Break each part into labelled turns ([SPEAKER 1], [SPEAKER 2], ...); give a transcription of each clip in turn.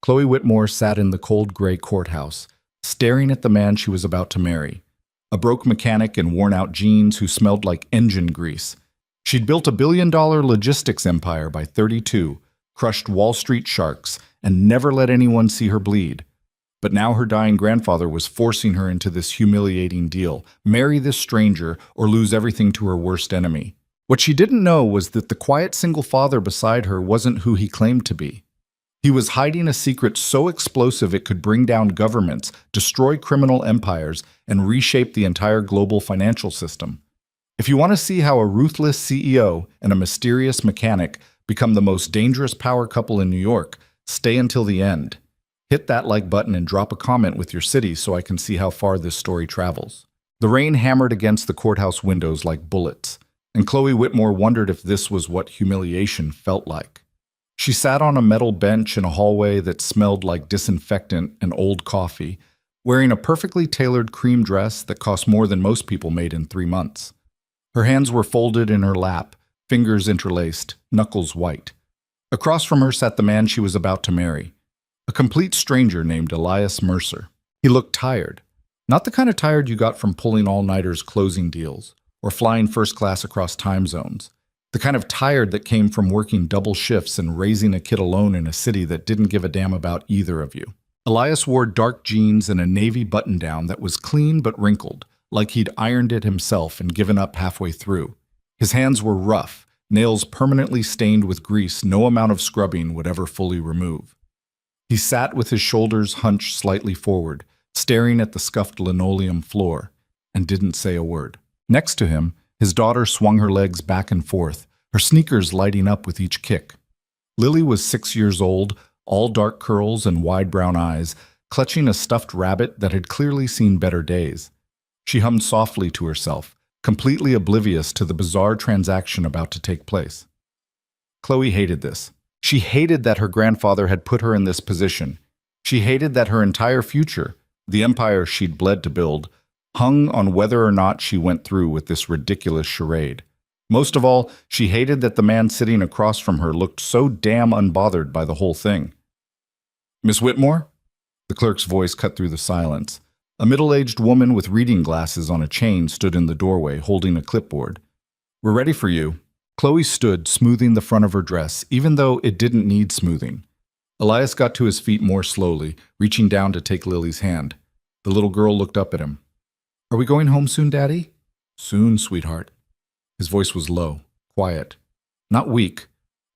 [SPEAKER 1] Chloe Whitmore sat in the cold gray courthouse, staring at the man she was about to marry, a broke mechanic in worn-out jeans who smelled like engine grease. She'd built a billion-dollar logistics empire by 32, crushed Wall Street sharks, and never let anyone see her bleed. But now her dying grandfather was forcing her into this humiliating deal: marry this stranger or lose everything to her worst enemy. What she didn't know was that the quiet single father beside her wasn't who he claimed to be. He was hiding a secret so explosive it could bring down governments, destroy criminal empires, and reshape the entire global financial system. If you want to see how a ruthless CEO and a mysterious mechanic become the most dangerous power couple in New York, stay until the end. Hit that like button and drop a comment with your city so I can see how far this story travels. The rain hammered against the courthouse windows like bullets, and Chloe Whitmore wondered if this was what humiliation felt like. She sat on a metal bench in a hallway that smelled like disinfectant and old coffee, wearing a perfectly tailored cream dress that cost more than most people made in 3 months. Her hands were folded in her lap, fingers interlaced, knuckles white. Across from her sat the man she was about to marry, a complete stranger named Elias Mercer. He looked tired, not the kind of tired you got from pulling all-nighters closing deals or flying first class across time zones. The kind of tired that came from working double shifts and raising a kid alone in a city that didn't give a damn about either of you. Elias wore dark jeans and a navy button-down that was clean but wrinkled, like he'd ironed it himself and given up halfway through. His hands were rough, nails permanently stained with grease no amount of scrubbing would ever fully remove. He sat with his shoulders hunched slightly forward, staring at the scuffed linoleum floor, and didn't say a word. Next to him, his daughter swung her legs back and forth, her sneakers lighting up with each kick. Lily was 6 years old, all dark curls and wide brown eyes, clutching a stuffed rabbit that had clearly seen better days. She hummed softly to herself, completely oblivious to the bizarre transaction about to take place. Chloe hated this. She hated that her grandfather had put her in this position. She hated that her entire future, the empire she'd bled to build, hung on whether or not she went through with this ridiculous charade. Most of all, she hated that the man sitting across from her looked so damn unbothered by the whole thing. "Miss Whitmore?" The clerk's voice cut through the silence. A middle-aged woman with reading glasses on a chain stood in the doorway, holding a clipboard. "We're ready for you." Chloe stood, smoothing the front of her dress, even though it didn't need smoothing. Elias got to his feet more slowly, reaching down to take Lily's hand. The little girl looked up at him. "Are we going home soon, Daddy?" "Soon, sweetheart." His voice was low, quiet. Not weak,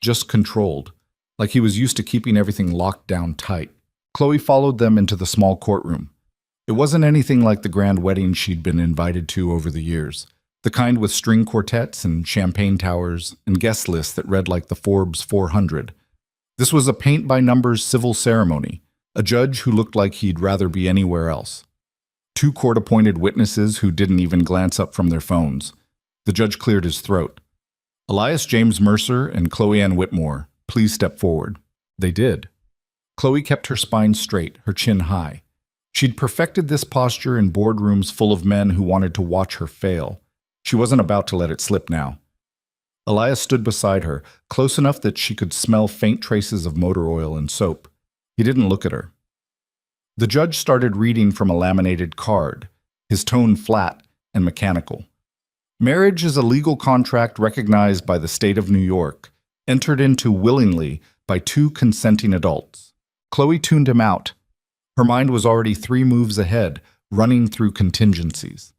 [SPEAKER 1] just controlled, like he was used to keeping everything locked down tight. Chloe followed them into the small courtroom. It wasn't anything like the grand wedding she'd been invited to over the years, the kind with string quartets and champagne towers and guest lists that read like the Forbes 400. This was a paint-by-numbers civil ceremony, a judge who looked like he'd rather be anywhere else. 2 court-appointed witnesses who didn't even glance up from their phones. The judge cleared his throat. "Elias James Mercer and Chloe Ann Whitmore, please step forward." They did. Chloe kept her spine straight, her chin high. She'd perfected this posture in boardrooms full of men who wanted to watch her fail. She wasn't about to let it slip now. Elias stood beside her, close enough that she could smell faint traces of motor oil and soap. He didn't look at her. The judge started reading from a laminated card, his tone flat and mechanical. "Marriage is a legal contract recognized by the state of New York, entered into willingly by 2 consenting adults." Chloe tuned him out. Her mind was already 3 moves ahead, running through contingencies.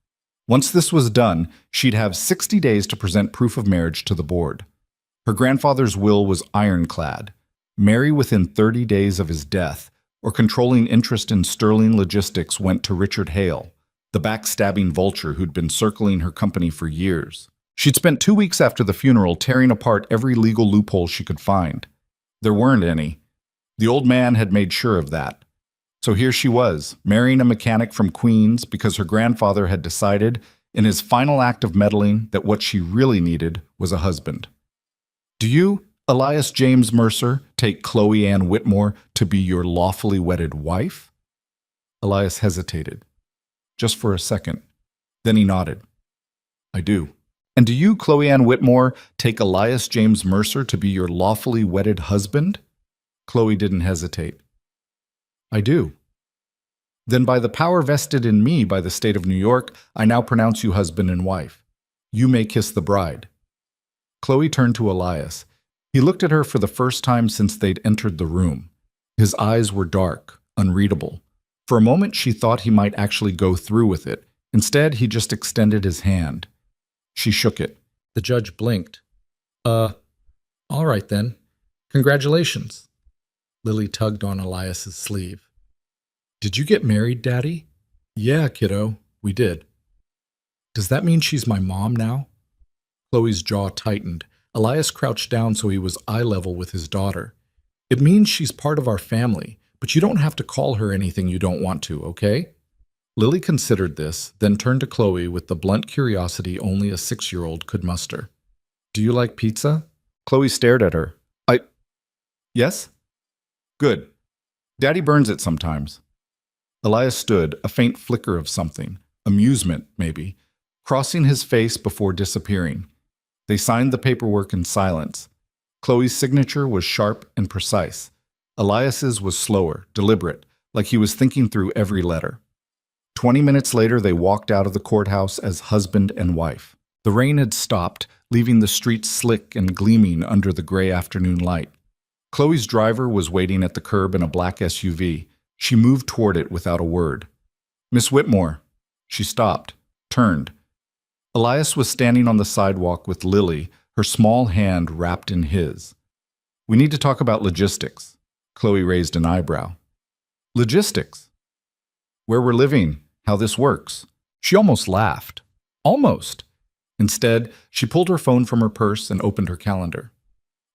[SPEAKER 1] Once this was done, she'd have 60 days to present proof of marriage to the board. Her grandfather's will was ironclad: marry within 30 days of his death, or controlling interest in Sterling Logistics went to Richard Hale, the backstabbing vulture who'd been circling her company for years. She'd spent 2 weeks after the funeral tearing apart every legal loophole she could find. There weren't any. The old man had made sure of that. So here she was, marrying a mechanic from Queens because her grandfather had decided, in his final act of meddling, that what she really needed was a husband. "Do you, Elias James Mercer, take Chloe Ann Whitmore to be your lawfully wedded wife?" Elias hesitated. Just for a second. Then he nodded. "I do." "And do you, Chloe Ann Whitmore, take Elias James Mercer to be your lawfully wedded husband?" Chloe didn't hesitate. I do. Then by the power vested in me by the state of New York, I now pronounce you husband and wife. You may kiss the bride. Chloe turned to Elias. He looked at her for the first time since they'd entered the room. His eyes were dark, unreadable. For a moment she thought he might actually go through with it. Instead, he just extended his hand. She shook it. The judge blinked. All right then. Congratulations. Lily tugged on Elias's sleeve. Did you get married, Daddy? Yeah, kiddo, we did. Does that mean she's my mom now? Chloe's jaw tightened. Elias crouched down so he was eye level with his daughter. It means she's part of our family, but you don't have to call her anything you don't want to, okay? Lily considered this, then turned to Chloe with the blunt curiosity only a 6-year-old could muster. Do you like pizza? Chloe stared at her. Yes? Good. Daddy burns it sometimes. Elias stood, a faint flicker of something, amusement, maybe, crossing his face before disappearing. They signed the paperwork in silence. Chloe's signature was sharp and precise. Elias's was slower, deliberate, like he was thinking through every letter. 20 minutes later, they walked out of the courthouse as husband and wife. The rain had stopped, leaving the streets slick and gleaming under the gray afternoon light. Chloe's driver was waiting at the curb in a black SUV. She moved toward it without a word. Miss Whitmore. She stopped, turned. Elias was standing on the sidewalk with Lily, her small hand wrapped in his. We need to talk about logistics. Chloe raised an eyebrow. Logistics? Where we're living, how this works. She almost laughed. Almost. Instead, she pulled her phone from her purse and opened her calendar.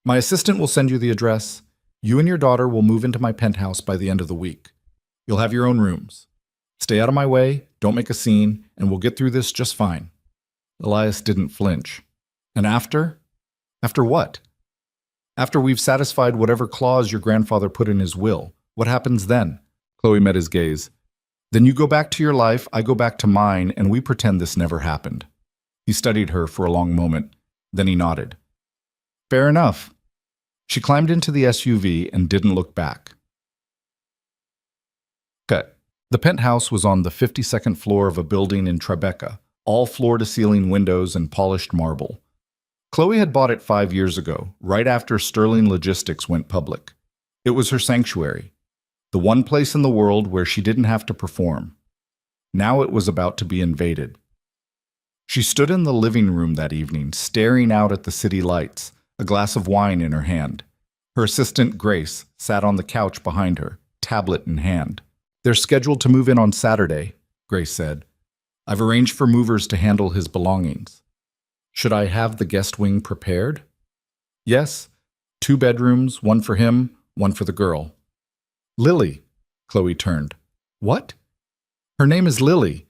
[SPEAKER 1] My assistant will send you the address. You and your daughter will move into my penthouse by the end of the week. You'll have your own rooms. Stay out of my way, don't make a scene, and we'll get through this just fine. Elias didn't flinch. And after? After what? After we've satisfied whatever clause your grandfather put in his will, what happens then? Chloe met his gaze. Then you go back to your life, I go back to mine, and we pretend this never happened. He studied her for a long moment. Then he nodded. Fair enough. She climbed into the SUV and didn't look back. Cut. The penthouse was on the 52nd floor of a building in Tribeca, all floor-to-ceiling windows and polished marble. Chloe had bought it 5 years ago, right after Sterling Logistics went public. It was her sanctuary, the one place in the world where she didn't have to perform. Now it was about to be invaded. She stood in the living room that evening, staring out at the city lights, a glass of wine in her hand. Her assistant, Grace, sat on the couch behind her, tablet in hand. They're scheduled to move in on Saturday, Grace said. I've arranged for movers to handle his belongings. Should I have the guest wing prepared? Yes. 2 bedrooms, one for him, one for the girl. Lily, Chloe turned. What? Her name is Lily.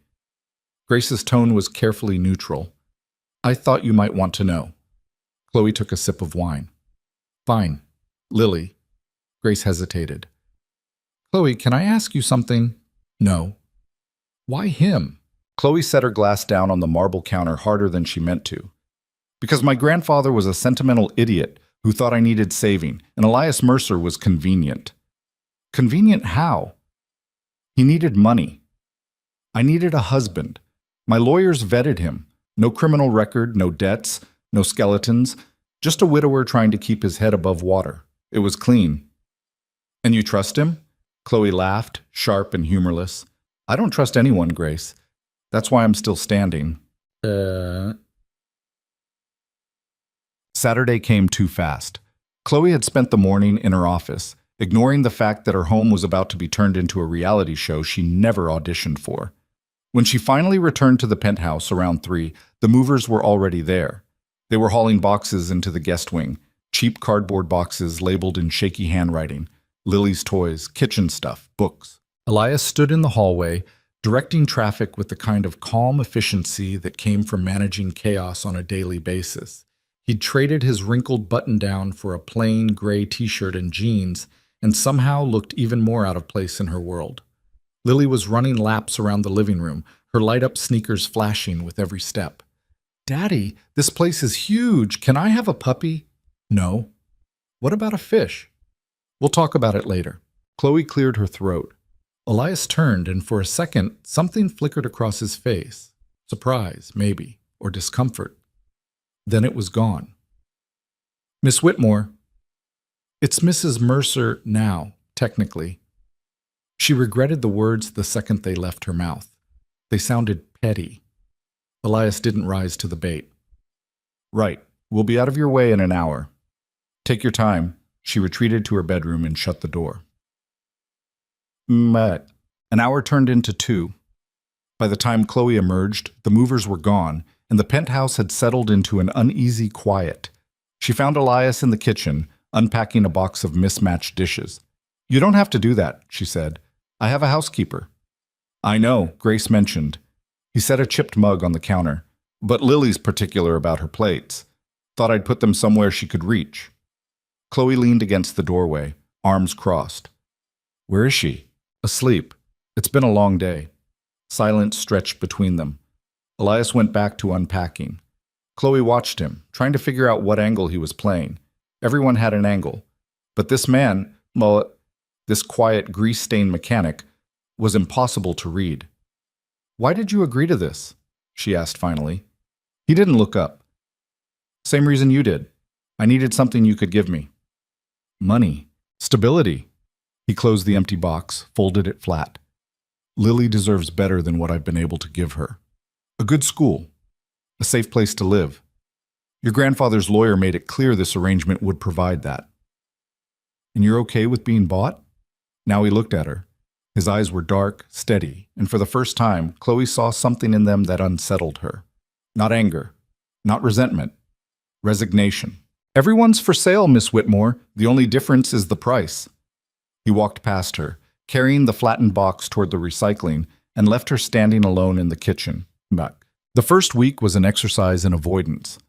[SPEAKER 1] Grace's tone was carefully neutral. I thought you might want to know. Chloe took a sip of wine. Fine. Lily. Grace hesitated. Chloe, can I ask you something? No. Why him? Chloe set her glass down on the marble counter harder than she meant to. Because my grandfather was a sentimental idiot who thought I needed saving, and Elias Mercer was convenient. Convenient how? He needed money. I needed a husband. My lawyers vetted him. No criminal record, no debts, no skeletons, just a widower trying to keep his head above water. It was clean. And you trust him? Chloe laughed, sharp and humorless. I don't trust anyone, Grace. That's why I'm still standing. Saturday came too fast. Chloe had spent the morning in her office, ignoring the fact that her home was about to be turned into a reality show she never auditioned for. When she finally returned to the penthouse around 3, the movers were already there. They were hauling boxes into the guest wing, cheap cardboard boxes labeled in shaky handwriting, Lily's toys, kitchen stuff, books. Elias stood in the hallway, directing traffic with the kind of calm efficiency that came from managing chaos on a daily basis. He'd traded his wrinkled button-down for a plain gray t-shirt and jeans, and somehow looked even more out of place in her world. Lily was running laps around the living room, her light-up sneakers flashing with every step. Daddy, this place is huge. Can I have a puppy? No. What about a fish? We'll talk about it later. Chloe cleared her throat. Elias turned, and for a second, something flickered across his face. Surprise, maybe, or discomfort. Then it was gone. Miss Whitmore. It's Mrs. Mercer now, technically. She regretted the words the second they left her mouth. They sounded petty. Elias didn't rise to the bait. Right, we'll be out of your way in an hour. Take your time. She retreated to her bedroom and shut the door. But an hour turned into 2. By the time Chloe emerged, the movers were gone, and the penthouse had settled into an uneasy quiet. She found Elias in the kitchen, unpacking a box of mismatched dishes. You don't have to do that, she said. I have a housekeeper. I know, Grace mentioned. He set a chipped mug on the counter, but Lily's particular about her plates. Thought I'd put them somewhere she could reach. Chloe leaned against the doorway, arms crossed. Where is she? Asleep. It's been a long day. Silence stretched between them. Elias went back to unpacking. Chloe watched him, trying to figure out what angle he was playing. Everyone had an angle. But this man, well, this quiet, grease-stained mechanic, was impossible to read. Why did you agree to this? She asked finally. He didn't look up. Same reason you did. I needed something you could give me. Money. Stability. He closed the empty box, folded it flat. Lily deserves better than what I've been able to give her. A good school. A safe place to live. Your grandfather's lawyer made it clear this arrangement would provide that. And you're okay with being bought? Now he looked at her. His eyes were dark, steady, and for the first time, Chloe saw something in them that unsettled her. Not anger, not resentment, resignation. Everyone's for sale, Miss Whitmore. The only difference is the price. He walked past her, carrying the flattened box toward the recycling, and left her standing alone in the kitchen. The first week was an exercise in avoidance.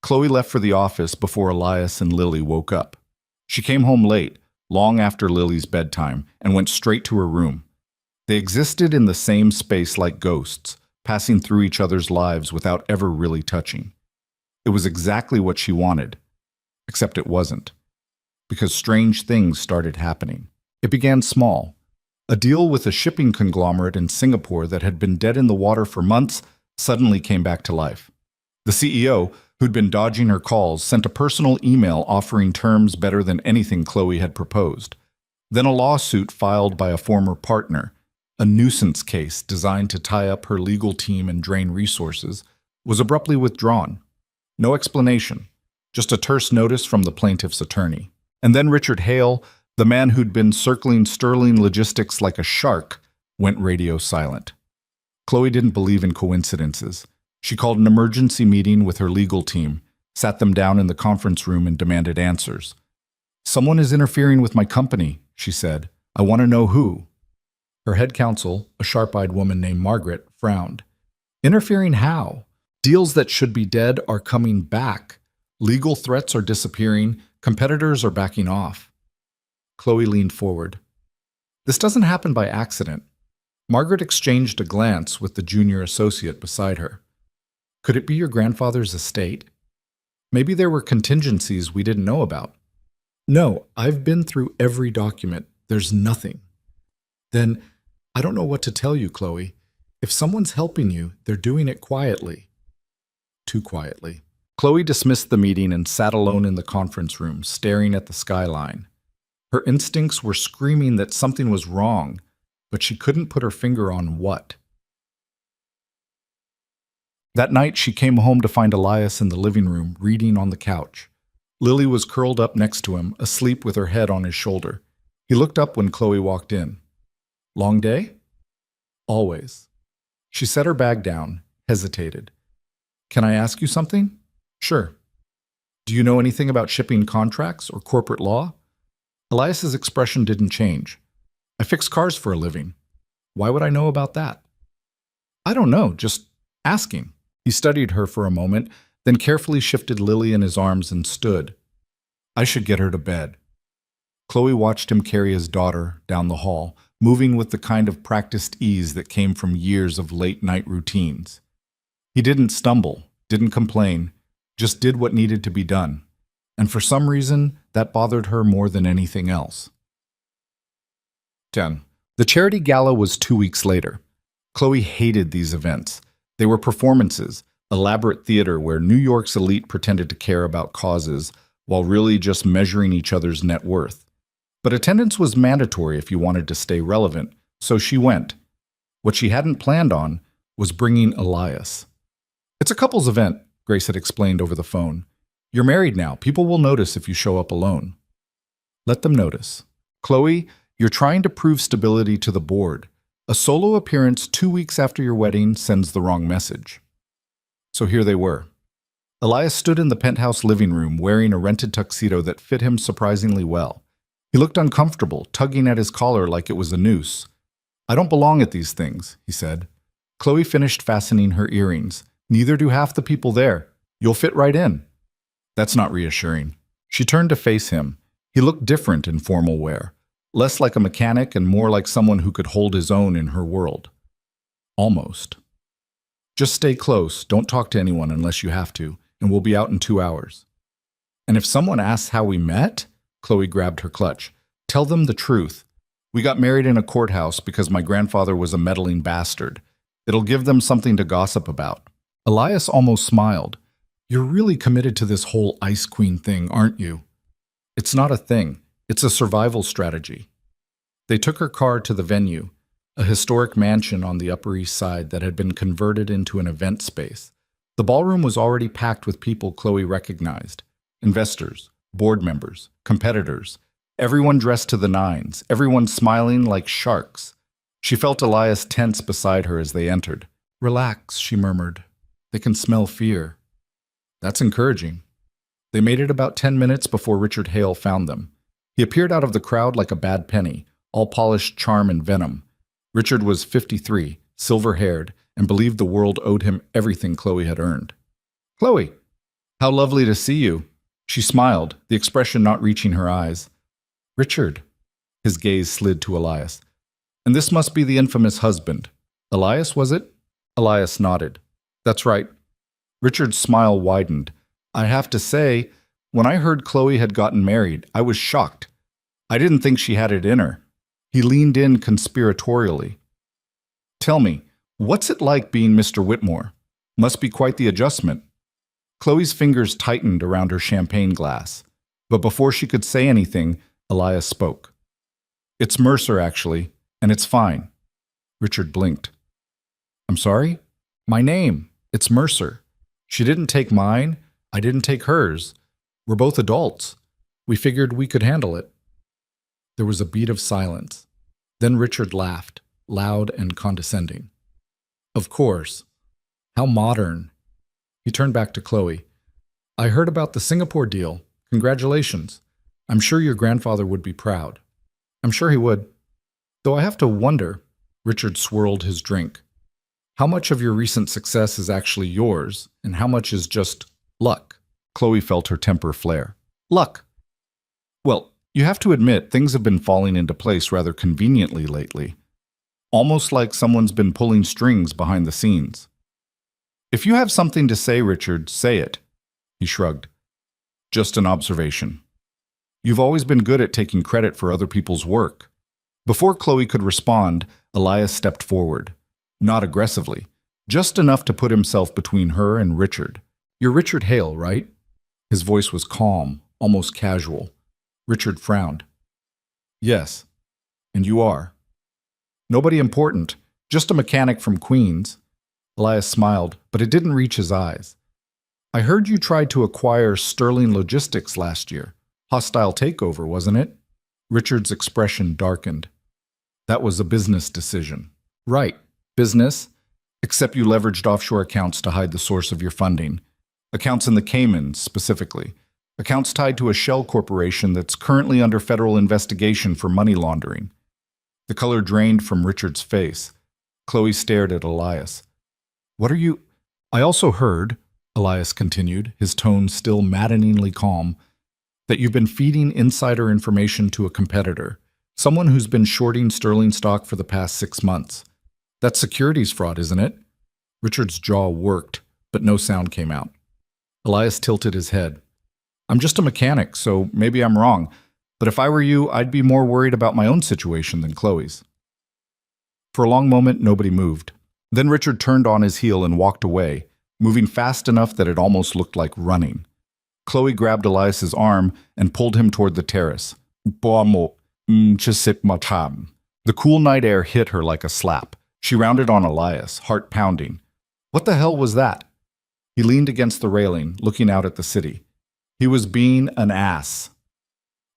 [SPEAKER 1] Chloe left for the office before Elias and Lily woke up. She came home late, long after Lily's bedtime, and went straight to her room. They existed in the same space like ghosts, passing through each other's lives without ever really touching. It was exactly what she wanted, except it wasn't, because strange things started happening. It began small. A deal with a shipping conglomerate in Singapore that had been dead in the water for months suddenly came back to life. The CEO, who'd been dodging her calls, sent a personal email offering terms better than anything Chloe had proposed. Then a lawsuit filed by a former partner, a nuisance case designed to tie up her legal team and drain resources, was abruptly withdrawn. No explanation, just a terse notice from the plaintiff's attorney. And then Richard Hale, the man who'd been circling Sterling Logistics like a shark, went radio silent. Chloe didn't believe in coincidences. She called an emergency meeting with her legal team, sat them down in the conference room and demanded answers. Someone is interfering with my company, she said. I want to know who. Her head counsel, a sharp-eyed woman named Margaret, frowned. Interfering how? Deals that should be dead are coming back. Legal threats are disappearing. Competitors are backing off. Chloe leaned forward. This doesn't happen by accident. Margaret exchanged a glance with the junior associate beside her. Could it be your grandfather's estate? Maybe there were contingencies we didn't know about. No, I've been through every document. There's nothing. Then, I don't know what to tell you, Chloe. If someone's helping you, they're doing it quietly. Too quietly. Chloe dismissed the meeting and sat alone in the conference room, staring at the skyline. Her instincts were screaming that something was wrong, but she couldn't put her finger on what. That night, she came home to find Elias in the living room, reading on the couch. Lily was curled up next to him, asleep with her head on his shoulder. He looked up when Chloe walked in. Long day? Always. She set her bag down, hesitated. Can I ask you something? Sure. Do you know anything about shipping contracts or corporate law? Elias's expression didn't change. I fix cars for a living. Why would I know about that? I don't know, just asking. He studied her for a moment, then carefully shifted Lily in his arms and stood. I should get her to bed. Chloe watched him carry his daughter down the hall, moving with the kind of practiced ease that came from years of late-night routines. He didn't stumble, didn't complain, just did what needed to be done. And for some reason, that bothered her more than anything else. 10. The The charity gala was 2 weeks later. Chloe hated these events. They were performances, elaborate theater where New York's elite pretended to care about causes while really just measuring each other's net worth. But attendance was mandatory if you wanted to stay relevant, so she went. What she hadn't planned on was bringing Elias. "It's a couples event," Grace had explained over the phone. "You're married now. People will notice if you show up alone." Let them notice. Chloe, you're trying to prove stability to the board. A solo appearance 2 weeks after your wedding sends the wrong message. So here they were. Elias stood in the penthouse living room wearing a rented tuxedo that fit him surprisingly well. He looked uncomfortable, tugging at his collar like it was a noose. "I don't belong at these things," he said. Chloe finished fastening her earrings. "Neither do half the people there. You'll fit right in." That's not reassuring. She turned to face him. He looked different in formal wear, less like a mechanic and more like someone who could hold his own in her world. Almost. "Just stay close, don't talk to anyone unless you have to, and we'll be out in 2 hours." "And if someone asks how we met?" Chloe grabbed her clutch. "Tell them the truth. We got married in a courthouse because my grandfather was a meddling bastard. It'll give them something to gossip about." Elias almost smiled. "You're really committed to this whole Ice Queen thing, aren't you?" "It's not a thing. It's a survival strategy." They took her car to the venue, a historic mansion on the Upper East Side that had been converted into an event space. The ballroom was already packed with people Chloe recognized: investors, board members, competitors, everyone dressed to the nines, everyone smiling like sharks. She felt Elias tense beside her as they entered. "Relax," she murmured. "They can smell fear." That's encouraging. They made it about 10 minutes before Richard Hale found them. He appeared out of the crowd like a bad penny, all polished charm and venom. Richard was 53, silver-haired, and believed the world owed him everything Chloe had earned. "Chloe, how lovely to see you." She smiled, the expression not reaching her eyes. "Richard." His gaze slid to Elias. "And this must be the infamous husband. Elias, was it?" Elias nodded. "That's right." Richard's smile widened. "I have to say, when I heard Chloe had gotten married, I was shocked. I didn't think she had it in her." He leaned in conspiratorially. "Tell me, what's it like being Mr. Whitmore? Must be quite the adjustment." Chloe's fingers tightened around her champagne glass. But before she could say anything, Elias spoke. "It's Mercer, actually, and it's fine." Richard blinked. "I'm sorry?" "My name. It's Mercer. She didn't take mine. I didn't take hers. We're both adults. We figured we could handle it." There was a beat of silence. Then Richard laughed, loud and condescending. "Of course. How modern." He turned back to Chloe. "I heard about the Singapore deal. Congratulations. I'm sure your grandfather would be proud." "I'm sure he would. Though I have to wonder," Richard swirled his drink, "how much of your recent success is actually yours, and how much is just luck?" Chloe felt her temper flare. "Luck. Well, you have to admit things have been falling into place rather conveniently lately. Almost like someone's been pulling strings behind the scenes." "If you have something to say, Richard, say it." He shrugged. "Just an observation. You've always been good at taking credit for other people's work." Before Chloe could respond, Elias stepped forward. Not aggressively, just enough to put himself between her and Richard. "You're Richard Hale, right?" His voice was calm, almost casual. Richard frowned. "Yes. And you are?" "Nobody important, just a mechanic from Queens." Elias smiled, but it didn't reach his eyes. "I heard you tried to acquire Sterling Logistics last year. Hostile takeover, wasn't it?" Richard's expression darkened. "That was a business decision." "Right. Business, except you leveraged offshore accounts to hide the source of your funding. Accounts in the Caymans, specifically. Accounts tied to a shell corporation that's currently under federal investigation for money laundering." The color drained from Richard's face. Chloe stared at Elias. "What are you—" "I also heard," Elias continued, his tone still maddeningly calm, "that you've been feeding insider information to a competitor, someone who's been shorting Sterling stock for the past 6 months. That's securities fraud, isn't it?" Richard's jaw worked, but no sound came out. Elias tilted his head. "I'm just a mechanic, so maybe I'm wrong, but if I were you, I'd be more worried about my own situation than Chloe's." For a long moment, nobody moved. Then Richard turned on his heel and walked away, moving fast enough that it almost looked like running. Chloe grabbed Elias's arm and pulled him toward the terrace. The cool night air hit her like a slap. She rounded on Elias, heart pounding. What the hell was that? He leaned against the railing, looking out at the city. He was being an ass.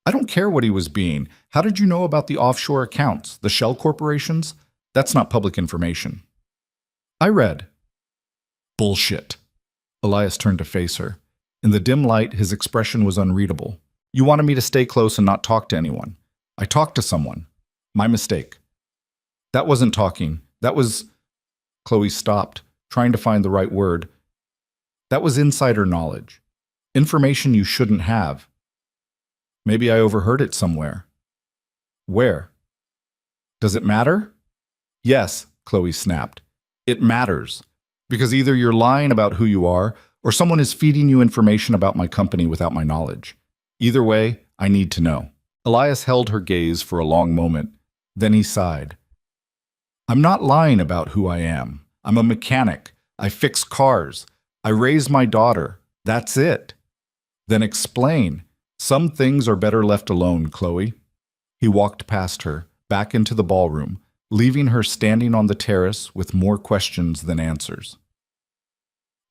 [SPEAKER 1] I don't care what he was being. How did you know about the offshore accounts, the shell corporations? That's not public information. I read. Bullshit. Elias turned to face her. In the dim light, his expression was unreadable. You wanted me to stay close and not talk to anyone. I talked to someone. My mistake. That wasn't talking. That was... Chloe stopped, trying to find the right word. That was insider knowledge. Information you shouldn't have. Maybe I overheard it somewhere. Where? Does it matter? Yes, Chloe snapped. It matters. Because either you're lying about who you are, or someone is feeding you information about my company without my knowledge. Either way, I need to know. Elias held her gaze for a long moment. Then he sighed. I'm not lying about who I am. I'm a mechanic. I fix cars. I raise my daughter. That's it. Then explain. Some things are better left alone, Chloe. He walked past her, back into the ballroom, leaving her standing on the terrace with more questions than answers.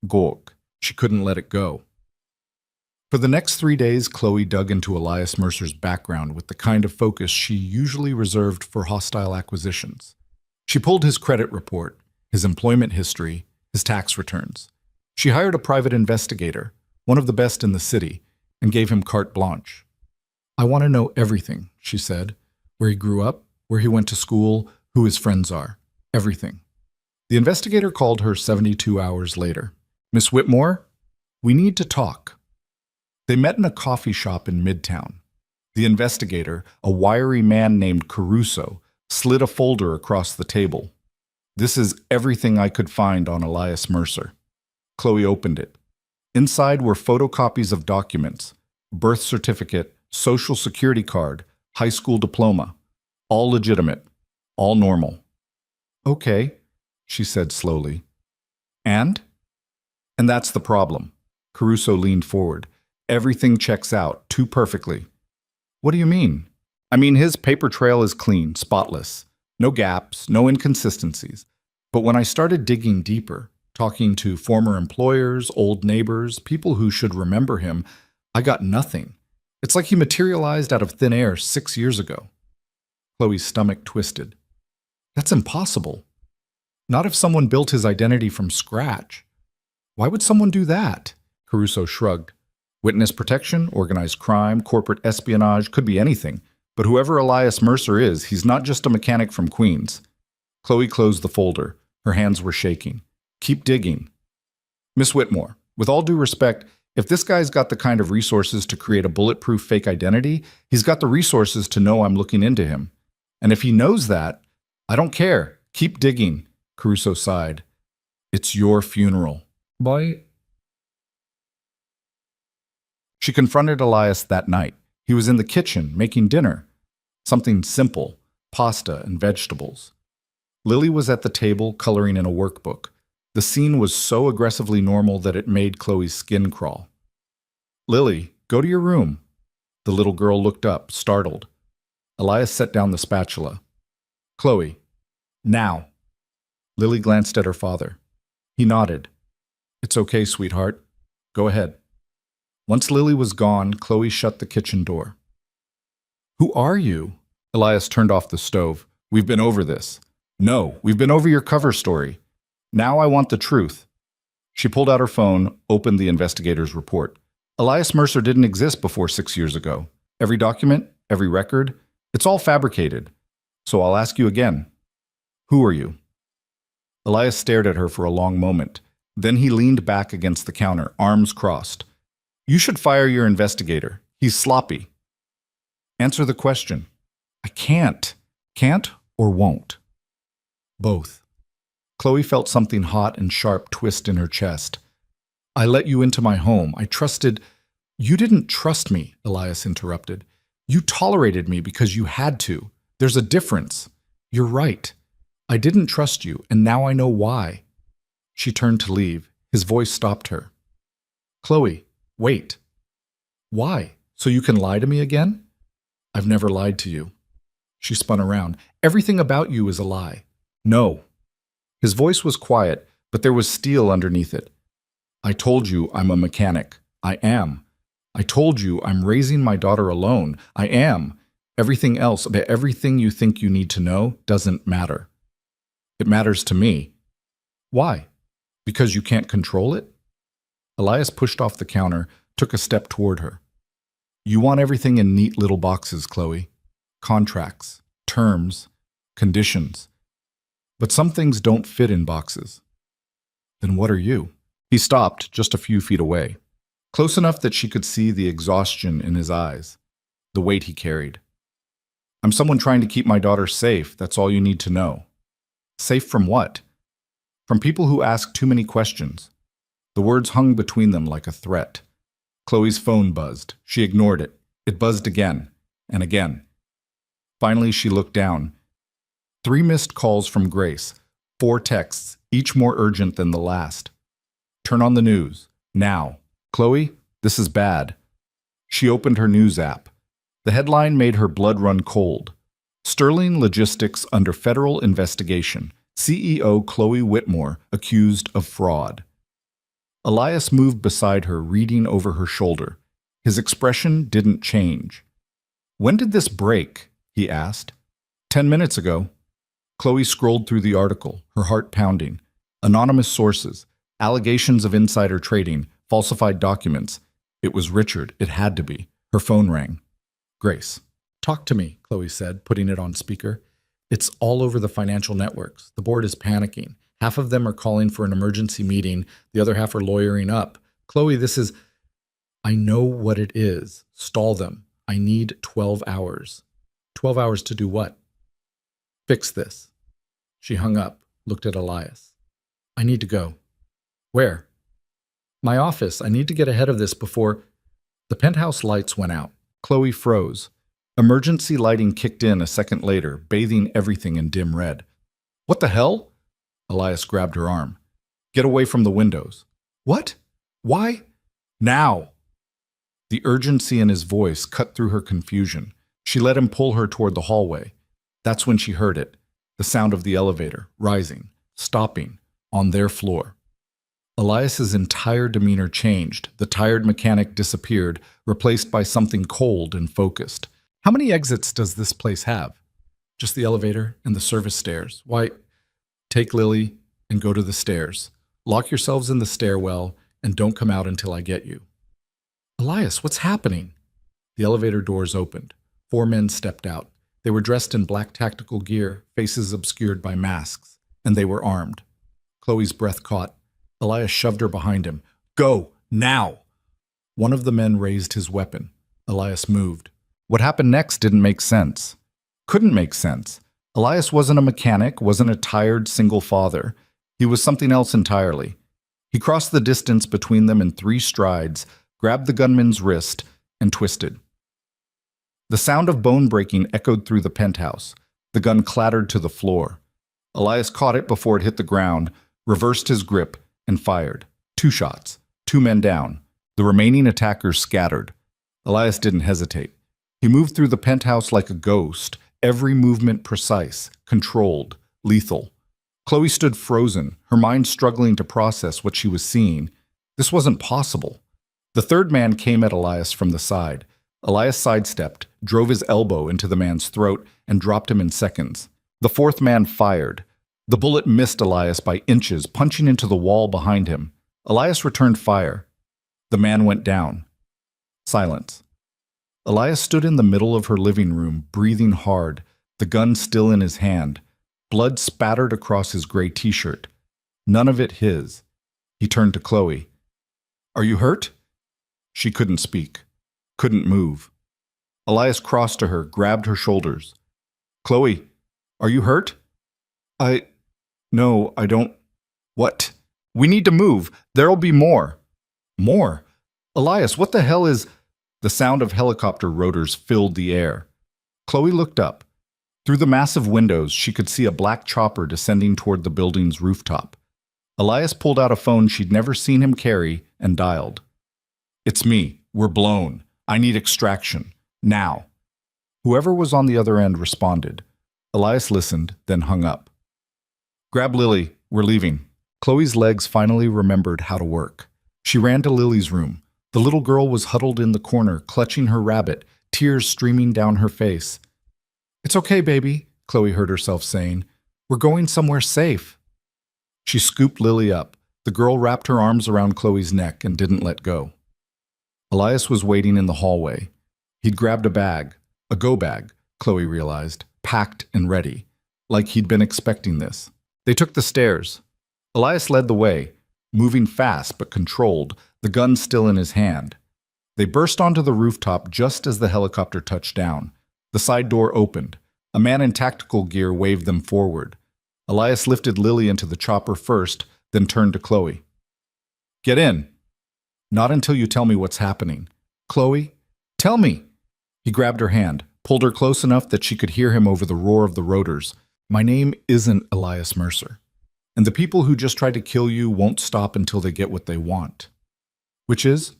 [SPEAKER 1] Gork. She couldn't let it go. For the next 3 days, Chloe dug into Elias Mercer's background with the kind of focus she usually reserved for hostile acquisitions. She pulled his credit report, his employment history, his tax returns. She hired a private investigator, one of the best in the city, and gave him carte blanche. I want to know everything, she said. Where he grew up, where he went to school, who his friends are. Everything. The investigator called her 72 hours later. Miss Whitmore, we need to talk. They met in a coffee shop in Midtown. The investigator, a wiry man named Caruso, slid a folder across the table. This is everything I could find on Elias Mercer. Chloe opened it. Inside were photocopies of documents, birth certificate, social security card, high school diploma. All legitimate, all normal. Okay, she said slowly. And? And that's the problem. Caruso leaned forward. Everything checks out, too perfectly. What do you mean? I mean, his paper trail is clean, spotless. No gaps, no inconsistencies. But when I started digging deeper, talking to former employers, old neighbors, people who should remember him, I got nothing. It's like he materialized out of thin air 6 years ago. Chloe's stomach twisted. That's impossible. Not if someone built his identity from scratch. Why would someone do that? Caruso shrugged. Witness protection, organized crime, corporate espionage, could be anything. But whoever Elias Mercer is, he's not just a mechanic from Queens. Chloe closed the folder. Her hands were shaking. Keep digging. Miss Whitmore, with all due respect, if this guy's got the kind of resources to create a bulletproof fake identity, he's got the resources to know I'm looking into him. And if he knows that, I don't care. Keep digging. Caruso sighed. It's your funeral. Boy. She confronted Elias that night. He was in the kitchen making dinner. Something simple, pasta and vegetables. Lily was at the table coloring in a workbook. The scene was so aggressively normal that it made Chloe's skin crawl. Lily, go to your room. The little girl looked up, startled. Elias set down the spatula. Chloe, now. Lily glanced at her father. He nodded. It's okay, sweetheart. Go ahead. Once Lily was gone, Chloe shut the kitchen door. Who are you? Elias turned off the stove. We've been over this. No, we've been over your cover story. Now I want the truth. She pulled out her phone, opened the investigator's report. Elias Mercer didn't exist before 6 years ago. Every document, every record, it's all fabricated. So I'll ask you again. Who are you? Elias stared at her for a long moment. Then he leaned back against the counter, arms crossed. You should fire your investigator. He's sloppy. Answer the question. I can't. Can't or won't? Both. Chloe felt something hot and sharp twist in her chest. I let you into my home. I trusted. You didn't trust me, Elias interrupted. You tolerated me because you had to. There's a difference. You're right. I didn't trust you, and now I know why. She turned to leave. His voice stopped her. Chloe, wait. Why? So you can lie to me again? I've never lied to you. She spun around. Everything about you is a lie. No. His voice was quiet, but there was steel underneath it. I told you I'm a mechanic. I am. I told you I'm raising my daughter alone. I am. Everything else, everything you think you need to know, doesn't matter. It matters to me. Why? Because you can't control it? Elias pushed off the counter, took a step toward her. You want everything in neat little boxes, Chloe. Contracts, terms, conditions. But some things don't fit in boxes. Then what are you? He stopped just a few feet away, close enough that she could see the exhaustion in his eyes, the weight he carried. I'm someone trying to keep my daughter safe, that's all you need to know. Safe from what? From people who ask too many questions. The words hung between them like a threat. Chloe's phone buzzed. She ignored it. It buzzed again and again. Finally, she looked down. 3 missed calls from Grace, 4 texts, each more urgent than the last. Turn on the news. Now. Chloe, this is bad. She opened her news app. The headline made her blood run cold. Sterling Logistics under federal investigation. CEO Chloe Whitmore accused of fraud. Elias moved beside her, reading over her shoulder. His expression didn't change. When did this break? He asked. 10 minutes ago. Chloe scrolled through the article, her heart pounding. Anonymous sources, allegations of insider trading, falsified documents. It was Richard. It had to be. Her phone rang. Grace. Talk to me, Chloe said, putting it on speaker. It's all over the financial networks. The board is panicking. Half of them are calling for an emergency meeting. The other half are lawyering up. Chloe, this is... I know what it is. Stall them. I need 12 hours. 12 hours to do what? Fix this. She hung up, looked at Elias. I need to go. Where? My office. I need to get ahead of this before... The penthouse lights went out. Chloe froze. Emergency lighting kicked in a second later, bathing everything in dim red. What the hell? Elias grabbed her arm. Get away from the windows. What? Why? Now! The urgency in his voice cut through her confusion. She let him pull her toward the hallway. That's when she heard it, the sound of the elevator, rising, stopping, on their floor. Elias's entire demeanor changed. The tired mechanic disappeared, replaced by something cold and focused. How many exits does this place have? Just the elevator and the service stairs. Why, take Lily and go to the stairs. Lock yourselves in the stairwell and don't come out until I get you. Elias, what's happening? The elevator doors opened. 4 men stepped out. They were dressed in black tactical gear, faces obscured by masks, and they were armed. Chloe's breath caught. Elias shoved her behind him. Go, now! One of the men raised his weapon. Elias moved. What happened next didn't make sense. Couldn't make sense. Elias wasn't a mechanic, wasn't a tired single father. He was something else entirely. He crossed the distance between them in 3 strides, grabbed the gunman's wrist, and twisted. The sound of bone breaking echoed through the penthouse. The gun clattered to the floor. Elias caught it before it hit the ground, reversed his grip, and fired. 2 shots. 2 men down. The remaining attackers scattered. Elias didn't hesitate. He moved through the penthouse like a ghost, every movement precise, controlled, lethal. Chloe stood frozen, her mind struggling to process what she was seeing. This wasn't possible. The 3rd man came at Elias from the side. Elias sidestepped, drove his elbow into the man's throat, and dropped him in seconds. The 4th man fired. The bullet missed Elias by inches, punching into the wall behind him. Elias returned fire. The man went down. Silence. Elias stood in the middle of her living room, breathing hard, the gun still in his hand. Blood spattered across his gray t-shirt. None of it his. He turned to Chloe. Are you hurt? She couldn't speak, couldn't move. Elias crossed to her, grabbed her shoulders. Chloe, are you hurt? No, I don't. What? We need to move. There'll be more. More? Elias, what the hell is... The sound of helicopter rotors filled the air. Chloe looked up. Through the massive windows, she could see a black chopper descending toward the building's rooftop. Elias pulled out a phone she'd never seen him carry and dialed. "It's me. We're blown. I need extraction. Now." Whoever was on the other end responded. Elias listened, then hung up. "Grab Lily. We're leaving." Chloe's legs finally remembered how to work. She ran to Lily's room. The little girl was huddled in the corner, clutching her rabbit, tears streaming down her face. "It's okay, baby," Chloe heard herself saying. "We're going somewhere safe." She scooped Lily up. The girl wrapped her arms around Chloe's neck and didn't let go. Elias was waiting in the hallway. He'd grabbed a bag, a go bag, Chloe realized, packed and ready, like he'd been expecting this. They took the stairs. Elias led the way, moving fast but controlled, the gun still in his hand. They burst onto the rooftop just as the helicopter touched down. The side door opened. A man in tactical gear waved them forward. Elias lifted Lily into the chopper first, then turned to Chloe. "Get in." "Not until you tell me what's happening." "Chloe, tell me." He grabbed her hand, pulled her close enough that she could hear him over the roar of the rotors. "My name isn't Elias Mercer, and the people who just tried to kill you won't stop until they get what they want." "Which is?"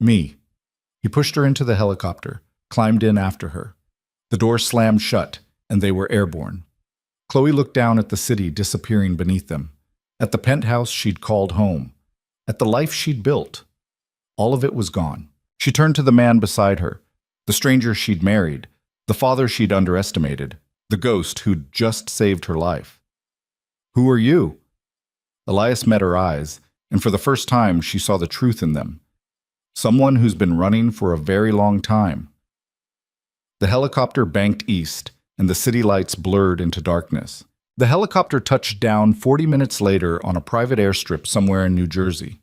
[SPEAKER 1] "Me." He pushed her into the helicopter, climbed in after her. The door slammed shut, and they were airborne. Chloe looked down at the city disappearing beneath them, at the penthouse she'd called home, at the life she'd built. All of it was gone. She turned to the man beside her, the stranger she'd married, the father she'd underestimated, the ghost who'd just saved her life. "Who are you?" Elias met her eyes, and for the first time she saw the truth in them. Someone who's been running for a very long time. The helicopter banked east, and the city lights blurred into darkness. The helicopter touched down 40 minutes later on a private airstrip somewhere in New Jersey.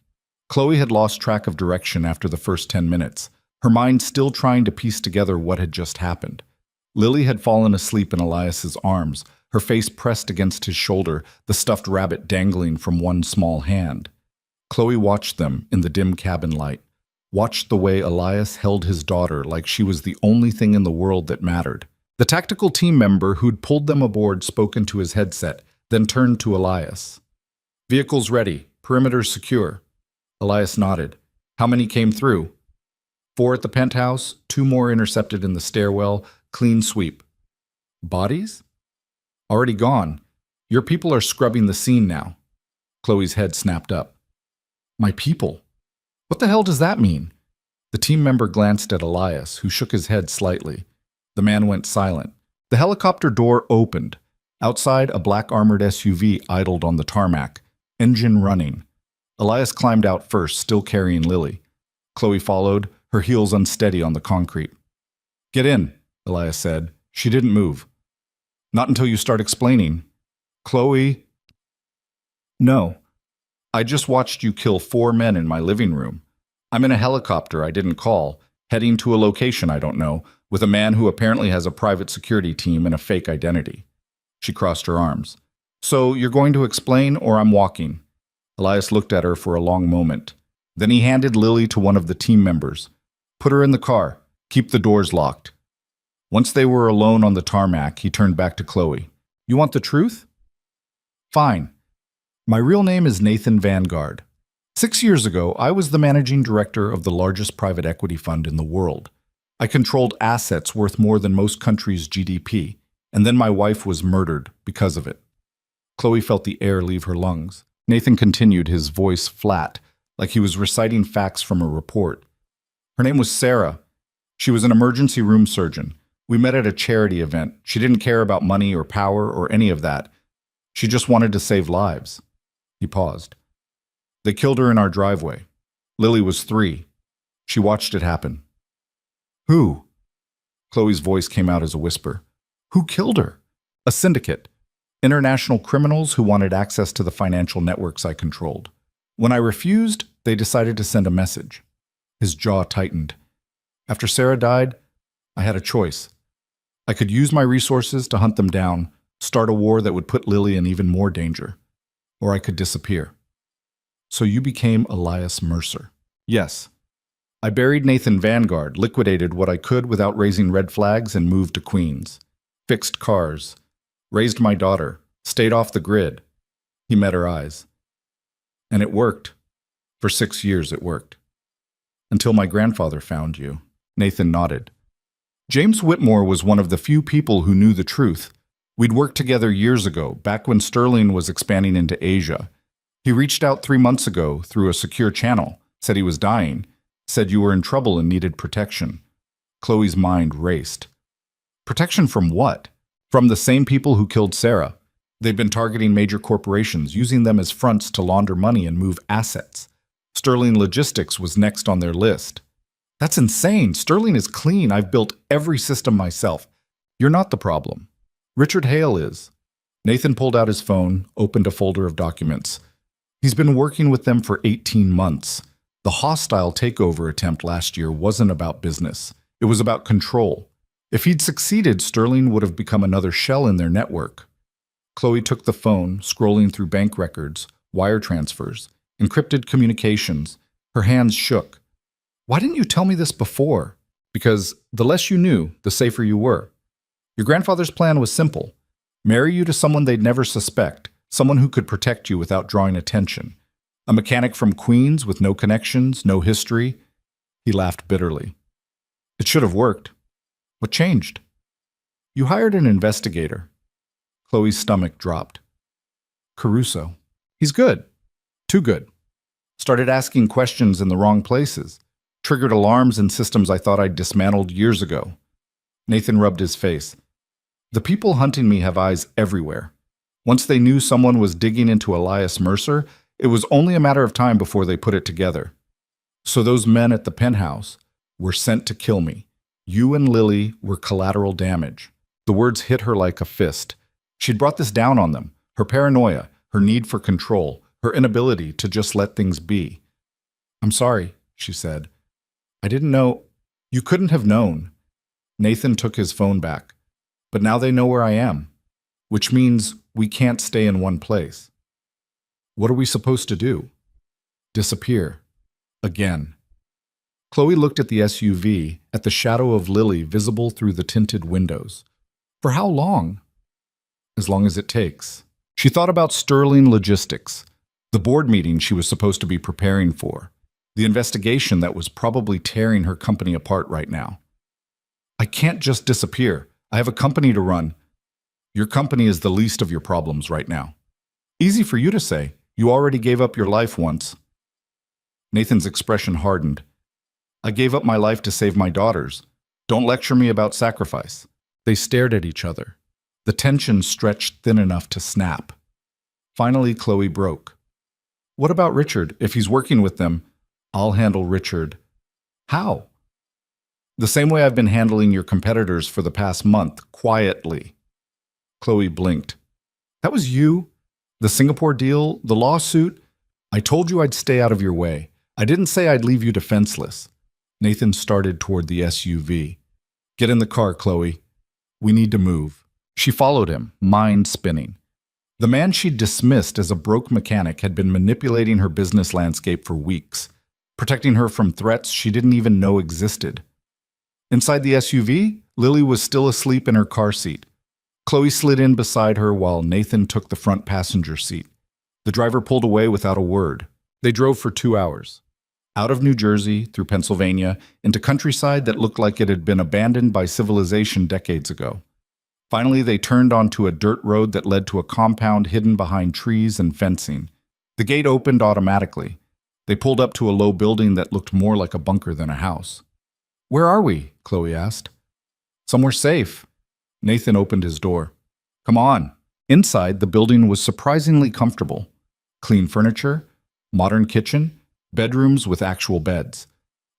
[SPEAKER 1] Chloe had lost track of direction after the first 10 minutes, her mind still trying to piece together what had just happened. Lily had fallen asleep in Elias's arms, her face pressed against his shoulder, the stuffed rabbit dangling from one small hand. Chloe watched them in the dim cabin light, watched the way Elias held his daughter like she was the only thing in the world that mattered. The tactical team member who'd pulled them aboard spoke into his headset, then turned to Elias. "Vehicles ready. Perimeter secure." Elias nodded. "How many came through?" 4 at the penthouse, 2 more intercepted in the stairwell, clean sweep." "Bodies?" "Already gone. Your people are scrubbing the scene now." Chloe's head snapped up. "My people? What the hell does that mean?" The team member glanced at Elias, who shook his head slightly. The man went silent. The helicopter door opened. Outside, a black armored SUV idled on the tarmac, engine running. Elias climbed out first, still carrying Lily. Chloe followed, her heels unsteady on the concrete. "Get in," Elias said. She didn't move. "Not until you start explaining." "Chloe." "No. I just watched you kill 4 men in my living room. I'm in a helicopter I didn't call, heading to a location I don't know, with a man who apparently has a private security team and a fake identity." She crossed her arms. "So you're going to explain, or I'm walking?" Elias looked at her for a long moment. Then he handed Lily to one of the team members. "Put her in the car. Keep the doors locked." Once they were alone on the tarmac, he turned back to Chloe. "You want the truth?" "Fine. My real name is Nathan Vanguard. 6 years ago, I was the managing director of the largest private equity fund in the world. I controlled assets worth more than most countries' GDP, and then my wife was murdered because of it." Chloe felt the air leave her lungs. Nathan continued, his voice flat, like he was reciting facts from a report. "Her name was Sarah. She was an emergency room surgeon. We met at a charity event. She didn't care about money or power or any of that. She just wanted to save lives." He paused. "They killed her in our driveway. Lily was 3. She watched it happen." "Who?" Chloe's voice came out as a whisper. "Who killed her?" "A syndicate. International criminals who wanted access to the financial networks I controlled. When I refused, they decided to send a message." His jaw tightened. "After Sarah died, I had a choice. I could use my resources to hunt them down, start a war that would put Lily in even more danger. Or I could disappear." "So you became Elias Mercer?" "Yes. I buried Nathan Vanguard, liquidated what I could without raising red flags, and moved to Queens. fixed cars, raised my daughter, stayed off the grid. He met her eyes. And it worked. For 6 years it worked. Until my grandfather found you. Nathan nodded. James Whitmore was one of the few people who knew the truth. We'd worked together years ago, back when Sterling was expanding into Asia. He reached out 3 months ago through a secure channel, said he was dying, said you were in trouble and needed protection. Chloe's mind raced. Protection from what? From the same people who killed Sarah. They've been targeting major corporations, using them as fronts to launder money and move assets. Sterling Logistics was next on their list. That's insane. Sterling is clean. I've built every system myself. You're not the problem. Richard Hale is. Nathan pulled out his phone, opened a folder of documents. He's been working with them for 18 months. The hostile takeover attempt last year wasn't about business. It was about control. If he'd succeeded, Sterling would have become another shell in their network. Chloe took the phone, scrolling through bank records, wire transfers, encrypted communications. Her hands shook. Why didn't you tell me this before? Because the less you knew, the safer you were. Your grandfather's plan was simple. Marry you to someone they'd never suspect, someone who could protect you without drawing attention. A mechanic from Queens with no connections, no history. He laughed bitterly. It should have worked. What changed? You hired an investigator. Chloe's stomach dropped. Caruso. He's good. Too good. Started asking questions in the wrong places. Triggered alarms in systems I thought I'd dismantled years ago. Nathan rubbed his face. The people hunting me have eyes everywhere. Once they knew someone was digging into Elias Mercer, it was only a matter of time before they put it together. So those men at the penthouse were sent to kill me. You and Lily were collateral damage. The words hit her like a fist. She'd brought this down on them. Her paranoia, her need for control, her inability to just let things be. I'm sorry, she said. I didn't know. You couldn't have known. Nathan took his phone back. But now they know where I am, which means we can't stay in one place. What are we supposed to do? Disappear. Again. Chloe looked at the SUV, at the shadow of Lily visible through the tinted windows. For how long? As long as it takes. She thought about Sterling Logistics, the board meeting she was supposed to be preparing for, the investigation that was probably tearing her company apart right now. I can't just disappear. I have a company to run. Your company is the least of your problems right now. Easy for you to say. You already gave up your life once. Nathan's expression hardened. I gave up my life to save my daughters. Don't lecture me about sacrifice. They stared at each other. The tension stretched thin enough to snap. Finally, Chloe broke. What about Richard? If he's working with them, I'll handle Richard. How? The same way I've been handling your competitors for the past month, quietly. Chloe blinked. That was you? The Singapore deal? The lawsuit? I told you I'd stay out of your way. I didn't say I'd leave you defenseless. Nathan started toward the SUV. Get in the car, Chloe. We need to move. She followed him, mind spinning. The man she'd dismissed as a broke mechanic had been manipulating her business landscape for weeks, protecting her from threats she didn't even know existed. Inside the SUV, Lily was still asleep in her car seat. Chloe slid in beside her while Nathan took the front passenger seat. The driver pulled away without a word. They drove for 2 hours. Out of New Jersey, through Pennsylvania, into countryside that looked like it had been abandoned by civilization decades ago. Finally, they turned onto a dirt road that led to a compound hidden behind trees and fencing. The gate opened automatically. They pulled up to a low building that looked more like a bunker than a house. Where are we? Chloe asked. Somewhere safe. Nathan opened his door. Come on. Inside, the building was surprisingly comfortable. Clean furniture, modern kitchen, bedrooms with actual beds.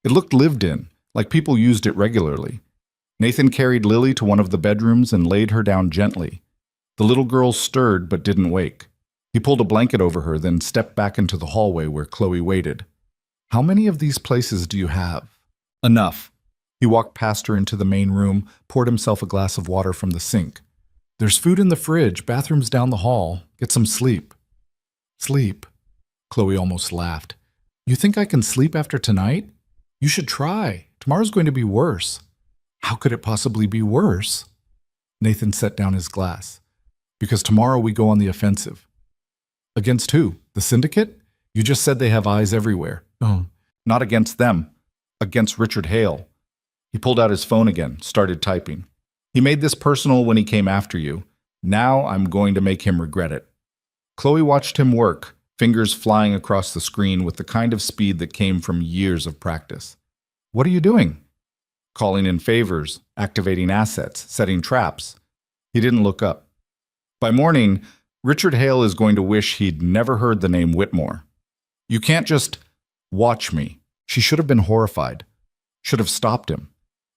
[SPEAKER 1] It looked lived in, like people used it regularly. Nathan carried Lily to one of the bedrooms and laid her down gently. The little girl stirred but didn't wake. He pulled a blanket over her, then stepped back into the hallway where Chloe waited. How many of these places do you have? Enough. He walked past her into the main room, poured himself a glass of water from the sink. There's food in the fridge, bathrooms down the hall. Get some sleep. Sleep? Chloe almost laughed. You think I can sleep after tonight? You should try. Tomorrow's going to be worse. How could it possibly be worse? Nathan set down his glass. Because tomorrow we go on the offensive. Against who? The syndicate? You just said they have eyes everywhere. Oh. Not against them. Against Richard Hale. He pulled out his phone again, started typing. He made this personal when he came after you. Now I'm going to make him regret it. Chloe watched him work, fingers flying across the screen with the kind of speed that came from years of practice. What are you doing? Calling in favors, activating assets, setting traps. He didn't look up. By morning, Richard Hale is going to wish he'd never heard the name Whitmore. You can't just watch me. She should have been horrified. Should have stopped him.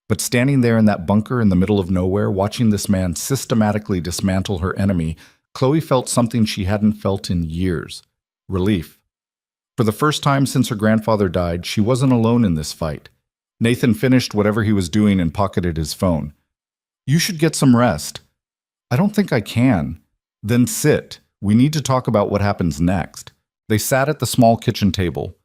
[SPEAKER 1] But standing there in that bunker in the middle of nowhere, watching this man systematically dismantle her enemy, Chloe felt something she hadn't felt in years. Relief. For the first time since her grandfather died, she wasn't alone in this fight. Nathan finished whatever he was doing and pocketed his phone. You should get some rest. I don't think I can. Then sit. We need to talk about what happens next. They sat at the small kitchen table.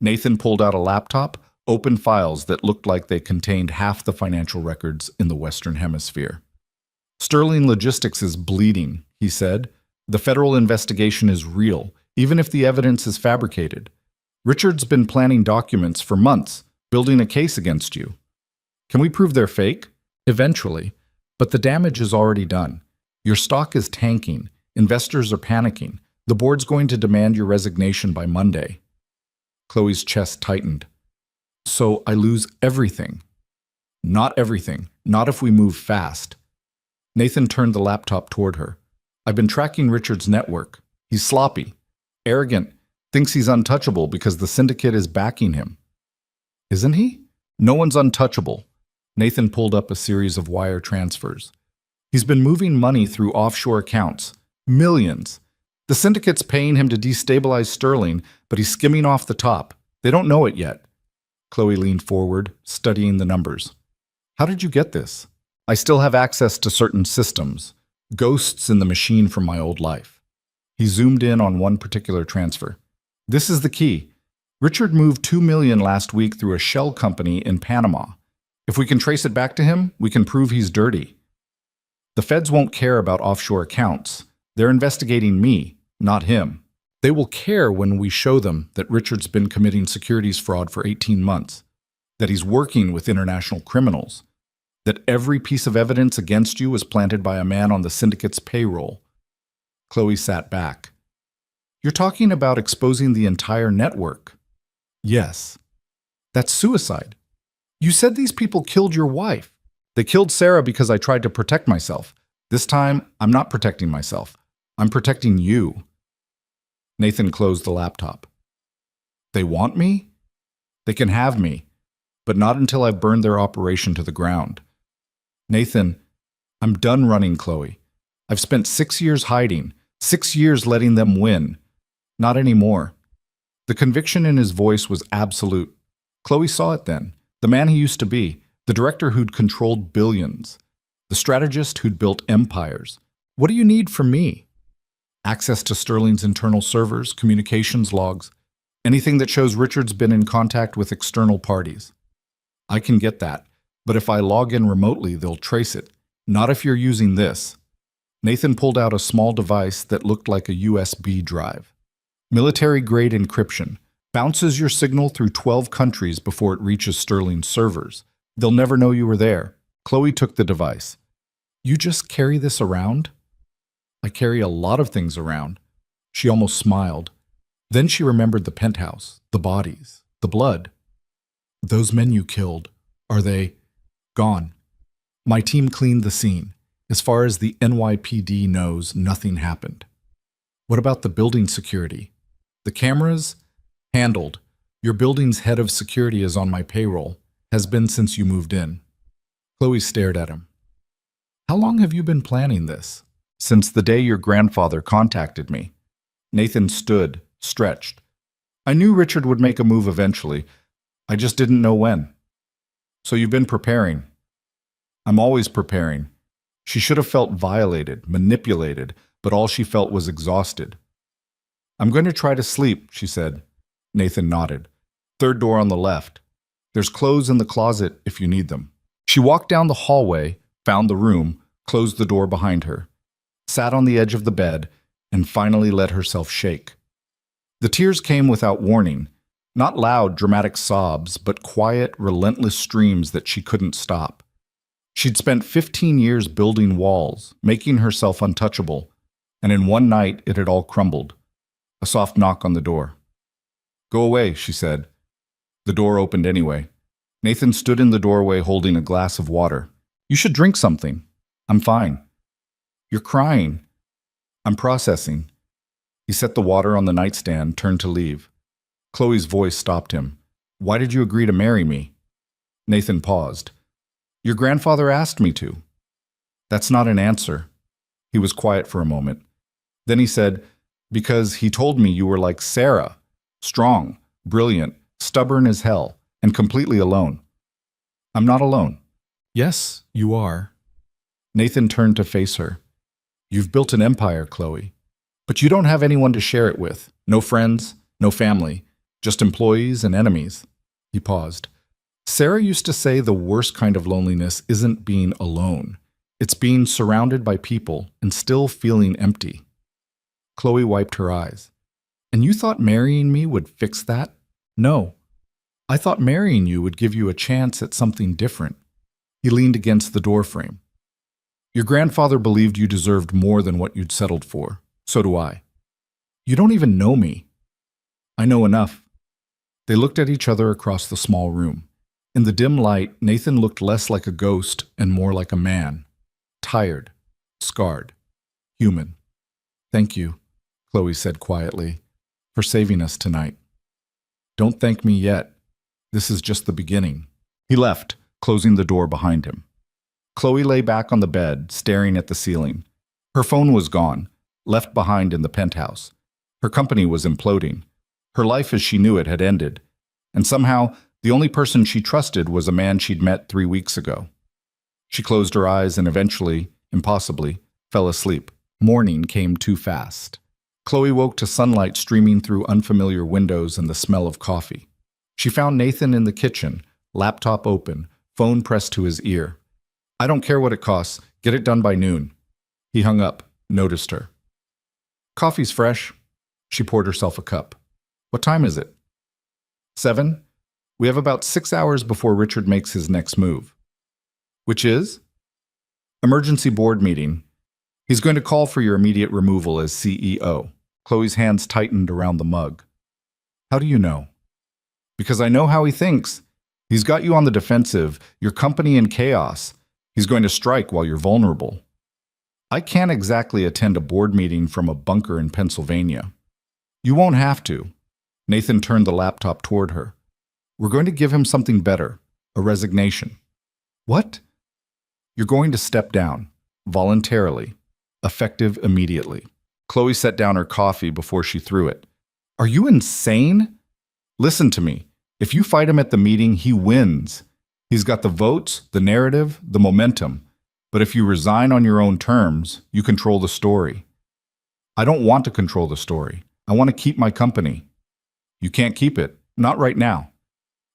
[SPEAKER 1] Nathan pulled out a laptop, opened files that looked like they contained half the financial records in the Western Hemisphere. Sterling Logistics is bleeding, he said. The federal investigation is real, even if the evidence is fabricated. Richard's been planning documents for months, building a case against you. Can we prove they're fake? Eventually. But the damage is already done. Your stock is tanking. Investors are panicking. The board's going to demand your resignation by Monday. Chloe's chest tightened. So I lose everything. Not everything. Not if we move fast. Nathan turned the laptop toward her. I've been tracking Richard's network. He's sloppy, arrogant, thinks he's untouchable because the syndicate is backing him. Isn't he? No one's untouchable. Nathan pulled up a series of wire transfers. He's been moving money through offshore accounts. Millions. The syndicate's paying him to destabilize Sterling, but he's skimming off the top. They don't know it yet. Chloe leaned forward, studying the numbers. How did you get this? I still have access to certain systems, ghosts in the machine from my old life. He zoomed in on one particular transfer. This is the key. Richard moved $2 million last week through a shell company in Panama. If we can trace it back to him, we can prove he's dirty. The feds won't care about offshore accounts. They're investigating me, not him. They will care when we show them that Richard's been committing securities fraud for 18 months, that he's working with international criminals, that every piece of evidence against you was planted by a man on the syndicate's payroll. Chloe sat back. You're talking about exposing the entire network. Yes. That's suicide. You said these people killed your wife. They killed Sarah because I tried to protect myself. This time, I'm not protecting myself. I'm protecting you. Nathan closed the laptop. They want me? They can have me, but not until I've burned their operation to the ground. Nathan, I'm done running Chloe. I've spent 6 years hiding, 6 years letting them win. Not anymore. The conviction in his voice was absolute. Chloe saw it then. The man he used to be, the director who'd controlled billions, the strategist who'd built empires. What do you need from me? Access to Sterling's internal servers, communications logs, anything that shows Richard's been in contact with external parties. I can get that, but if I log in remotely, they'll trace it. Not if you're using this. Nathan pulled out a small device that looked like a USB drive. Military-grade encryption. Bounces your signal through 12 countries before it reaches Sterling's servers. They'll never know you were there. Chloe took the device. You just carry this around? I carry a lot of things around. She almost smiled. Then she remembered the penthouse, the bodies, the blood. Those men you killed, are they gone? My team cleaned the scene. As far as the NYPD knows, nothing happened. What about the building security? The cameras? Handled. Your building's head of security is on my payroll. Has been since you moved in. Chloe stared at him. How long have you been planning this? Since the day your grandfather contacted me. Nathan stood, stretched. I knew Richard would make a move eventually. I just didn't know when. So you've been preparing. I'm always preparing. She should have felt violated, manipulated, but all she felt was exhausted. I'm going to try to sleep, she said. Nathan nodded. Third door on the left. There's clothes in the closet if you need them. She walked down the hallway, found the room, closed the door behind her, sat on the edge of the bed, and finally let herself shake. The tears came without warning, not loud, dramatic sobs, but quiet, relentless streams that she couldn't stop. She'd spent 15 years building walls, making herself untouchable, and in one night it had all crumbled. A soft knock on the door. "Go away," she said. The door opened anyway. Nathan stood in the doorway holding a glass of water. "You should drink something." "I'm fine." "You're crying." "I'm processing." He set the water on the nightstand, turned to leave. Chloe's voice stopped him. "Why did you agree to marry me?" Nathan paused. "Your grandfather asked me to." "That's not an answer." He was quiet for a moment. Then he said, "Because he told me you were like Sarah, strong, brilliant, stubborn as hell, and completely alone." "I'm not alone." "Yes, you are." Nathan turned to face her. "You've built an empire, Chloe. But you don't have anyone to share it with. No friends, no family, just employees and enemies." He paused. "Sarah used to say the worst kind of loneliness isn't being alone. It's being surrounded by people and still feeling empty." Chloe wiped her eyes. "And you thought marrying me would fix that?" "No. I thought marrying you would give you a chance at something different." He leaned against the doorframe. "Your grandfather believed you deserved more than what you'd settled for. So do I." "You don't even know me." "I know enough." They looked at each other across the small room. In the dim light, Nathan looked less like a ghost and more like a man. Tired, scarred, human. "Thank you," Chloe said quietly, "for saving us tonight." "Don't thank me yet. This is just the beginning." He left, closing the door behind him. Chloe lay back on the bed, staring at the ceiling. Her phone was gone, left behind in the penthouse. Her company was imploding. Her life as she knew it had ended. And somehow, the only person she trusted was a man she'd met 3 weeks ago. She closed her eyes and eventually, impossibly, fell asleep. Morning came too fast. Chloe woke to sunlight streaming through unfamiliar windows and the smell of coffee. She found Nathan in the kitchen, laptop open, phone pressed to his ear. "I don't care what it costs. Get it done by noon." He hung up, noticed her. "Coffee's fresh." She poured herself a cup. "What time is it?" 7. "We have about 6 hours before Richard makes his next move." "Which is?" "Emergency board meeting. He's going to call for your immediate removal as CEO." Chloe's hands tightened around the mug. "How do you know?" "Because I know how he thinks. He's got you on the defensive, your company in chaos. He's going to strike while you're vulnerable." "I can't exactly attend a board meeting from a bunker in Pennsylvania." "You won't have to." Nathan turned the laptop toward her. "We're going to give him something better, a resignation." "What?" "You're going to step down, voluntarily, effective immediately." Chloe set down her coffee before she threw it. "Are you insane?" "Listen to me. If you fight him at the meeting, he wins. He's got the votes, the narrative, the momentum. But if you resign on your own terms, you control the story." "I don't want to control the story. I want to keep my company." "You can't keep it. Not right now.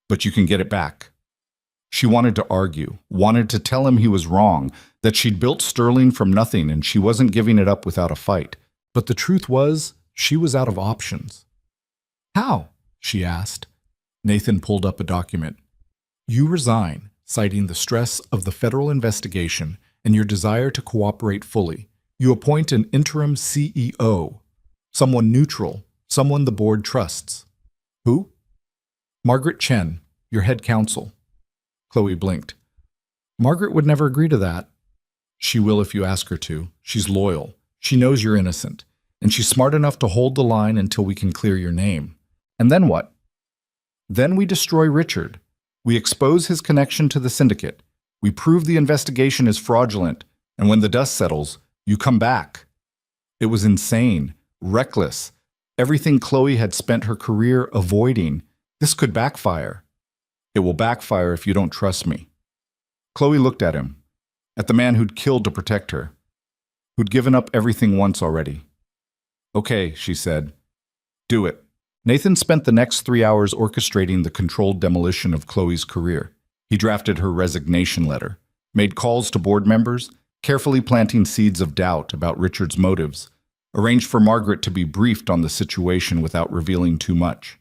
[SPEAKER 1] But you can get it back." She wanted to argue, wanted to tell him he was wrong, that she'd built Sterling from nothing and she wasn't giving it up without a fight. But the truth was, she was out of options. "How?" she asked. Nathan pulled up a document. "You resign, citing the stress of the federal investigation and your desire to cooperate fully. You appoint an interim CEO, someone neutral, someone the board trusts." "Who?" "Margaret Chen, your head counsel." Chloe blinked. "Margaret would never agree to that." "She will if you ask her to. She's loyal. She knows you're innocent. And she's smart enough to hold the line until we can clear your name." "And then what?" "Then we destroy Richard. We expose his connection to the syndicate. We prove the investigation is fraudulent. And when the dust settles, you come back." It was insane, reckless. Everything Chloe had spent her career avoiding. This could backfire. "It will backfire if you don't trust me." Chloe looked at him, at the man who'd killed to protect her, who'd given up everything once already. "Okay," she said. "Do it." Nathan spent the next 3 hours orchestrating the controlled demolition of Chloe's career. He drafted her resignation letter, made calls to board members, carefully planting seeds of doubt about Richard's motives, arranged for Margaret to be briefed on the situation without revealing too much.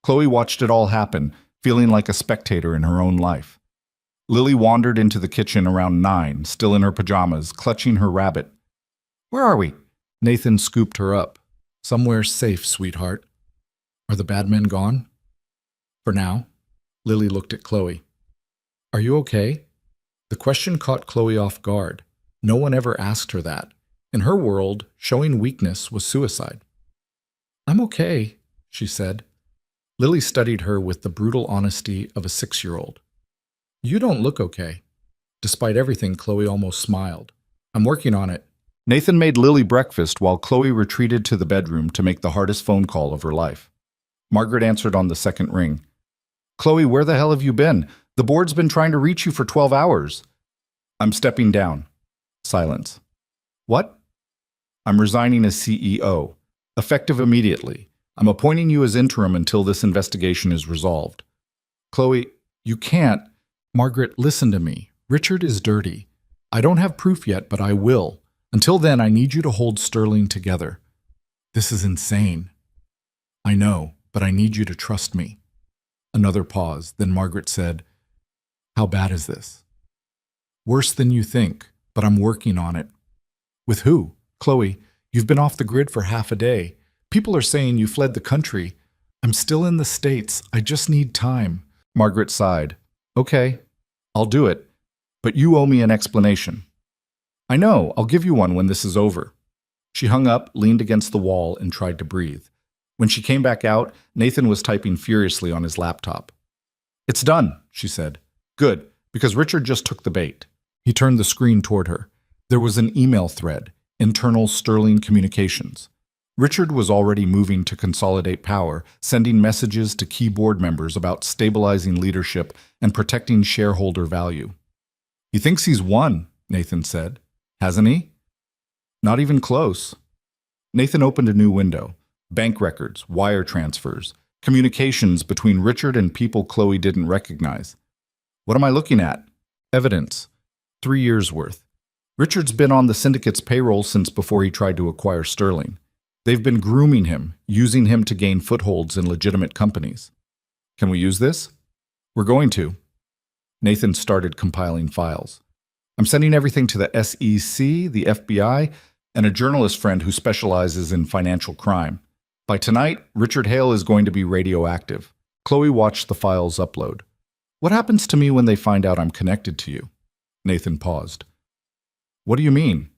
[SPEAKER 1] Chloe watched it all happen, feeling like a spectator in her own life. Lily wandered into the kitchen around 9, still in her pajamas, clutching her rabbit. "Where are we?" Nathan scooped her up. "Somewhere safe, sweetheart." "Are the bad men gone?" "For now." Lily looked at Chloe. "Are you okay?" The question caught Chloe off guard. No one ever asked her that. In her world, showing weakness was suicide. "I'm okay," she said. Lily studied her with the brutal honesty of a 6-year-old. "You don't look okay." Despite everything, Chloe almost smiled. "I'm working on it." Nathan made Lily breakfast while Chloe retreated to the bedroom to make the hardest phone call of her life. Margaret answered on the second ring. "Chloe, where the hell have you been? The board's been trying to reach you for 12 hours. "I'm stepping down." Silence. "What?" "I'm resigning as CEO. Effective immediately. I'm appointing you as interim until this investigation is resolved." "Chloe, you can't." "Margaret, listen to me. Richard is dirty. I don't have proof yet, but I will. Until then, I need you to hold Sterling together." "This is insane." "I know, but I need you to trust me." Another pause. Then Margaret said, "How bad is this?" "Worse than you think, but I'm working on it." "With who?" "Chloe, you've been off the grid for half a day. People are saying you fled the country. I'm still in the States. I just need time." Margaret sighed. "Okay, I'll do it, but you owe me an explanation." "I know, I'll give you one when this is over." She hung up, leaned against the wall, and tried to breathe. When she came back out, Nathan was typing furiously on his laptop. "It's done," she said. "Good, because Richard just took the bait." He turned the screen toward her. There was an email thread, internal Sterling communications. Richard was already moving to consolidate power, sending messages to key board members about stabilizing leadership and protecting shareholder value. "He thinks he's won," Nathan said. "Hasn't he?" "Not even close." Nathan opened a new window. Bank records, wire transfers, communications between Richard and people Chloe didn't recognize. "What am I looking at?" "Evidence. 3 years' worth. Richard's been on the syndicate's payroll since before he tried to acquire Sterling. They've been grooming him, using him to gain footholds in legitimate companies." "Can we use this?" "We're going to." Nathan started compiling files. "I'm sending everything to the SEC, the FBI, and a journalist friend who specializes in financial crime. By tonight, Richard Hale is going to be radioactive." Chloe watched the files upload. "What happens to me when they find out I'm connected to you?" Nathan paused. "What do you mean?"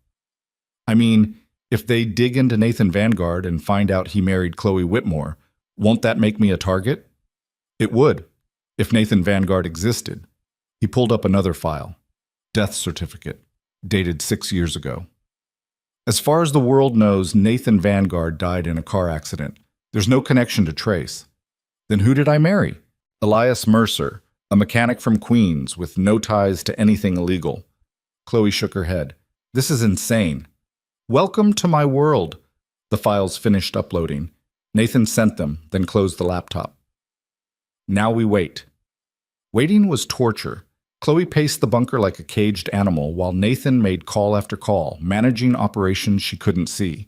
[SPEAKER 1] "I mean, if they dig into Nathan Vanguard and find out he married Chloe Whitmore, won't that make me a target?" "It would, if Nathan Vanguard existed." He pulled up another file. Death certificate, dated 6 years ago. "As far as the world knows, Nathan Vanguard died in a car accident. There's no connection to trace." "Then who did I marry?" "Elias Mercer, a mechanic from Queens with no ties to anything illegal." Chloe shook her head. "This is insane." "Welcome to my world." The files finished uploading. Nathan sent them, then closed the laptop. "Now we wait." Waiting was torture. Chloe paced the bunker like a caged animal while Nathan made call after call, managing operations she couldn't see.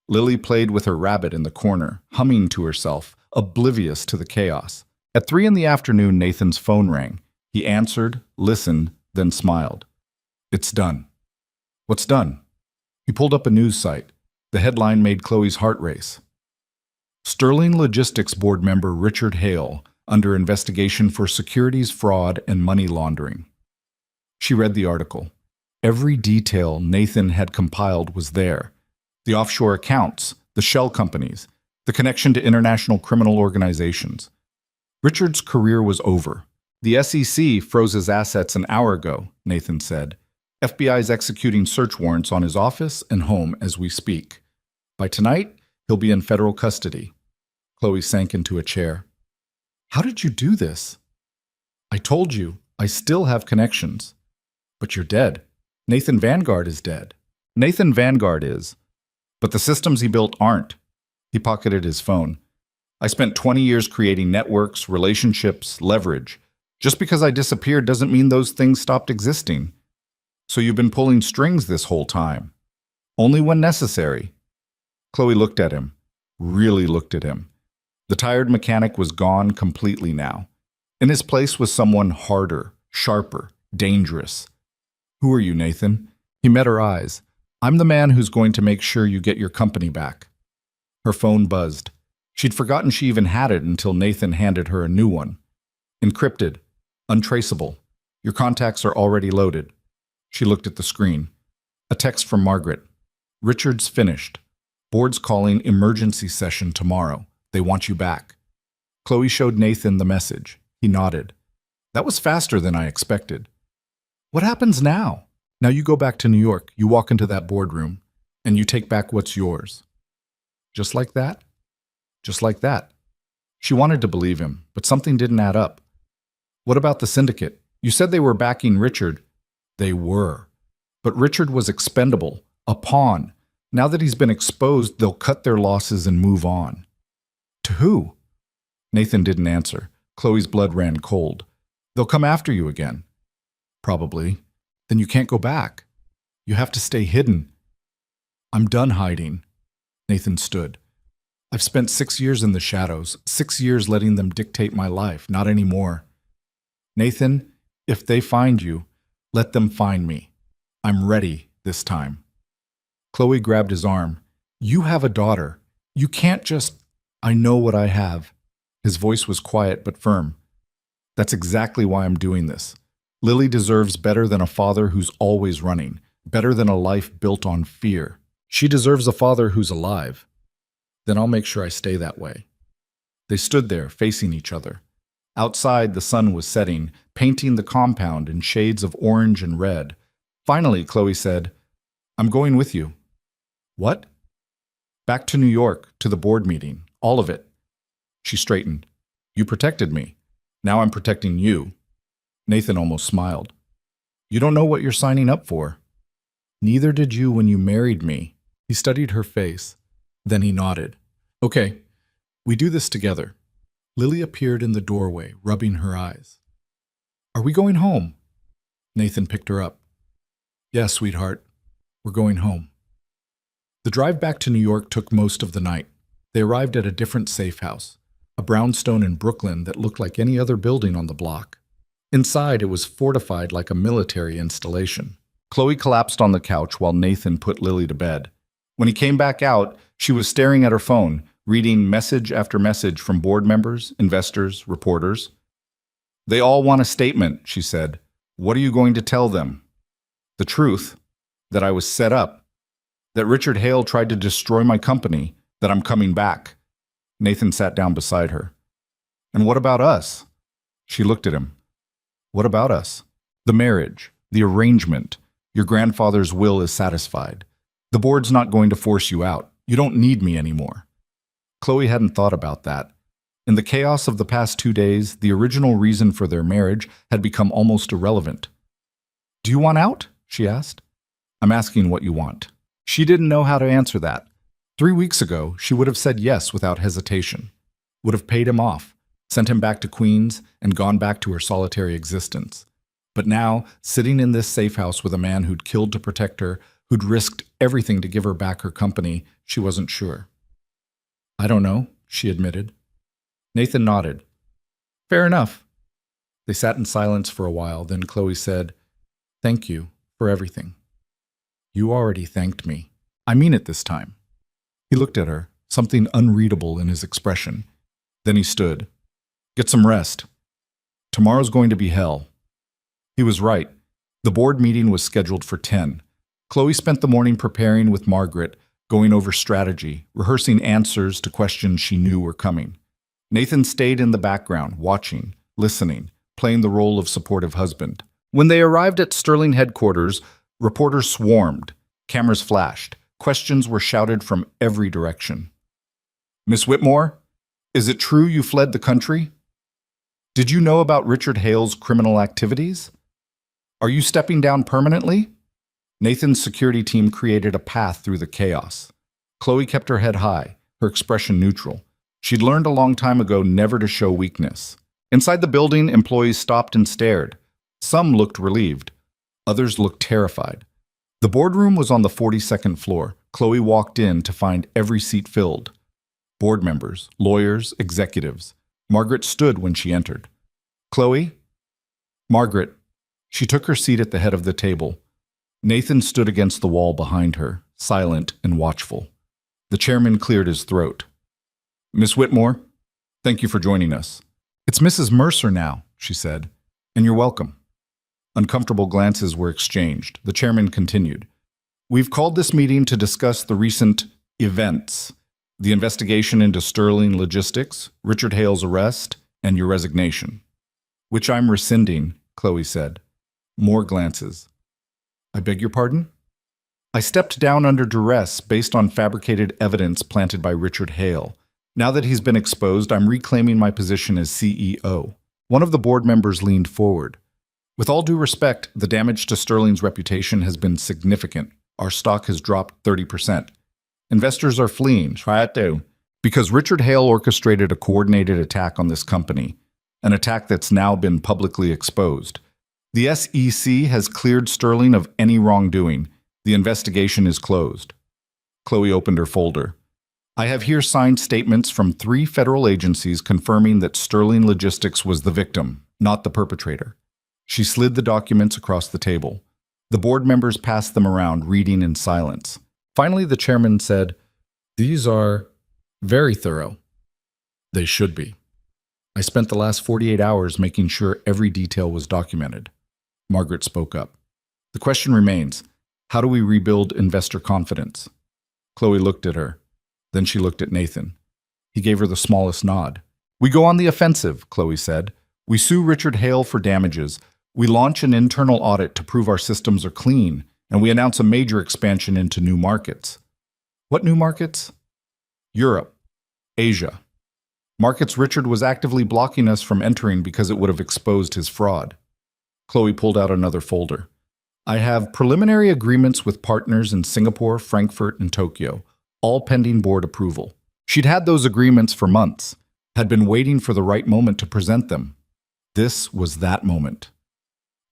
[SPEAKER 1] Lily played with her rabbit in the corner, humming to herself, oblivious to the chaos. At 3 in the afternoon, Nathan's phone rang. He answered, listened, then smiled. "It's done." "What's done?" He pulled up a news site. The headline made Chloe's heart race. "Sterling Logistics Board member Richard Hale under investigation for securities fraud and money laundering." She read the article. Every detail Nathan had compiled was there. The offshore accounts, the shell companies, the connection to international criminal organizations. Richard's career was over. "The SEC froze his assets an hour ago," Nathan said. "FBI's executing search warrants on his office and home as we speak. By tonight, he'll be in federal custody." Chloe sank into a chair. "How did you do this?" "I told you, I still have connections." "But you're dead. Nathan Vanguard is dead." "Nathan Vanguard is. But the systems he built aren't." He pocketed his phone. "I spent 20 years creating networks, relationships, leverage. Just because I disappeared doesn't mean those things stopped existing." So you've been pulling strings this whole time. Only when necessary. Chloe looked at him, really looked at him. The tired mechanic was gone completely now. In his place was someone harder, sharper, dangerous. Who are you, Nathan? He met her eyes. I'm the man who's going to make sure you get your company back. Her phone buzzed. She'd forgotten she even had it until Nathan handed her a new one. Encrypted. Untraceable. Your contacts are already loaded. She looked at the screen. A text from Margaret. Richard's finished. Board's calling emergency session tomorrow. They want you back. Chloe showed Nathan the message. He nodded. That was faster than I expected. What happens now? Now you go back to New York, you walk into that boardroom, and you take back what's yours. Just like that? Just like that. She wanted to believe him, but something didn't add up. What about the syndicate? You said they were backing Richard. They were. But Richard was expendable, a pawn. Now that he's been exposed, they'll cut their losses and move on. To who? Nathan didn't answer. Chloe's blood ran cold. They'll come after you again. Probably. Then you can't go back. You have to stay hidden. I'm done hiding. Nathan stood. I've spent 6 years in the shadows, 6 years letting them dictate my life, not anymore. Nathan, if they find you, let them find me. I'm ready this time. Chloe grabbed his arm. You have a daughter. You can't just... I know what I have. His voice was quiet but firm. That's exactly why I'm doing this. Lily deserves better than a father who's always running, better than a life built on fear. She deserves a father who's alive. Then I'll make sure I stay that way. They stood there, facing each other. Outside, the sun was setting, painting the compound in shades of orange and red. Finally, Chloe said, I'm going with you. What? Back to New York, to the board meeting, all of it. She straightened. You protected me. Now I'm protecting you. Nathan almost smiled. You don't know what you're signing up for. Neither did you when you married me. He studied her face. Then he nodded. Okay, we do this together. Lily appeared in the doorway, rubbing her eyes. Are we going home? Nathan picked her up. Yes, sweetheart. We're going home. The drive back to New York took most of the night. They arrived at a different safe house, a brownstone in Brooklyn that looked like any other building on the block. Inside, it was fortified like a military installation. Chloe collapsed on the couch while Nathan put Lily to bed. When he came back out, she was staring at her phone, reading message after message from board members, investors, reporters. They all want a statement, she said. What are you going to tell them? The truth, that I was set up, that Richard Hale tried to destroy my company, that I'm coming back. Nathan sat down beside her. And what about us? She looked at him. What about us? The marriage, the arrangement. Your grandfather's will is satisfied. The board's not going to force you out. You don't need me anymore. Chloe hadn't thought about that. In the chaos of the past 2 days, the original reason for their marriage had become almost irrelevant. Do you want out? She asked. I'm asking what you want. She didn't know how to answer that. 3 weeks ago, she would have said yes without hesitation, would have paid him off, sent him back to Queens, and gone back to her solitary existence. But now, sitting in this safe house with a man who'd killed to protect her, who'd risked everything to give her back her company, she wasn't sure. I don't know, she admitted. Nathan nodded. Fair enough. They sat in silence for a while, then Chloe said, Thank you for everything. You already thanked me. I mean it this time. He looked at her, something unreadable in his expression. Then he stood. Get some rest. Tomorrow's going to be hell. He was right. The board meeting was scheduled for 10. Chloe spent the morning preparing with Margaret, going over strategy, rehearsing answers to questions she knew were coming. Nathan stayed in the background, watching, listening, playing the role of supportive husband. When they arrived at Sterling headquarters, reporters swarmed, cameras flashed, questions were shouted from every direction. Miss Whitmore, is it true you fled the country? Did you know about Richard Hale's criminal activities? Are you stepping down permanently? Nathan's security team created a path through the chaos. Chloe kept her head high, her expression neutral. She'd learned a long time ago never to show weakness. Inside the building, employees stopped and stared. Some looked relieved. Others looked terrified. The boardroom was on the 42nd floor. Chloe walked in to find every seat filled. Board members, lawyers, executives. Margaret stood when she entered. Chloe? Margaret. She took her seat at the head of the table. Nathan stood against the wall behind her, silent and watchful. The chairman cleared his throat. Miss Whitmore, thank you for joining us. It's Mrs. Mercer now, she said, and you're welcome. Uncomfortable glances were exchanged. The chairman continued. We've called this meeting to discuss the recent events, the investigation into Sterling Logistics, Richard Hale's arrest, and your resignation. Which I'm rescinding, Chloe said. More glances. I beg your pardon? I stepped down under duress based on fabricated evidence planted by Richard Hale. Now that he's been exposed, I'm reclaiming my position as CEO. One of the board members leaned forward. With all due respect, the damage to Sterling's reputation has been significant. Our stock has dropped 30%. Investors are fleeing, because Richard Hale orchestrated a coordinated attack on this company, an attack that's now been publicly exposed. The SEC has cleared Sterling of any wrongdoing. The investigation is closed. Chloe opened her folder. I have here signed statements from 3 federal agencies confirming that Sterling Logistics was the victim, not the perpetrator. She slid the documents across the table. The board members passed them around, reading in silence. Finally, the chairman said, These are very thorough. They should be. I spent the last 48 hours making sure every detail was documented. Margaret spoke up. The question remains, how do we rebuild investor confidence? Chloe looked at her. Then she looked at Nathan. He gave her the smallest nod. We go on the offensive, Chloe said. We sue Richard Hale for damages. We launch an internal audit to prove our systems are clean, and we announce a major expansion into new markets. What new markets? Europe, Asia. Markets Richard was actively blocking us from entering because it would have exposed his fraud. Chloe pulled out another folder. I have preliminary agreements with partners in Singapore, Frankfurt, and Tokyo, all pending board approval. She'd had those agreements for months, had been waiting for the right moment to present them. This was that moment.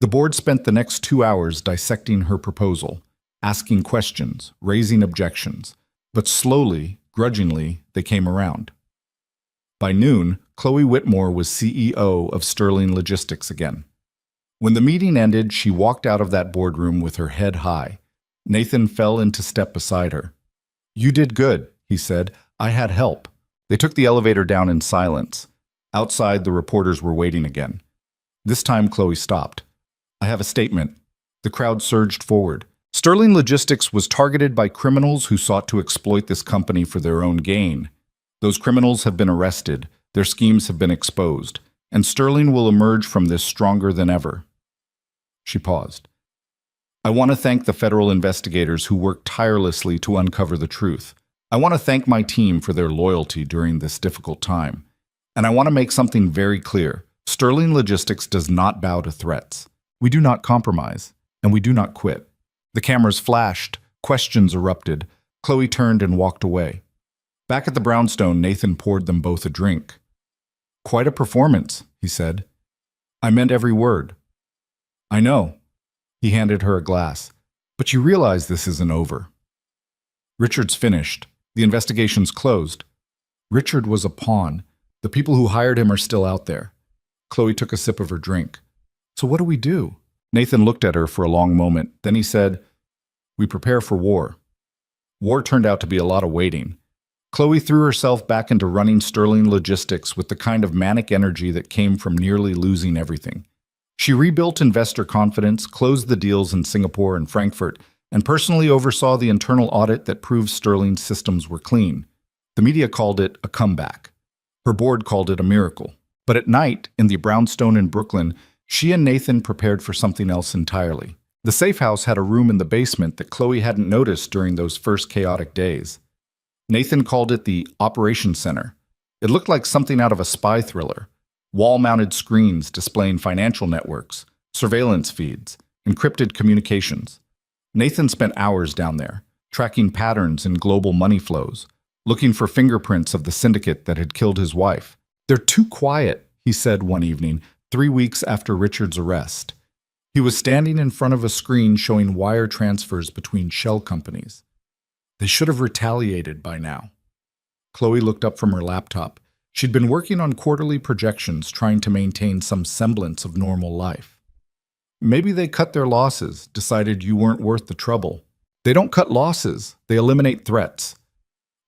[SPEAKER 1] The board spent the next 2 hours dissecting her proposal, asking questions, raising objections, but slowly, grudgingly, they came around. By noon, Chloe Whitmore was CEO of Sterling Logistics again. When the meeting ended, she walked out of that boardroom with her head high. Nathan fell into step beside her. You did good, he said. I had help. They took the elevator down in silence. Outside, the reporters were waiting again. This time, Chloe stopped. I have a statement. The crowd surged forward. Sterling Logistics was targeted by criminals who sought to exploit this company for their own gain. Those criminals have been arrested. Their schemes have been exposed. And Sterling will emerge from this stronger than ever. She paused. I want to thank the federal investigators who worked tirelessly to uncover the truth. I want to thank my team for their loyalty during this difficult time. And I want to make something very clear. Sterling Logistics does not bow to threats. We do not compromise, and we do not quit. The cameras flashed, questions erupted. Chloe turned and walked away. Back at the brownstone, Nathan poured them both a drink. Quite a performance, he said. I meant every word. I know. He handed her a glass. But you realize this isn't over. Richard's finished. The investigation's closed. Richard was a pawn. The people who hired him are still out there. Chloe took a sip of her drink. So what do we do? Nathan looked at her for a long moment. Then he said, We prepare for war. War turned out to be a lot of waiting. Chloe threw herself back into running Sterling Logistics with the kind of manic energy that came from nearly losing everything. She rebuilt investor confidence, closed the deals in Singapore and Frankfurt, and personally oversaw the internal audit that proved Sterling's systems were clean. The media called it a comeback. Her board called it a miracle. But at night, in the brownstone in Brooklyn, she and Nathan prepared for something else entirely. The safe house had a room in the basement that Chloe hadn't noticed during those first chaotic days. Nathan called it the Operations Center. It looked like something out of a spy thriller. Wall-mounted screens displaying financial networks, surveillance feeds, encrypted communications. Nathan spent hours down there, tracking patterns in global money flows, looking for fingerprints of the syndicate that had killed his wife. They're too quiet, he said one evening, 3 weeks after Richard's arrest. He was standing in front of a screen showing wire transfers between shell companies. They should have retaliated by now. Chloe looked up from her laptop. She'd been working on quarterly projections, trying to maintain some semblance of normal life. Maybe they cut their losses, decided you weren't worth the trouble. They don't cut losses, they eliminate threats.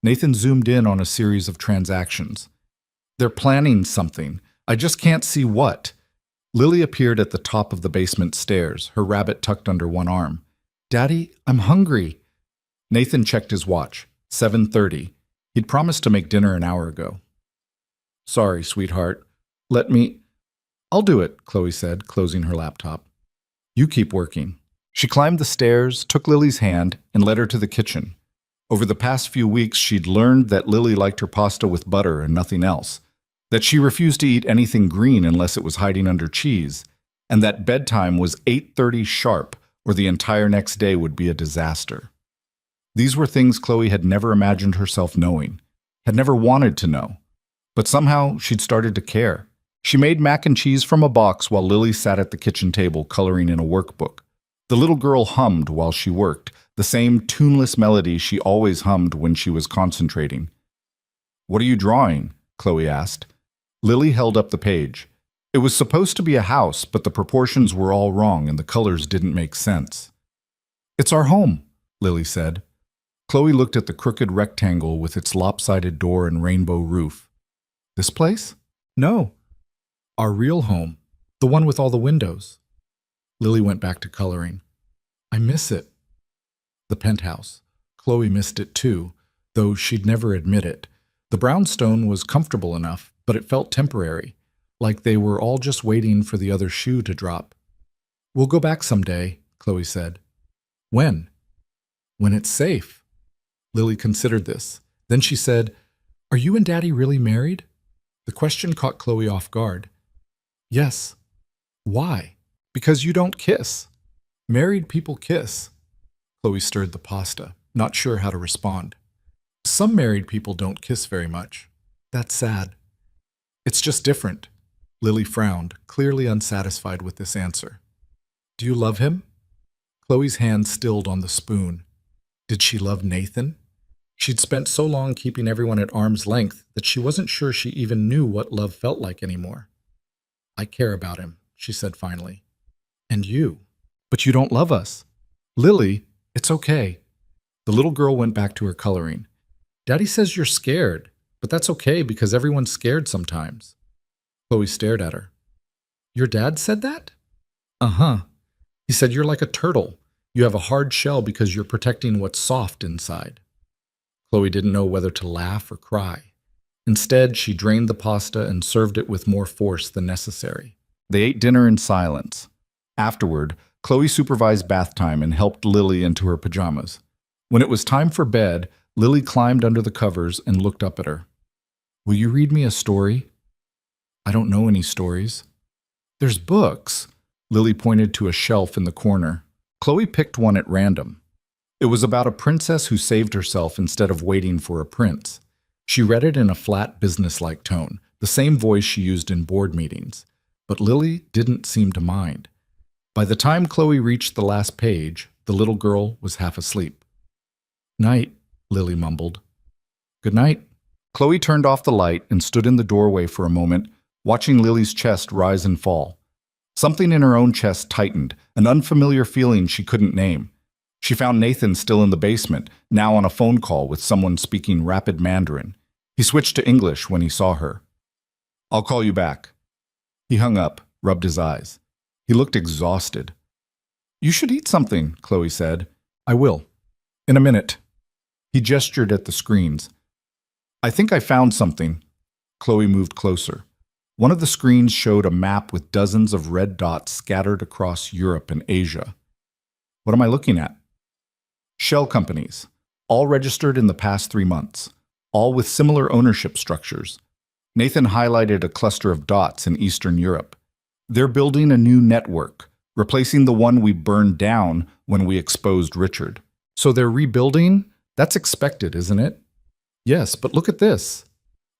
[SPEAKER 1] Nathan zoomed in on a series of transactions. They're planning something. I just can't see what. Lily appeared at the top of the basement stairs, her rabbit tucked under one arm. Daddy, I'm hungry. Nathan checked his watch. 7:30. He'd promised to make dinner an hour ago. Sorry, sweetheart. I'll do it, Chloe said, closing her laptop. You keep working. She climbed the stairs, took Lily's hand, and led her to the kitchen. Over the past few weeks, she'd learned that Lily liked her pasta with butter and nothing else, that she refused to eat anything green unless it was hiding under cheese, and that bedtime was 8:30 sharp, or the entire next day would be a disaster. These were things Chloe had never imagined herself knowing, had never wanted to know. But somehow she'd started to care. She made mac and cheese from a box while Lily sat at the kitchen table coloring in a workbook. The little girl hummed while she worked, the same tuneless melody she always hummed when she was concentrating. What are you drawing? Chloe asked. Lily held up the page. It was supposed to be a house, but the proportions were all wrong and the colors didn't make sense. It's our home, Lily said. Chloe looked at the crooked rectangle with its lopsided door and rainbow roof. This place? No. Our real home. The one with all the windows. Lily went back to coloring. I miss it. The penthouse. Chloe missed it too, though she'd never admit it. The brownstone was comfortable enough, but it felt temporary, like they were all just waiting for the other shoe to drop. We'll go back someday, Chloe said. When? When it's safe. Lily considered this. Then she said, Are you and Daddy really married? The question caught Chloe off guard. Yes. Why? Because you don't kiss. Married people kiss. Chloe stirred the pasta, not sure how to respond. Some married people don't kiss very much. That's sad. It's just different. Lily frowned, clearly unsatisfied with this answer. Do you love him? Chloe's hand stilled on the spoon. Did she love Nathan? She'd spent so long keeping everyone at arm's length that she wasn't sure she even knew what love felt like anymore. I care about him, she said finally. And you. But you don't love us. Lily, it's okay. The little girl went back to her coloring. Daddy says you're scared, but that's okay because everyone's scared sometimes. Chloe stared at her. Your dad said that? Uh-huh. He said you're like a turtle. You have a hard shell because you're protecting what's soft inside. Chloe didn't know whether to laugh or cry. Instead, she drained the pasta and served it with more force than necessary. They ate dinner in silence. Afterward, Chloe supervised bath time and helped Lily into her pajamas. When it was time for bed, Lily climbed under the covers and looked up at her. Will you read me a story? I don't know any stories. There's books. Lily pointed to a shelf in the corner. Chloe picked one at random. It was about a princess who saved herself instead of waiting for a prince. She read it in a flat, businesslike tone, the same voice she used in board meetings. But Lily didn't seem to mind. By the time Chloe reached the last page, the little girl was half asleep. Night, Lily mumbled. Good night. Chloe turned off the light and stood in the doorway for a moment, watching Lily's chest rise and fall. Something in her own chest tightened, an unfamiliar feeling she couldn't name. She found Nathan still in the basement, now on a phone call with someone speaking rapid Mandarin. He switched to English when he saw her. I'll call you back. He hung up, rubbed his eyes. He looked exhausted. You should eat something, Chloe said. I will. In a minute. He gestured at the screens. I think I found something. Chloe moved closer. One of the screens showed a map with dozens of red dots scattered across Europe and Asia. What am I looking at? Shell companies, all registered in the past 3 months, all with similar ownership structures. Nathan highlighted a cluster of dots in Eastern Europe. They're building a new network, replacing the one we burned down when we exposed Richard. So they're rebuilding? That's expected, isn't it? Yes, but look at this.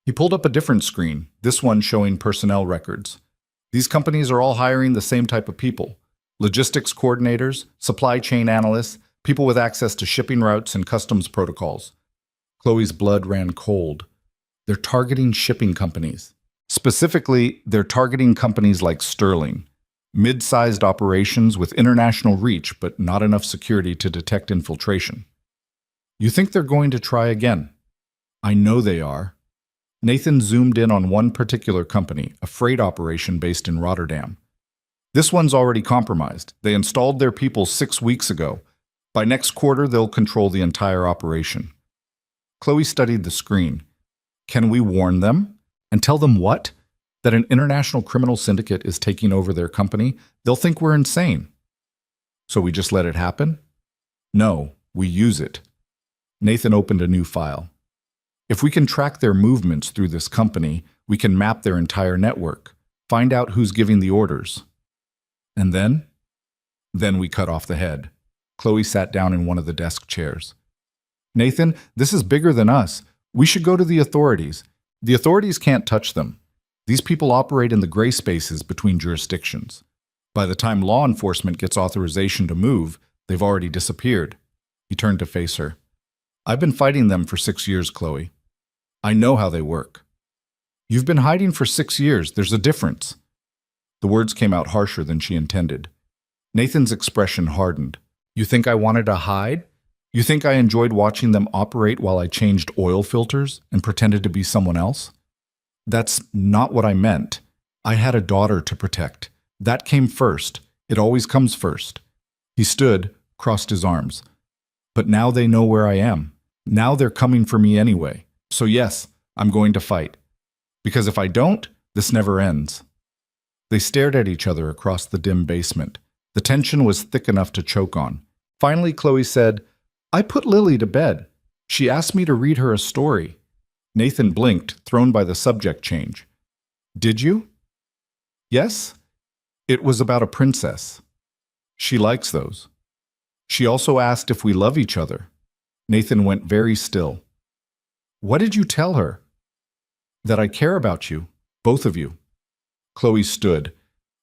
[SPEAKER 1] He pulled up a different screen, this one showing personnel records. These companies are all hiring the same type of people. Logistics coordinators, supply chain analysts, people with access to shipping routes and customs protocols. Chloe's blood ran cold. They're targeting shipping companies. Specifically, they're targeting companies like Sterling, mid-sized operations with international reach but not enough security to detect infiltration. You think they're going to try again? I know they are. Nathan zoomed in on one particular company, a freight operation based in Rotterdam. This one's already compromised. They installed their people 6 weeks ago. By next quarter, they'll control the entire operation. Chloe studied the screen. Can we warn them? And tell them what? That an international criminal syndicate is taking over their company? They'll think we're insane. So we just let it happen? No, we use it. Nathan opened a new file. If we can track their movements through this company, we can map their entire network, find out who's giving the orders. And then? Then we cut off the head. Chloe sat down in one of the desk chairs. Nathan, this is bigger than us. We should go to the authorities. The authorities can't touch them. These people operate in the gray spaces between jurisdictions. By the time law enforcement gets authorization to move, they've already disappeared. He turned to face her. I've been fighting them for 6 years, Chloe. I know how they work. You've been hiding for 6 years. There's a difference. The words came out harsher than she intended. Nathan's expression hardened. You think I wanted to hide? You think I enjoyed watching them operate while I changed oil filters and pretended to be someone else? That's not what I meant. I had a daughter to protect. That came first. It always comes first. He stood, crossed his arms. But now they know where I am. Now they're coming for me anyway. So yes, I'm going to fight. Because if I don't, this never ends. They stared at each other across the dim basement. The tension was thick enough to choke on. Finally, Chloe said, I put Lily to bed. She asked me to read her a story. Nathan blinked, thrown by the subject change. Did you? Yes. It was about a princess. She likes those. She also asked if we love each other. Nathan went very still. What did you tell her? That I care about you, both of you. Chloe stood.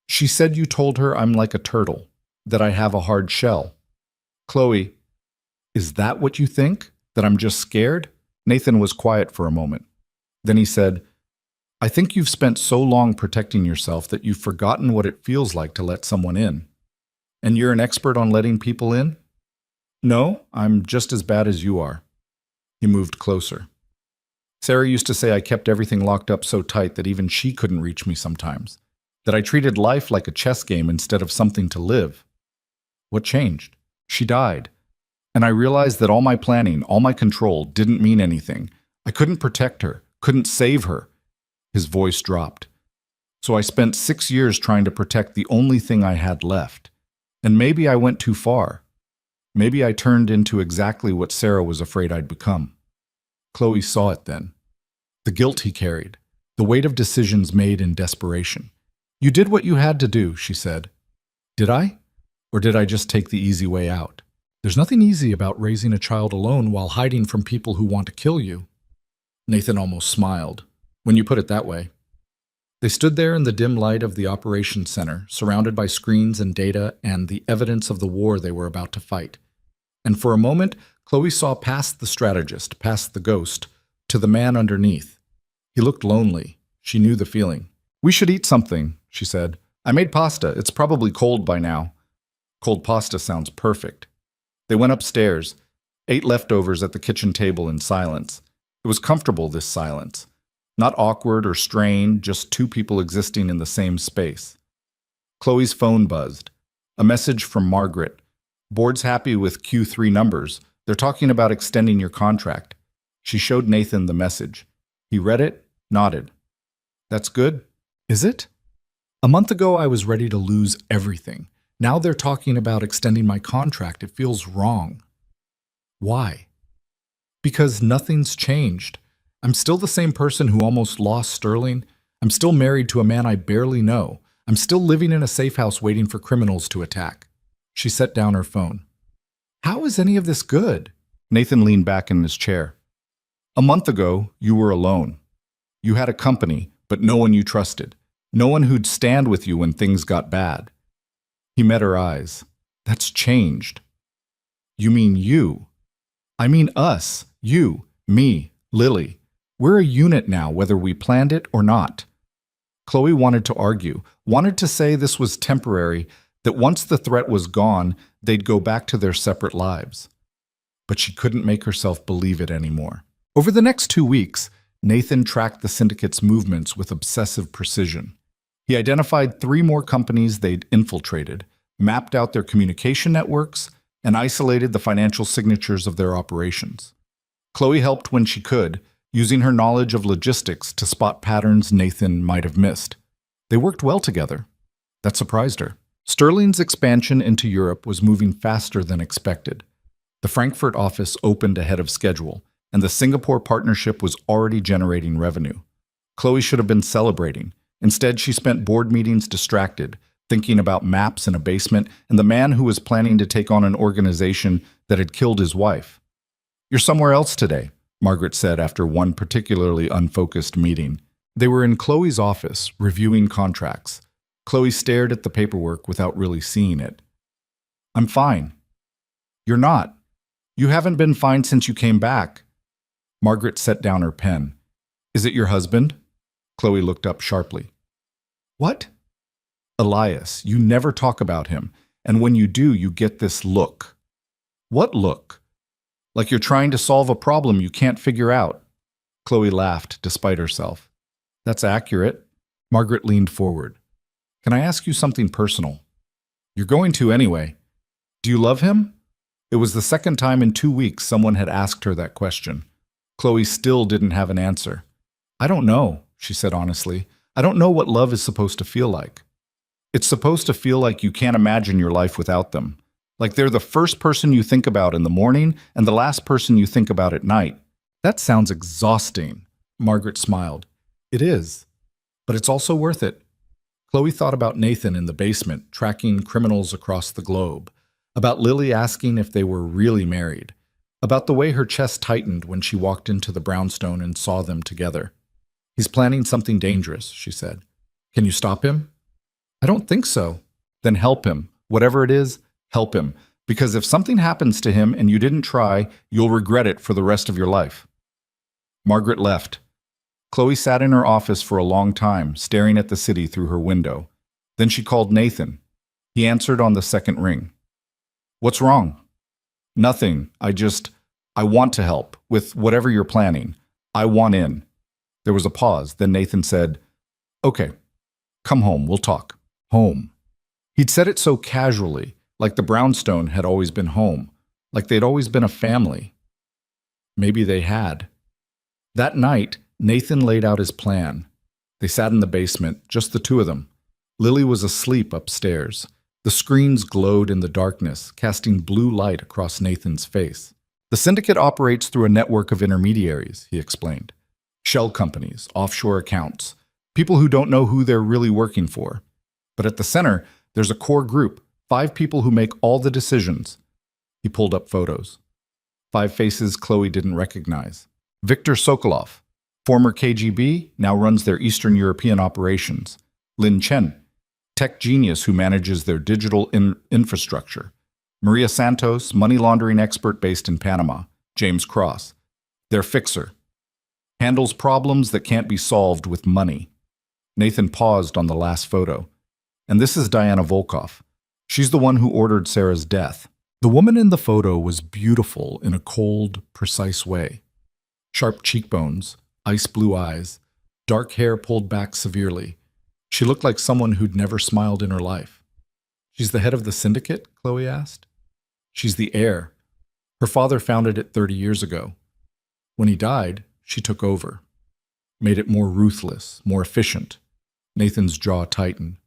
[SPEAKER 1] She said you told her I'm like a turtle, that I have a hard shell. Chloe, is that what you think? That I'm just scared? Nathan was quiet for a moment. Then he said, I think you've spent so long protecting yourself that you've forgotten what it feels like to let someone in. And you're an expert on letting people in? No, I'm just as bad as you are. He moved closer. Sarah used to say I kept everything locked up so tight that even she couldn't reach me sometimes. That I treated life like a chess game instead of something to live. What changed? She died. And I realized that all my planning, all my control didn't mean anything. I couldn't protect her, couldn't save her. His voice dropped. So I spent 6 years trying to protect the only thing I had left. And maybe I went too far. Maybe I turned into exactly what Sarah was afraid I'd become. Chloe saw it then. The guilt he carried, the weight of decisions made in desperation. You did what you had to do, she said. Did I? Or did I just take the easy way out? There's nothing easy about raising a child alone while hiding from people who want to kill you. Nathan almost smiled. When you put it that way. They stood there in the dim light of the operations center, surrounded by screens and data and the evidence of the war they were about to fight. And for a moment, Chloe saw past the strategist, past the ghost, to the man underneath. He looked lonely. She knew the feeling. We should eat something, she said. I made pasta. It's probably cold by now. Cold pasta sounds perfect. They went upstairs, ate leftovers at the kitchen table in silence. It was comfortable, this silence. Not awkward or strained, just two people existing in the same space. Chloe's phone buzzed. A message from Margaret. Board's happy with Q3 numbers. They're talking about extending your contract. She showed Nathan the message. He read it, nodded. That's good. Is it? A month ago, I was ready to lose everything. Now they're talking about extending my contract. It feels wrong. Why? Because nothing's changed. I'm still the same person who almost lost Sterling. I'm still married to a man I barely know. I'm still living in a safe house waiting for criminals to attack. She set down her phone. How is any of this good? Nathan leaned back in his chair. A month ago, you were alone. You had a company, but no one you trusted. No one who'd stand with you when things got bad. He met her eyes. That's changed. You mean you? I mean us. You, me, Lily. We're a unit now, whether we planned it or not. Chloe wanted to argue, wanted to say this was temporary, that once the threat was gone, they'd go back to their separate lives. But she couldn't make herself believe it anymore. Over the next 2 weeks, Nathan tracked the syndicate's movements with obsessive precision. He identified 3 more companies they'd infiltrated, mapped out their communication networks, and isolated the financial signatures of their operations. Chloe helped when she could, using her knowledge of logistics to spot patterns Nathan might have missed. They worked well together. That surprised her. Sterling's expansion into Europe was moving faster than expected. The Frankfurt office opened ahead of schedule, and the Singapore partnership was already generating revenue. Chloe should have been celebrating. Instead, she spent board meetings distracted, thinking about maps in a basement and the man who was planning to take on an organization that had killed his wife. "You're somewhere else today," Margaret said after one particularly unfocused meeting. They were in Chloe's office, reviewing contracts. Chloe stared at the paperwork without really seeing it. "I'm fine." "You're not. You haven't been fine since you came back." Margaret set down her pen. "Is it your husband?" Chloe looked up sharply. "What?" "Elias. You never talk about him, and when you do, you get this look." "What look?" "Like you're trying to solve a problem you can't figure out." Chloe laughed, despite herself. "That's accurate." Margaret leaned forward. "Can I ask you something personal?" "You're going to anyway. Do you love him?" It was the second time in 2 weeks someone had asked her that question. Chloe still didn't have an answer. "I don't know," she said honestly. "I don't know what love is supposed to feel like. It's supposed to feel like you can't imagine your life without them. Like they're the first person you think about in the morning and the last person you think about at night." "That sounds exhausting," Margaret smiled. "It is, but it's also worth it." Chloe thought about Nathan in the basement, tracking criminals across the globe, about Lily asking if they were really married, about the way her chest tightened when she walked into the brownstone and saw them together. "He's planning something dangerous," she said. "Can you stop him?" "I don't think so." "Then help him. Whatever it is, help him. Because if something happens to him and you didn't try, you'll regret it for the rest of your life." Margaret left. Chloe sat in her office for a long time, staring at the city through her window. Then she called Nathan. He answered on the second ring. "What's wrong?" "Nothing. I want to help, with whatever you're planning. I want in." There was a pause, then Nathan said, "Okay, come home, we'll talk." Home. He'd said it so casually, like the brownstone had always been home, like they'd always been a family. Maybe they had. That night, Nathan laid out his plan. They sat in the basement, just the two of them. Lily was asleep upstairs. The screens glowed in the darkness, casting blue light across Nathan's face. "The syndicate operates through a network of intermediaries," he explained. "Shell companies, offshore accounts, people who don't know who they're really working for. But at the center, there's a core group, 5 people who make all the decisions." He pulled up photos. 5 faces Chloe didn't recognize. Viktor Sokolov, former KGB, now runs their Eastern European operations. Lin Chen, tech genius who manages their digital infrastructure. Maria Santos, money laundering expert based in Panama. James Cross, their fixer. Handles problems that can't be solved with money. Nathan paused on the last photo. And this is Diana Volkov. She's the one who ordered Sarah's death. The woman in the photo was beautiful in a cold, precise way. Sharp cheekbones, ice blue eyes, dark hair pulled back severely. She looked like someone who'd never smiled in her life. "She's the head of the syndicate?" Chloe asked. "She's the heir. Her father founded it 30 years ago. When he died, she took over. Made it more ruthless, more efficient." Nathan's jaw tightened.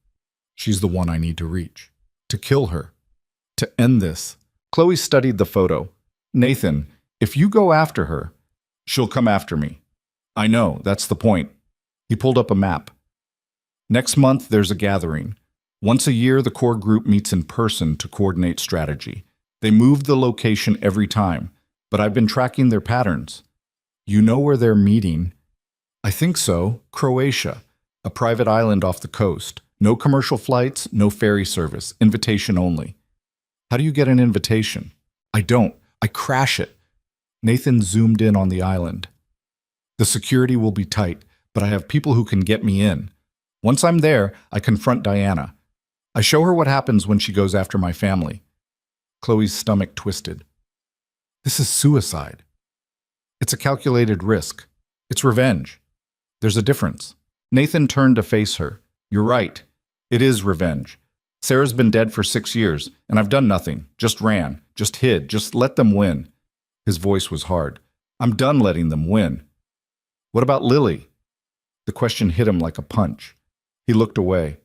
[SPEAKER 1] "She's the one I need to reach. To kill her. To end this." Chloe studied the photo. "Nathan, if you go after her, she'll come after me." "I know, that's the point." He pulled up a map. "Next month, there's a gathering. Once a year, the core group meets in person to coordinate strategy. They move the location every time, but I've been tracking their patterns." "You know where they're meeting?" "I think so. Croatia, a private island off the coast. No commercial flights, no ferry service, invitation only. How do you get an invitation? I don't. I crash it. Nathan zoomed in on the island. The security will be tight, but I have people who can get me in. Once I'm there, I confront Diana. I show her what happens when she goes after my family. Chloe's stomach twisted. This is suicide. It's a calculated risk. It's revenge. There's a difference. Nathan turned to face her. You're right. It is revenge. Sarah's been dead for 6 years, and I've done nothing. Just ran. Just hid. Just let them win. His voice was hard. I'm done letting them win. What about Lily? The question hit him like a punch. He looked away.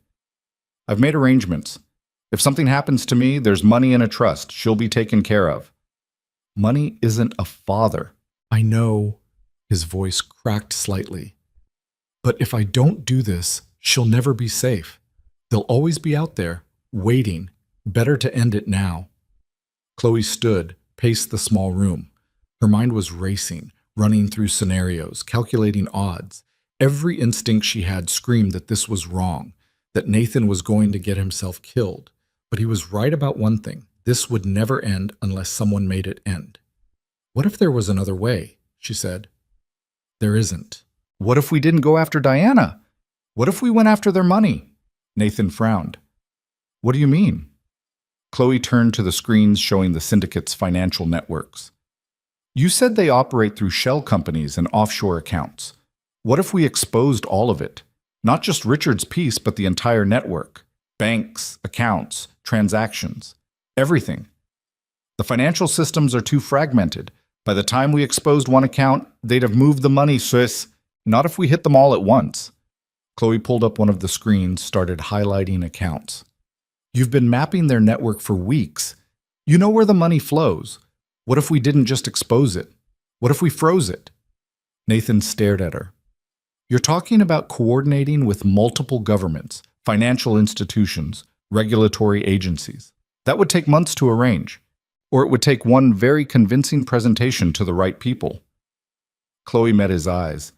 [SPEAKER 1] I've made arrangements. If something happens to me, there's money in a trust. She'll be taken care of. Money isn't a father. I know. His voice cracked slightly. But if I don't do this, she'll never be safe. They'll always be out there, waiting. Better to end it now. Chloe stood, paced the small room. Her mind was racing, running through scenarios, calculating odds. Every instinct she had screamed that this was wrong, that Nathan was going to get himself killed. But he was right about one thing. This would never end unless someone made it end. What if there was another way? She said. There isn't. What if we didn't go after Diana? What if we went after their money? Nathan frowned. What do you mean? Chloe turned to the screens showing the syndicate's financial networks. You said they operate through shell companies and offshore accounts. What if we exposed all of it? Not just Richard's piece, but the entire network. Banks, accounts, transactions. Everything. The financial systems are too fragmented. By the time we exposed one account, they'd have moved the money, sis. Not if we hit them all at once. Chloe pulled up one of the screens, started highlighting accounts. You've been mapping their network for weeks. You know where the money flows. What if we didn't just expose it? What if we froze it? Nathan stared at her. You're talking about coordinating with multiple governments, financial institutions, regulatory agencies. That would take months to arrange. Or it would take one very convincing presentation to the right people. Chloe met his eyes.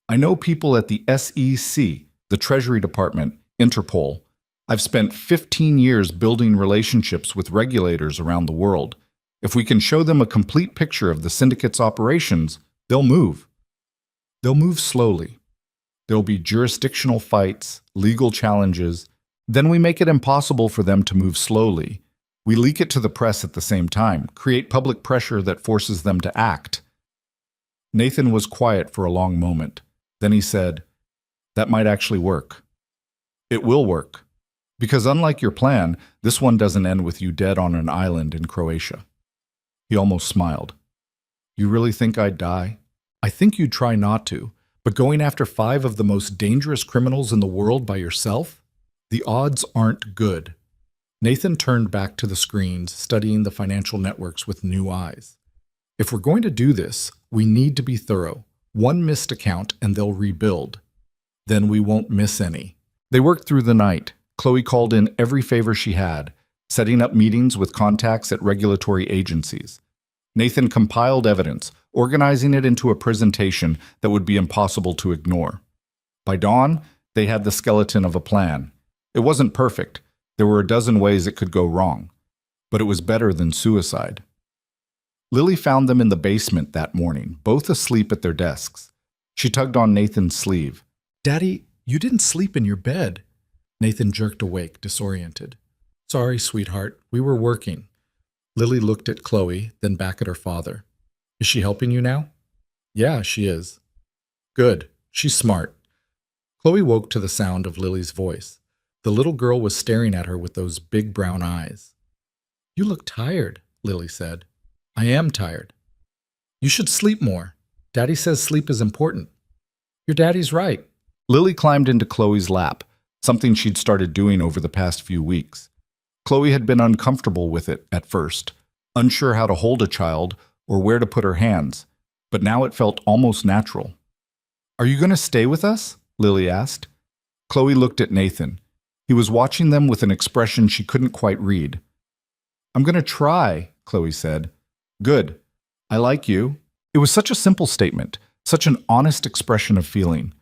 [SPEAKER 1] I know people at the SEC, the Treasury Department, Interpol. I've spent 15 years building relationships with regulators around the world. If we can show them a complete picture of the syndicate's operations, they'll move. They'll move slowly. There'll be jurisdictional fights, legal challenges. Then we make it impossible for them to move slowly. We leak it to the press at the same time, create public pressure that forces them to act. Nathan was quiet for a long moment. Then he said, that might actually work. It will work. Because unlike your plan, this one doesn't end with you dead on an island in Croatia. He almost smiled. You really think I'd die? I think you'd try not to, but going after 5 of the most dangerous criminals in the world by yourself? The odds aren't good. Nathan turned back to the screens, studying the financial networks with new eyes. If we're going to do this, we need to be thorough. One missed account and they'll rebuild. Then we won't miss any. They worked through the night. Chloe called in every favor she had, setting up meetings with contacts at regulatory agencies. Nathan compiled evidence, organizing it into a presentation that would be impossible to ignore. By dawn, they had the skeleton of a plan. It wasn't perfect. There were a dozen ways it could go wrong. But it was better than suicide. Lily found them in the basement that morning, both asleep at their desks. She tugged on Nathan's sleeve. Daddy, you didn't sleep in your bed. Nathan jerked awake, disoriented. Sorry, sweetheart, we were working. Lily looked at Chloe, then back at her father. Is she helping you now? Yeah, she is. Good. She's smart. Chloe woke to the sound of Lily's voice. The little girl was staring at her with those big brown eyes. You look tired, Lily said. I am tired. You should sleep more. Daddy says sleep is important. Your daddy's right. Lily climbed into Chloe's lap, something she'd started doing over the past few weeks. Chloe had been uncomfortable with it at first, unsure how to hold a child or where to put her hands, but now it felt almost natural. Are you going to stay with us? Lily asked. Chloe looked at Nathan. He was watching them with an expression she couldn't quite read. I'm going to try, Chloe said. Good. I like you. It was such a simple statement, such an honest expression of feeling.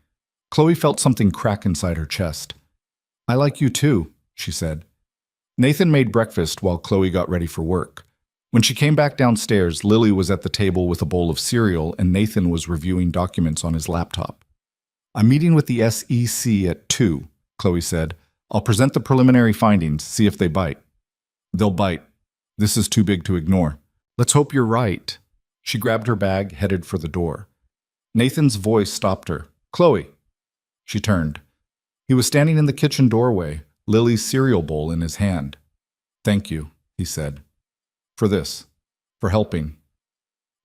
[SPEAKER 1] Chloe felt something crack inside her chest. I like you too, she said. Nathan made breakfast while Chloe got ready for work. When she came back downstairs, Lily was at the table with a bowl of cereal and Nathan was reviewing documents on his laptop. I'm meeting with the SEC at 2, Chloe said. I'll present the preliminary findings, see if they bite. They'll bite. This is too big to ignore. Let's hope you're right. She grabbed her bag, headed for the door. Nathan's voice stopped her. Chloe. She turned. He was standing in the kitchen doorway, Lily's cereal bowl in his hand. Thank you, he said. For this. For helping.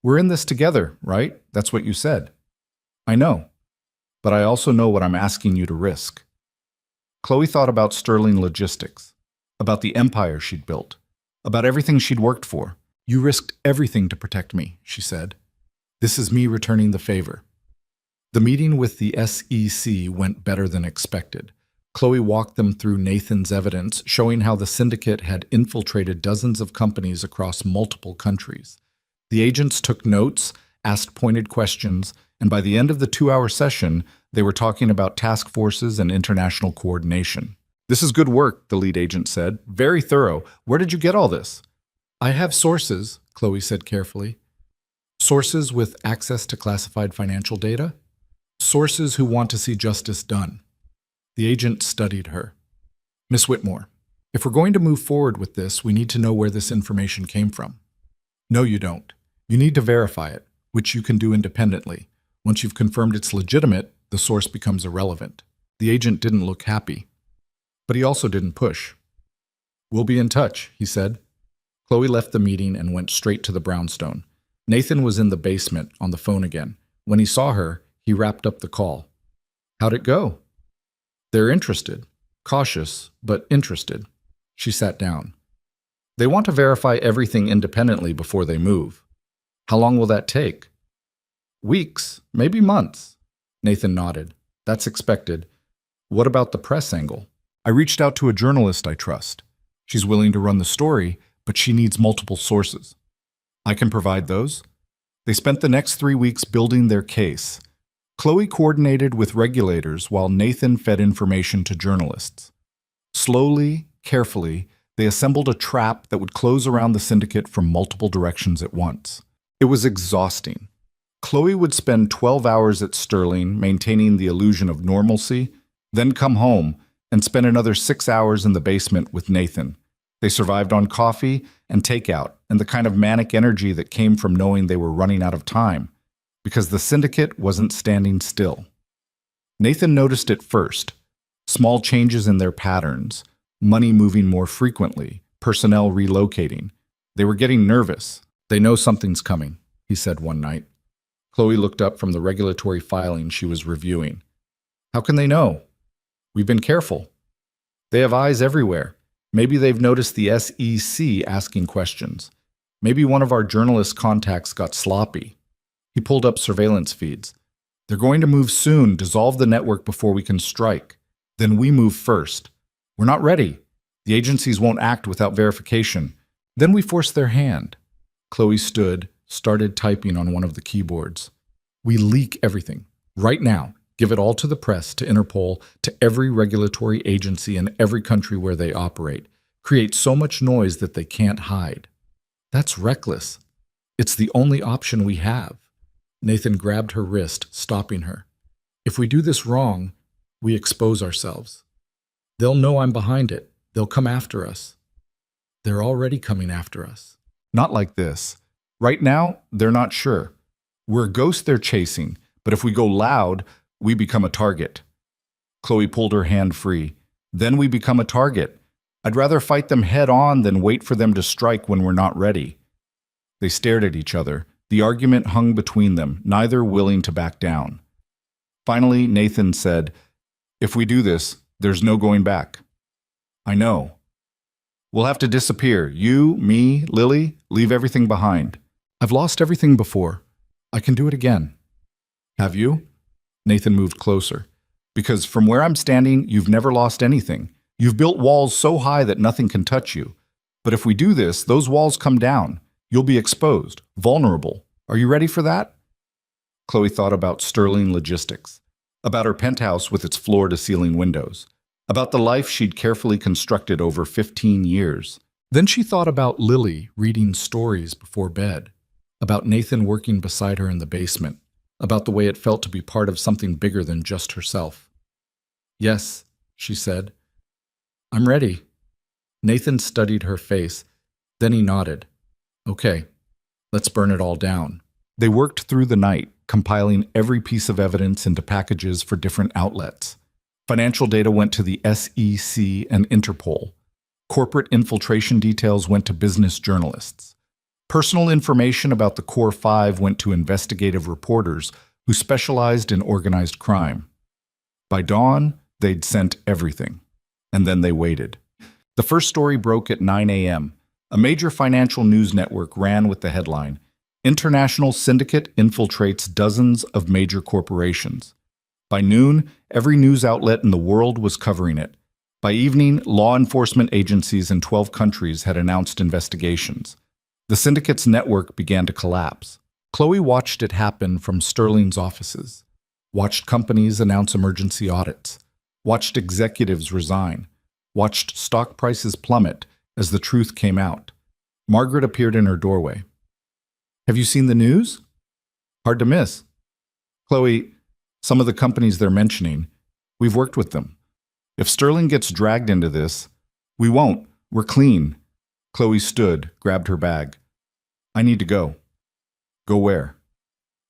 [SPEAKER 1] We're in this together, right? That's what you said. I know. But I also know what I'm asking you to risk. Chloe thought about Sterling Logistics, about the empire she'd built, about everything she'd worked for. You risked everything to protect me, she said. This is me returning the favor. The meeting with the SEC went better than expected. Chloe walked them through Nathan's evidence, showing how the syndicate had infiltrated dozens of companies across multiple countries. The agents took notes, asked pointed questions, and by the end of the 2-hour session, they were talking about task forces and international coordination. This is good work, the lead agent said. Very thorough. Where did you get all this? I have sources, Chloe said carefully. Sources with access to classified financial data? Sources who want to see justice done. The agent studied her. Miss Whitmore, if we're going to move forward with this, we need to know where this information came from. No, you don't. You need to verify it, which you can do independently. Once you've confirmed it's legitimate, the source becomes irrelevant. The agent didn't look happy. But he also didn't push. We'll be in touch, he said. Chloe left the meeting and went straight to the brownstone. Nathan was in the basement on the phone again. When he saw her, he wrapped up the call. How'd it go? They're interested. Cautious, but interested. She sat down. They want to verify everything independently before they move. How long will that take? Weeks, maybe months. Nathan nodded. That's expected. What about the press angle? I reached out to a journalist I trust. She's willing to run the story, but she needs multiple sources. I can provide those. They spent the next 3 weeks building their case. Chloe coordinated with regulators while Nathan fed information to journalists. Slowly, carefully, they assembled a trap that would close around the syndicate from multiple directions at once. It was exhausting. Chloe would spend 12 hours at Sterling maintaining the illusion of normalcy, then come home and spend another 6 hours in the basement with Nathan. They survived on coffee and takeout and the kind of manic energy that came from knowing they were running out of time, because the syndicate wasn't standing still. Nathan noticed it first. Small changes in their patterns, money moving more frequently, personnel relocating. They were getting nervous. They know something's coming, he said one night. Chloe looked up from the regulatory filing she was reviewing. How can they know? We've been careful. They have eyes everywhere. Maybe they've noticed the SEC asking questions. Maybe one of our journalist contacts got sloppy. He pulled up surveillance feeds. They're going to move soon, dissolve the network before we can strike. Then we move first. We're not ready. The agencies won't act without verification. Then we force their hand. Chloe stood, started typing on one of the keyboards. We leak everything. Right now. Give it all to the press, to Interpol, to every regulatory agency in every country where they operate. Create so much noise that they can't hide. That's reckless. It's the only option we have. Nathan grabbed her wrist, stopping her. If we do this wrong, we expose ourselves. They'll know I'm behind it. They'll come after us. They're already coming after us. Not like this. Right now, they're not sure. We're a ghost they're chasing, but if we go loud, we become a target. Chloe pulled her hand free. Then we become a target. I'd rather fight them head on than wait for them to strike when we're not ready. They stared at each other. The argument hung between them, neither willing to back down. Finally, Nathan said, If we do this, there's no going back. I know. We'll have to disappear. You, me, Lily, leave everything behind. I've lost everything before. I can do it again. Have you? Nathan moved closer. Because from where I'm standing, you've never lost anything. You've built walls so high that nothing can touch you. But if we do this, those walls come down. You'll be exposed, vulnerable. Are you ready for that? Chloe thought about Sterling Logistics, about her penthouse with its floor-to-ceiling windows. about the life she'd carefully constructed over 15 years. Then she thought about Lily reading stories before bed, about Nathan working beside her in the basement, about the way it felt to be part of something bigger than just herself. "Yes," she said. "I'm ready." Nathan studied her face. Then he nodded. "Okay, let's burn it all down." They worked through the night, compiling every piece of evidence into packages for different outlets. Financial data went to the SEC and Interpol. Corporate infiltration details went to business journalists. Personal information about the Core Five went to investigative reporters who specialized in organized crime. By dawn, they'd sent everything. And then they waited. The first story broke at 9 a.m. A major financial news network ran with the headline, "International Syndicate Infiltrates Dozens of Major Corporations." By noon, every news outlet in the world was covering it. By evening, law enforcement agencies in 12 countries had announced investigations. The syndicate's network began to collapse. Chloe watched it happen from Sterling's offices, watched companies announce emergency audits, watched executives resign, watched stock prices plummet as the truth came out. Margaret appeared in her doorway. "Have you seen the news?" "Hard to miss." "Chloe, some of the companies they're mentioning, we've worked with them. If Sterling gets dragged into this, we won't. We're clean." Chloe stood, grabbed her bag. "I need to go." "Go where?"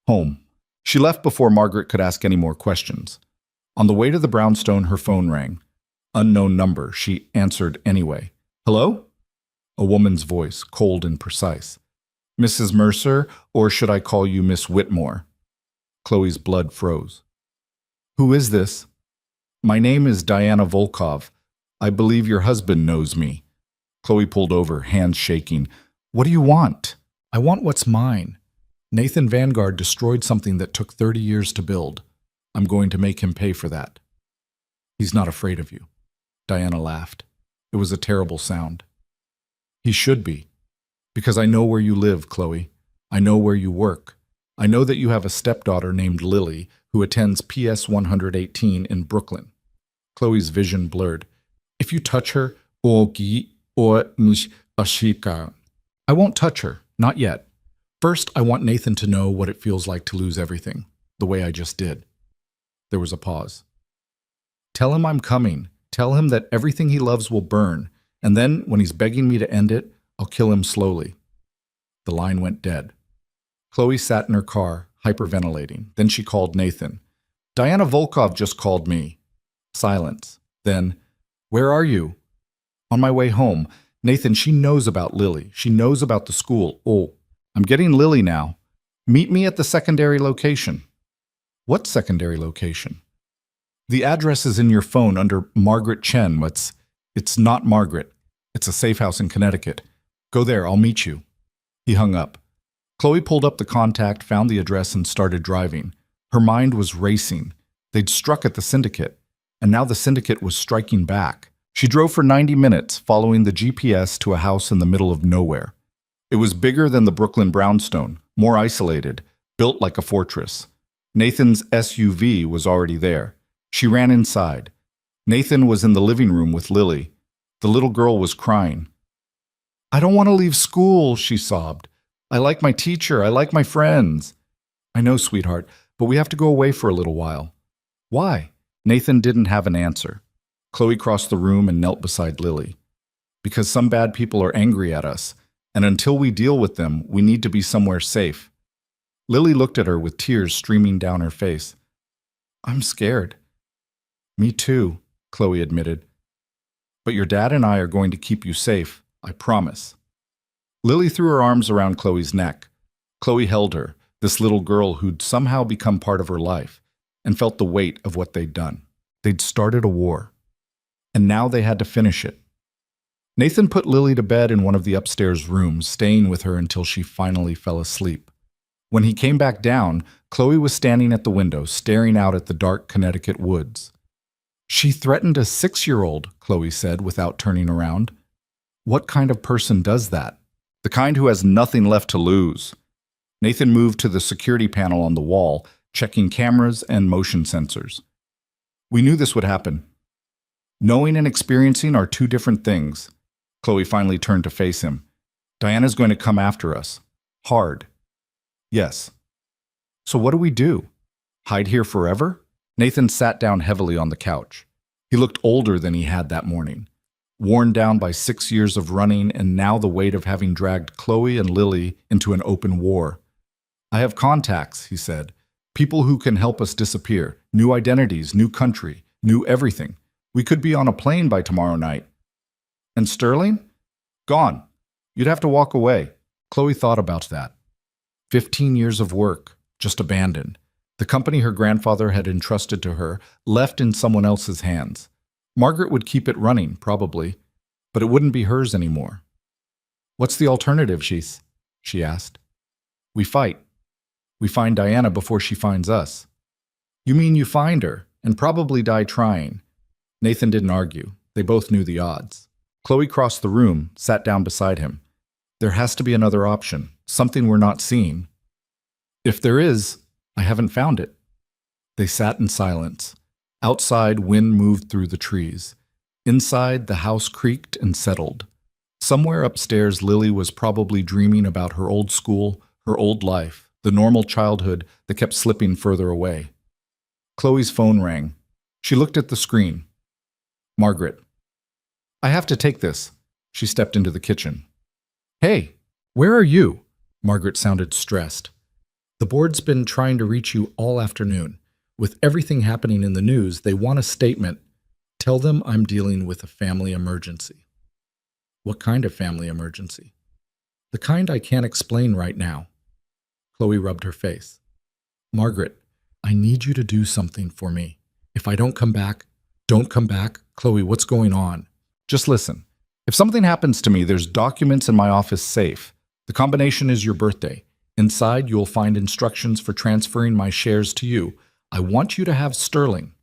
[SPEAKER 1] "Home." She left before Margaret could ask any more questions. On the way to the brownstone, her phone rang. Unknown number. She answered anyway. "Hello?" A woman's voice, cold and precise. "Mrs. Mercer, or should I call you Miss Whitmore?" Chloe's blood froze. "Who is this?" "My name is Diana Volkov. I believe your husband knows me." Chloe pulled over, hands shaking. "What do you want?" "I want what's mine. Nathan Vanguard destroyed something that took 30 years to build. I'm going to make him pay for that." "He's not afraid of you." Diana laughed. It was a terrible sound. "He should be. Because I know where you live, Chloe. I know where you work. I know that you have a stepdaughter named Lily who attends PS 118 in Brooklyn." Chloe's vision blurred. "If you touch her, I won't touch her, not yet. First, I want Nathan to know what it feels like to lose everything, the way I just did." There was a pause. "Tell him I'm coming. Tell him that everything he loves will burn, and then, when he's begging me to end it, I'll kill him slowly." The line went dead. Chloe sat in her car, hyperventilating. Then she called Nathan. "Diana Volkov just called me." Silence. Then, "Where are you?" "On my way home. Nathan, she knows about Lily. She knows about the school. Oh, I'm getting Lily now. Meet me at the secondary location." "What secondary location?" "The address is in your phone under Margaret Chen. It's not Margaret. It's a safe house in Connecticut. Go there, I'll meet you." He hung up. Chloe pulled up the contact, found the address, and started driving. Her mind was racing. They'd struck at the syndicate, and now the syndicate was striking back. She drove for 90 minutes, following the GPS to a house in the middle of nowhere. It was bigger than the Brooklyn brownstone, more isolated, built like a fortress. Nathan's SUV was already there. She ran inside. Nathan was in the living room with Lily. The little girl was crying. "I don't want to leave school," she sobbed. "I like my teacher. I like my friends." "I know, sweetheart, but we have to go away for a little while." "Why?" Nathan didn't have an answer. Chloe crossed the room and knelt beside Lily. "Because some bad people are angry at us, and until we deal with them, we need to be somewhere safe." Lily looked at her with tears streaming down her face. "I'm scared." "Me too," Chloe admitted. "But your dad and I are going to keep you safe, I promise." Lily threw her arms around Chloe's neck. Chloe held her, this little girl who'd somehow become part of her life, and felt the weight of what they'd done. They'd started a war, and now they had to finish it. Nathan put Lily to bed in one of the upstairs rooms, staying with her until she finally fell asleep. When he came back down, Chloe was standing at the window, staring out at the dark Connecticut woods. "She threatened a 6-year-old, Chloe said without turning around. "What kind of person does that?" "The kind who has nothing left to lose." Nathan moved to the security panel on the wall, checking cameras and motion sensors. "We knew this would happen." Knowing and experiencing are two different things. Chloe finally turned to face him. Diana's going to come after us. Hard. Yes. So what do we do? Hide here forever? Nathan sat down heavily on the couch. He looked older than he had that morning, worn down by 6 years of running and now the weight of having dragged Chloe and Lily into an open war. I have contacts, he said. People who can help us disappear. New identities, new country, new everything. We could be on a plane by tomorrow night. And Sterling? Gone. You'd have to walk away. Chloe thought about that. 15 years of work, just abandoned. The company her grandfather had entrusted to her, left in someone else's hands. Margaret would keep it running, probably, but it wouldn't be hers anymore. What's the alternative, Sheath? She asked. We fight. We find Diana before she finds us. You mean you find her, and probably die trying. Nathan didn't argue. They both knew the odds. Chloe crossed the room, sat down beside him. There has to be another option, something we're not seeing. If there is, I haven't found it. They sat in silence. Outside, wind moved through the trees. Inside, the house creaked and settled. Somewhere upstairs, Lily was probably dreaming about her old school, her old life, the normal childhood that kept slipping further away. Chloe's phone rang. She looked at the screen. Margaret. I have to take this. She stepped into the kitchen. Hey, where are you? Margaret sounded stressed. The board's been trying to reach you all afternoon. With everything happening in the news, they want a statement. Tell them I'm dealing with a family emergency. What kind of family emergency? The kind I can't explain right now. Chloe rubbed her face. Margaret, I need you to do something for me. If I don't come back, don't come back. Chloe, what's going on? Just listen. If something happens to me, there's documents in my office safe. The combination is your birthday. Inside, you'll find instructions for transferring my shares to you. I want you to have Sterling.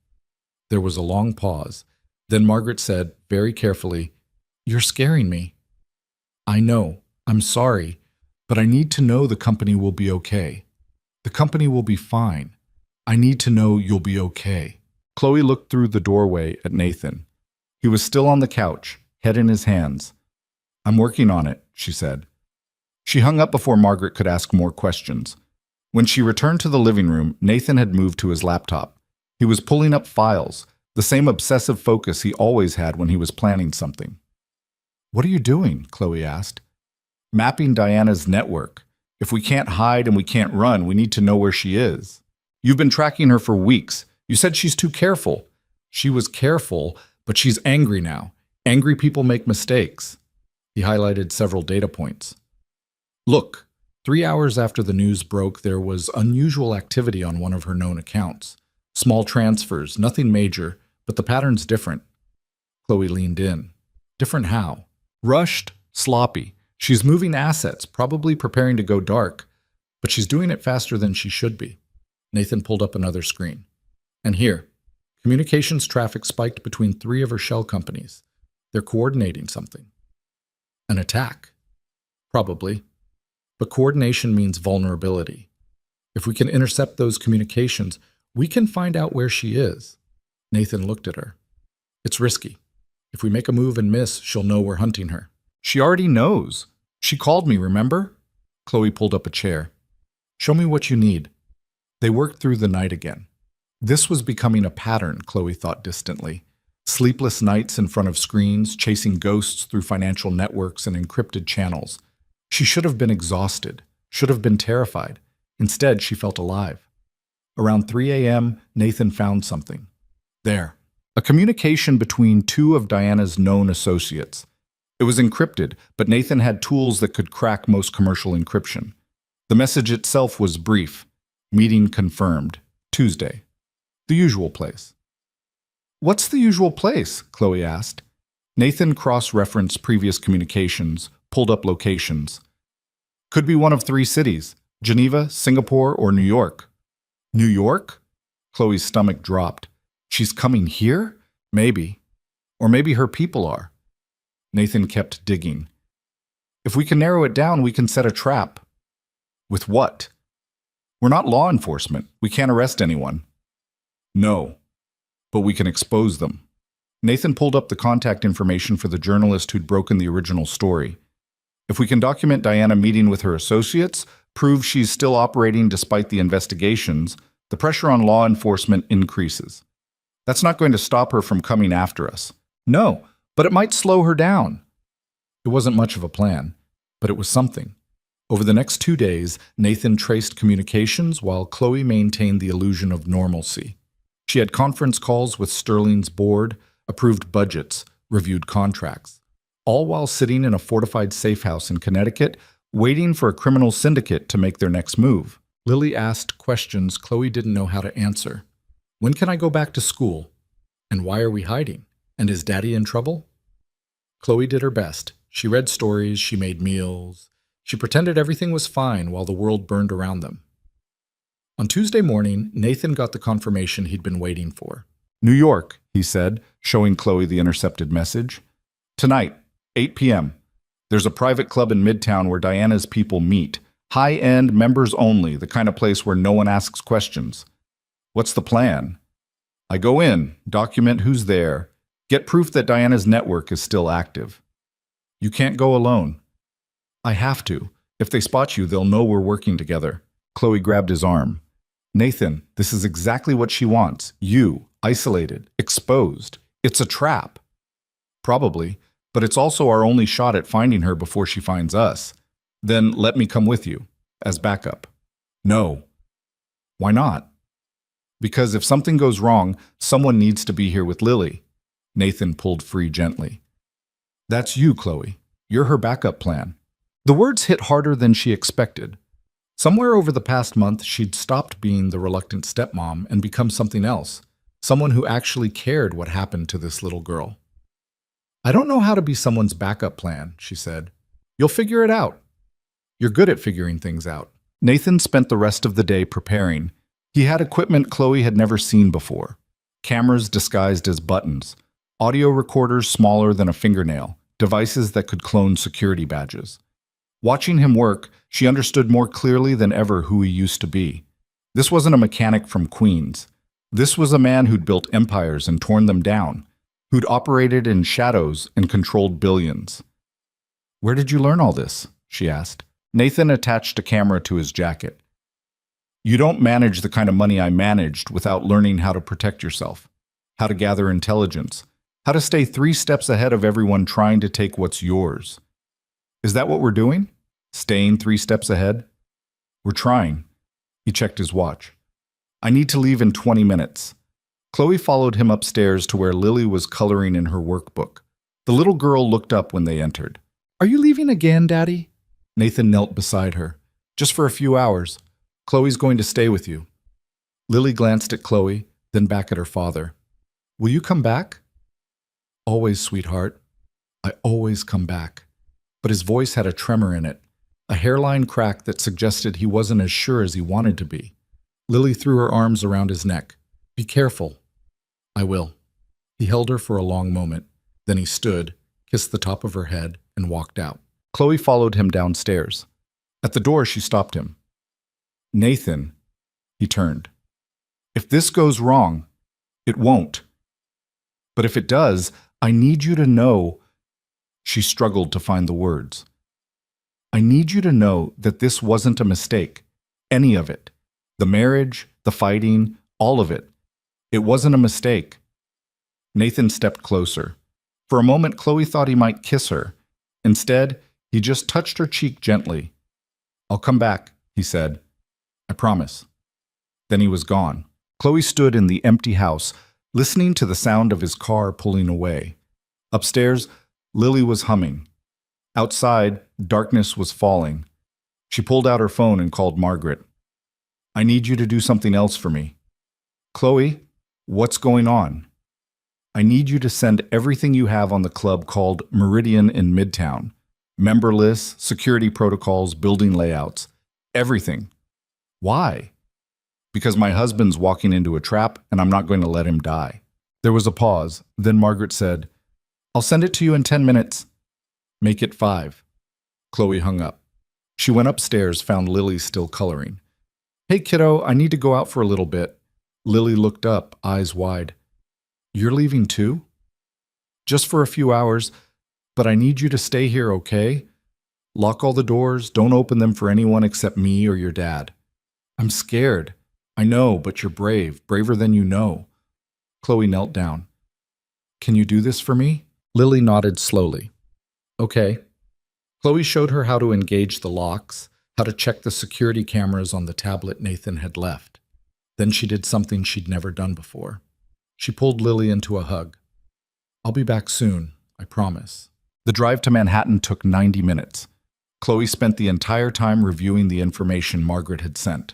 [SPEAKER 1] There was a long pause. Then Margaret said, very carefully, You're scaring me. I know. I'm sorry. But I need to know the company will be okay. The company will be fine. I need to know you'll be okay. Chloe looked through the doorway at Nathan. He was still on the couch, head in his hands. I'm working on it, she said. She hung up before Margaret could ask more questions. When she returned to the living room, Nathan had moved to his laptop. He was pulling up files, the same obsessive focus he always had when he was planning something. What are you doing? Chloe asked. Mapping Diana's network. If we can't hide and we can't run, we need to know where she is. You've been tracking her for weeks. You said she's too careful. She was careful, but she's angry now. Angry people make mistakes. He highlighted several data points. Look, 3 hours after the news broke, there was unusual activity on one of her known accounts. Small transfers, nothing major, but the pattern's different. Chloe leaned in. Different how? Rushed, sloppy. She's moving assets, probably preparing to go dark, but she's doing it faster than she should be. Nathan pulled up another screen. And here, communications traffic spiked between 3 of her shell companies. They're coordinating something. An attack? Probably. But coordination means vulnerability. If we can intercept those communications, we can find out where she is. Nathan looked at her. It's risky. If we make a move and miss, she'll know we're hunting her. She already knows. She called me, remember? Chloe pulled up a chair. Show me what you need. They worked through the night again. This was becoming a pattern, Chloe thought distantly. Sleepless nights in front of screens, chasing ghosts through financial networks and encrypted channels. She should have been exhausted, should have been terrified. Instead, she felt alive. Around 3 a.m., Nathan found something. There. A communication between 2 of Diana's known associates. It was encrypted, but Nathan had tools that could crack most commercial encryption. The message itself was brief. Meeting confirmed. Tuesday. The usual place. What's the usual place? Chloe asked. Nathan cross-referenced previous communications, pulled up locations. Could be one of 3 cities, Geneva, Singapore, or New York. New York? Chloe's stomach dropped. She's coming here? Maybe. Or maybe her people are. Nathan kept digging. If we can narrow it down, we can set a trap. With what? We're not law enforcement. We can't arrest anyone. No. But we can expose them. Nathan pulled up the contact information for the journalist who'd broken the original story. If we can document Diana meeting with her associates, prove she's still operating despite the investigations, the pressure on law enforcement increases. That's not going to stop her from coming after us. No, but it might slow her down. It wasn't much of a plan, but it was something. Over the next 2 days, Nathan traced communications while Chloe maintained the illusion of normalcy. She had conference calls with Sterling's board, approved budgets, reviewed contracts, all while sitting in a fortified safe house in Connecticut, waiting for a criminal syndicate to make their next move. Lily asked questions Chloe didn't know how to answer. When can I go back to school? And why are we hiding? And is Daddy in trouble? Chloe did her best. She read stories, she made meals. She pretended everything was fine while the world burned around them. On Tuesday morning, Nathan got the confirmation he'd been waiting for. New York, he said, showing Chloe the intercepted message. Tonight, 8 p.m. There's a private club in Midtown where Diana's people meet. High-end, members only, the kind of place where no one asks questions. What's the plan? I go in, document who's there, get proof that Diana's network is still active. You can't go alone. I have to. If they spot you, they'll know we're working together. Chloe grabbed his arm. Nathan, this is exactly what she wants. You, isolated, exposed. It's a trap. Probably, but it's also our only shot at finding her before she finds us. Then let me come with you, as backup. No. Why not? Because if something goes wrong, someone needs to be here with Lily. Nathan pulled free gently. That's you, Chloe. You're her backup plan. The words hit harder than she expected. Somewhere over the past month, she'd stopped being the reluctant stepmom and become something else, someone who actually cared what happened to this little girl. I don't know how to be someone's backup plan, she said. You'll figure it out. You're good at figuring things out. Nathan spent the rest of the day preparing. He had equipment Chloe had never seen before. Cameras disguised as buttons, audio recorders smaller than a fingernail, devices that could clone security badges. Watching him work, she understood more clearly than ever who he used to be. This wasn't a mechanic from Queens. This was a man who'd built empires and torn them down, who'd operated in shadows and controlled billions. Where did you learn all this? She asked. Nathan attached a camera to his jacket. You don't manage the kind of money I managed without learning how to protect yourself, how to gather intelligence, how to stay 3 steps ahead of everyone trying to take what's yours. Is that what we're doing? Staying 3 steps ahead? We're trying. He checked his watch. I need to leave in 20 minutes. Chloe followed him upstairs to where Lily was coloring in her workbook. The little girl looked up when they entered. Are you leaving again, Daddy? Nathan knelt beside her. Just for a few hours. Chloe's going to stay with you. Lily glanced at Chloe, then back at her father. Will you come back? Always, sweetheart. I always come back. But his voice had a tremor in it, a hairline crack that suggested he wasn't as sure as he wanted to be. Lily threw her arms around his neck. Be careful. I will. He held her for a long moment. Then he stood, kissed the top of her head, and walked out. Chloe followed him downstairs. At the door, she stopped him. Nathan, he turned. If this goes wrong, it won't. But if it does, I need you to know. She struggled to find the words. I need you to know that this wasn't a mistake. Any of it. The marriage, the fighting, all of it. It wasn't a mistake. Nathan stepped closer. For a moment, Chloe thought he might kiss her. Instead, he just touched her cheek gently. I'll come back, he said. I promise. Then he was gone. Chloe stood in the empty house, listening to the sound of his car pulling away. Upstairs, Lily was humming. Outside, darkness was falling. She pulled out her phone and called Margaret. I need you to do something else for me. Chloe, what's going on? I need you to send everything you have on the club called Meridian in Midtown. Member lists, security protocols, building layouts. Everything. Why? Because my husband's walking into a trap and I'm not going to let him die. There was a pause. Then Margaret said, I'll send it to you in 10 minutes. Make it 5. Chloe hung up. She went upstairs, found Lily still coloring. Hey, kiddo, I need to go out for a little bit. Lily looked up, eyes wide. You're leaving too? Just for a few hours, but I need you to stay here, okay? Lock all the doors, don't open them for anyone except me or your dad. I'm scared. I know, but you're brave, braver than you know. Chloe knelt down. Can you do this for me? Lily nodded slowly. Okay. Chloe showed her how to engage the locks, how to check the security cameras on the tablet Nathan had left. Then she did something she'd never done before. She pulled Lily into a hug. I'll be back soon, I promise. The drive to Manhattan took 90 minutes. Chloe spent the entire time reviewing the information Margaret had sent.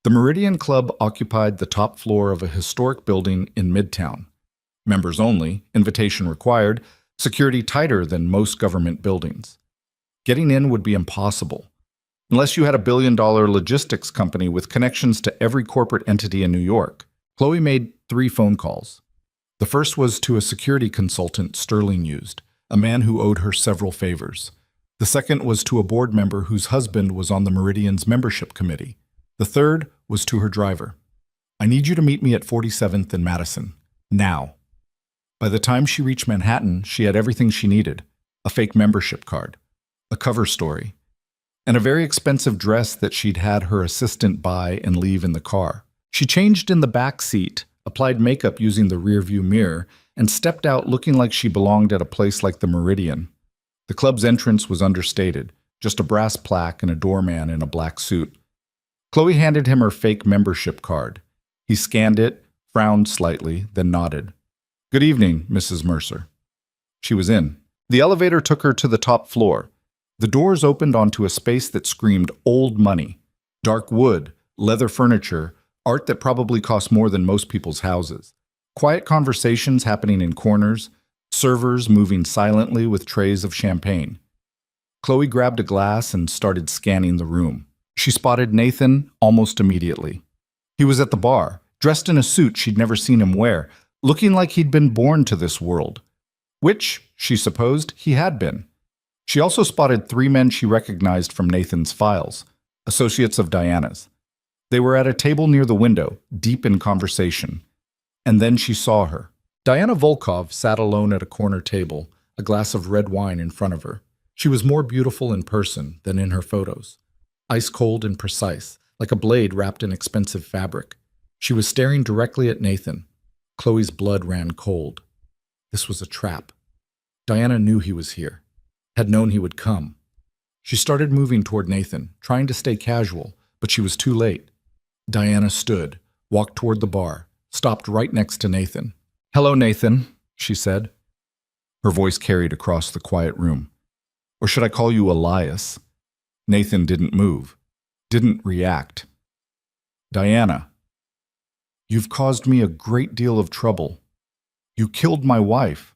[SPEAKER 1] The Meridian Club occupied the top floor of a historic building in Midtown. Members only, invitation required, security tighter than most government buildings. Getting in would be impossible. Unless you had a billion-dollar logistics company with connections to every corporate entity in New York. Chloe made 3 phone calls. The first was to a security consultant Sterling used, a man who owed her several favors. The second was to a board member whose husband was on the Meridian's membership committee. The third was to her driver. I need you to meet me at 47th and Madison. Now. By the time she reached Manhattan, she had everything she needed. A fake membership card, a cover story, and a very expensive dress that she'd had her assistant buy and leave in the car. She changed in the back seat, applied makeup using the rearview mirror, and stepped out looking like she belonged at a place like the Meridian. The club's entrance was understated, just a brass plaque and a doorman in a black suit. Chloe handed him her fake membership card. He scanned it, frowned slightly, then nodded. Good evening, Mrs. Mercer. She was in. The elevator took her to the top floor. The doors opened onto a space that screamed old money. Dark wood, leather furniture, art that probably cost more than most people's houses. Quiet conversations happening in corners, servers moving silently with trays of champagne. Chloe grabbed a glass and started scanning the room. She spotted Nathan almost immediately. He was at the bar, dressed in a suit she'd never seen him wear, looking like he'd been born to this world. Which, she supposed, he had been. She also spotted 3 men she recognized from Nathan's files, associates of Diana's. They were at a table near the window, deep in conversation. And then she saw her. Diana Volkov sat alone at a corner table, a glass of red wine in front of her. She was more beautiful in person than in her photos. Ice cold and precise, like a blade wrapped in expensive fabric. She was staring directly at Nathan. Chloe's blood ran cold. This was a trap. Diana knew he was here, had known he would come. She started moving toward Nathan, trying to stay casual, but she was too late. Diana stood, walked toward the bar, stopped right next to Nathan. Hello, Nathan, she said. Her voice carried across the quiet room. Or should I call you Elias? Nathan didn't move, didn't react. Diana, you've caused me a great deal of trouble. You killed my wife.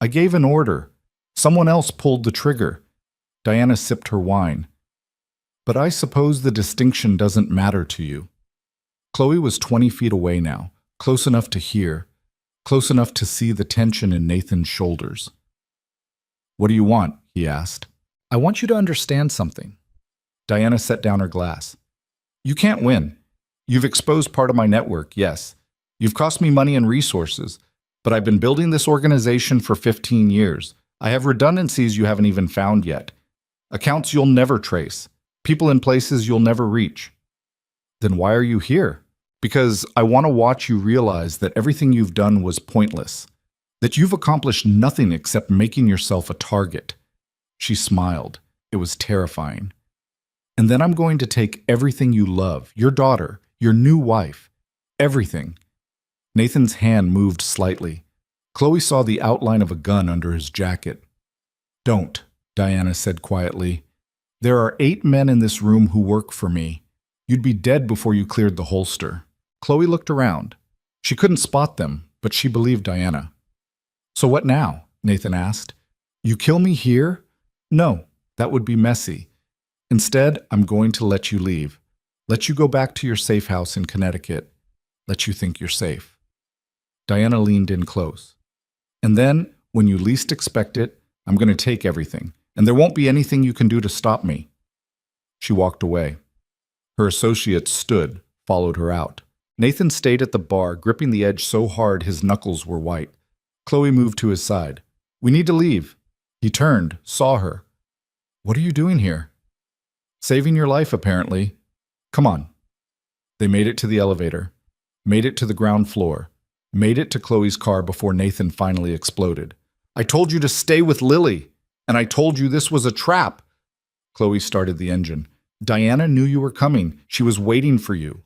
[SPEAKER 1] I gave an order. Someone else pulled the trigger. Diana sipped her wine. But I suppose the distinction doesn't matter to you. Chloe was 20 feet away now, close enough to hear, close enough to see the tension in Nathan's shoulders. What do you want? He asked. I want you to understand something. Diana set down her glass. You can't win. You've exposed part of my network, yes. You've cost me money and resources, but I've been building this organization for 15 years. I have redundancies you haven't even found yet. Accounts you'll never trace. People in places you'll never reach. Then why are you here? Because I want to watch you realize that everything you've done was pointless, that you've accomplished nothing except making yourself a target. She smiled. It was terrifying. And then I'm going to take everything you love, your daughter, your new wife, everything. Nathan's hand moved slightly. Chloe saw the outline of a gun under his jacket. Don't, Diana said quietly. There are 8 men in this room who work for me. You'd be dead before you cleared the holster. Chloe looked around. She couldn't spot them, but she believed Diana. So what now? Nathan asked. You kill me here? No, that would be messy. Instead, I'm going to let you leave. Let you go back to your safe house in Connecticut. Let you think you're safe. Diana leaned in close. And then, when you least expect it, I'm going to take everything, and there won't be anything you can do to stop me. She walked away. Her associates stood, followed her out. Nathan stayed at the bar, gripping the edge so hard his knuckles were white. Chloe moved to his side. We need to leave. He turned, saw her. What are you doing here? Saving your life, apparently. Come on. They made it to the elevator, made it to the ground floor, made it to Chloe's car before Nathan finally exploded. I told you to stay with Lily, and I told you this was a trap. Chloe started the engine. Diana knew you were coming. She was waiting for you.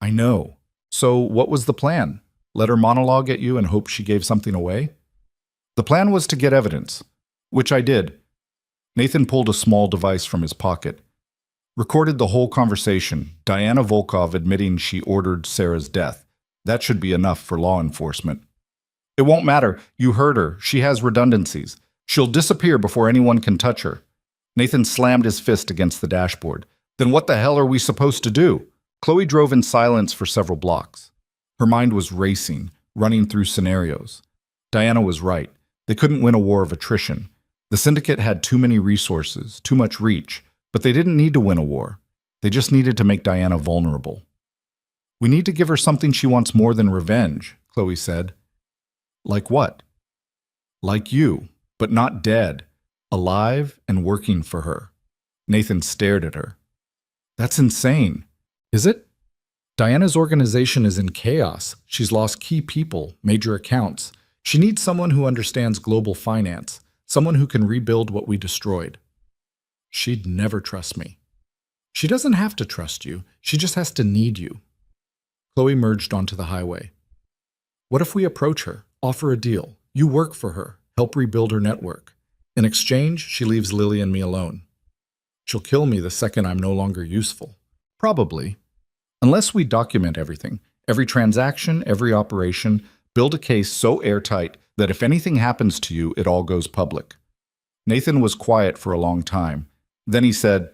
[SPEAKER 1] I know. So what was the plan? Let her monologue at you and hope she gave something away? The plan was to get evidence, which I did. Nathan pulled a small device from his pocket. Recorded the whole conversation, Diana Volkov admitting she ordered Sarah's death. That should be enough for law enforcement. It won't matter. You heard her. She has redundancies. She'll disappear before anyone can touch her. Nathan slammed his fist against the dashboard. Then what the hell are we supposed to do? Chloe drove in silence for several blocks. Her mind was racing, running through scenarios. Diana was right. They couldn't win a war of attrition. The syndicate had too many resources, too much reach, but they didn't need to win a war. They just needed to make Diana vulnerable. We need to give her something she wants more than revenge, Chloe said. Like what? Like you, but not dead, alive and working for her. Nathan stared at her. That's insane. Is it? Diana's organization is in chaos. She's lost key people, major accounts. She needs someone who understands global finance, someone who can rebuild what we destroyed. She'd never trust me. She doesn't have to trust you. She just has to need you. Chloe merged onto the highway. What if we approach her, offer a deal? You work for her, help rebuild her network. In exchange, she leaves Lily and me alone. She'll kill me the second I'm no longer useful. Probably. Unless we document everything, every transaction, every operation, build a case so airtight that if anything happens to you, it all goes public. Nathan was quiet for a long time. Then he said,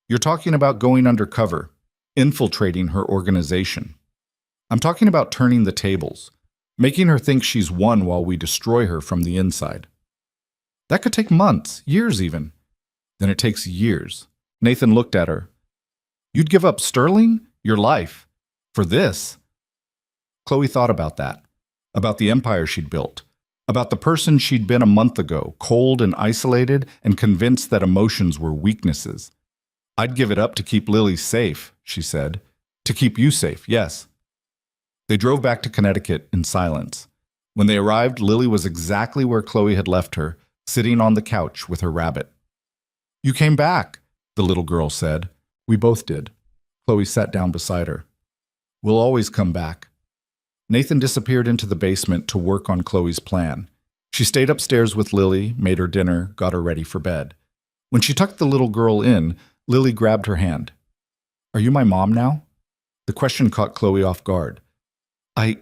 [SPEAKER 1] You're talking about going undercover, infiltrating her organization. I'm talking about turning the tables, making her think she's won while we destroy her from the inside. That could take months, years even. Then it takes years. Nathan looked at her. You'd give up Sterling? Your life? For this? Chloe thought about that, about the empire she'd built, about the person she'd been a month ago, cold and isolated and convinced that emotions were weaknesses. I'd give it up to keep Lily safe, she said. To keep you safe, yes. They drove back to Connecticut in silence. When they arrived, Lily was exactly where Chloe had left her, sitting on the couch with her rabbit. You came back, the little girl said. We both did. Chloe sat down beside her. We'll always come back. Nathan disappeared into the basement to work on Chloe's plan. She stayed upstairs with Lily, made her dinner, got her ready for bed. When she tucked the little girl in, Lily grabbed her hand. Are you my mom now? The question caught Chloe off guard. I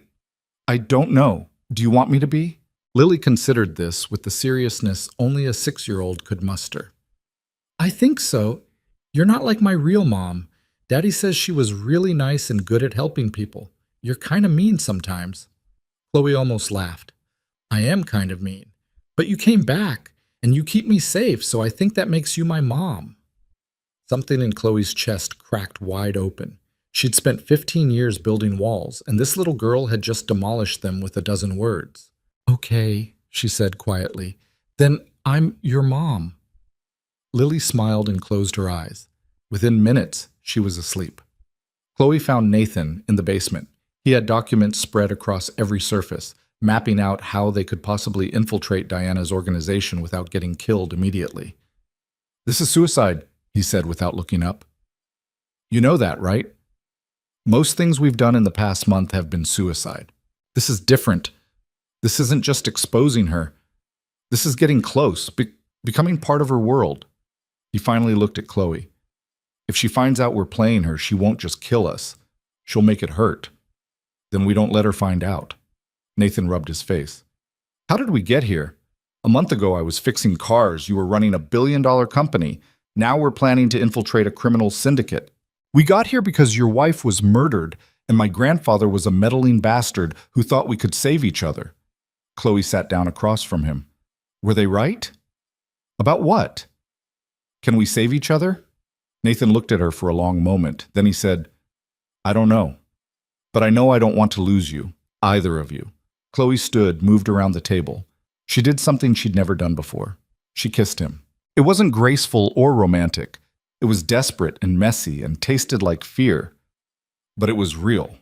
[SPEAKER 1] don't know. Do you want me to be? Lily considered this with the seriousness only a 6-year-old could muster. I think so. You're not like my real mom. Daddy says she was really nice and good at helping people. You're kind of mean sometimes. Chloe almost laughed. I am kind of mean. But you came back, and you keep me safe, so I think that makes you my mom. Something in Chloe's chest cracked wide open. She'd spent 15 years building walls, and this little girl had just demolished them with a dozen words. Okay, she said quietly. Then I'm your mom. Lily smiled and closed her eyes. Within minutes, she was asleep. Chloe found Nathan in the basement. He had documents spread across every surface, mapping out how they could possibly infiltrate Diana's organization without getting killed immediately. This is suicide, he said without looking up. You know that, right? Most things we've done in the past month have been suicide. This is different. This isn't just exposing her. This is getting close, becoming part of her world. He finally looked at Chloe. If she finds out we're playing her, she won't just kill us. She'll make it hurt. Then we don't let her find out. Nathan rubbed his face. How did we get here? A month ago I was fixing cars. You were running a billion-dollar company. Now we're planning to infiltrate a criminal syndicate. We got here because your wife was murdered, and my grandfather was a meddling bastard who thought we could save each other. Chloe sat down across from him. Were they right? About what? Can we save each other? Nathan looked at her for a long moment. Then he said, I don't know. But I know I don't want to lose you, either of you. Chloe stood, moved around the table. She did something she'd never done before. She kissed him. It wasn't graceful or romantic. It was desperate and messy and tasted like fear. But it was real.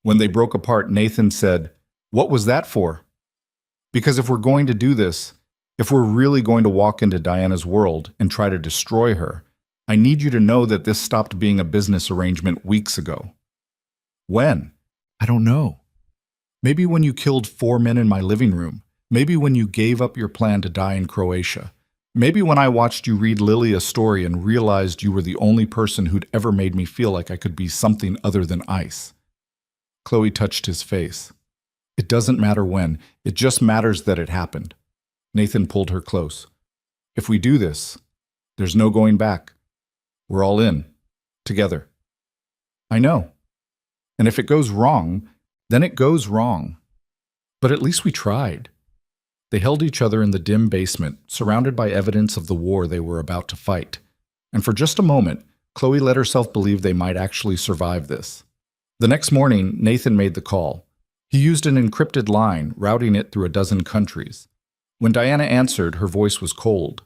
[SPEAKER 1] When they broke apart, Nathan said, "What was that for?" Because if we're going to do this, if we're really going to walk into Diana's world and try to destroy her, I need you to know that this stopped being a business arrangement weeks ago. When? I don't know. Maybe when you killed 4 men in my living room. Maybe when you gave up your plan to die in Croatia. Maybe when I watched you read Lily a story and realized you were the only person who'd ever made me feel like I could be something other than ice. Chloe touched his face. It doesn't matter when. It just matters that it happened. Nathan pulled her close. If we do this, there's no going back. We're all in. Together. I know. And if it goes wrong, then it goes wrong. But at least we tried. They held each other in the dim basement, surrounded by evidence of the war they were about to fight. And for just a moment, Chloe let herself believe they might actually survive this. The next morning, Nathan made the call. He used an encrypted line, routing it through a dozen countries. When Diana answered, her voice was cold.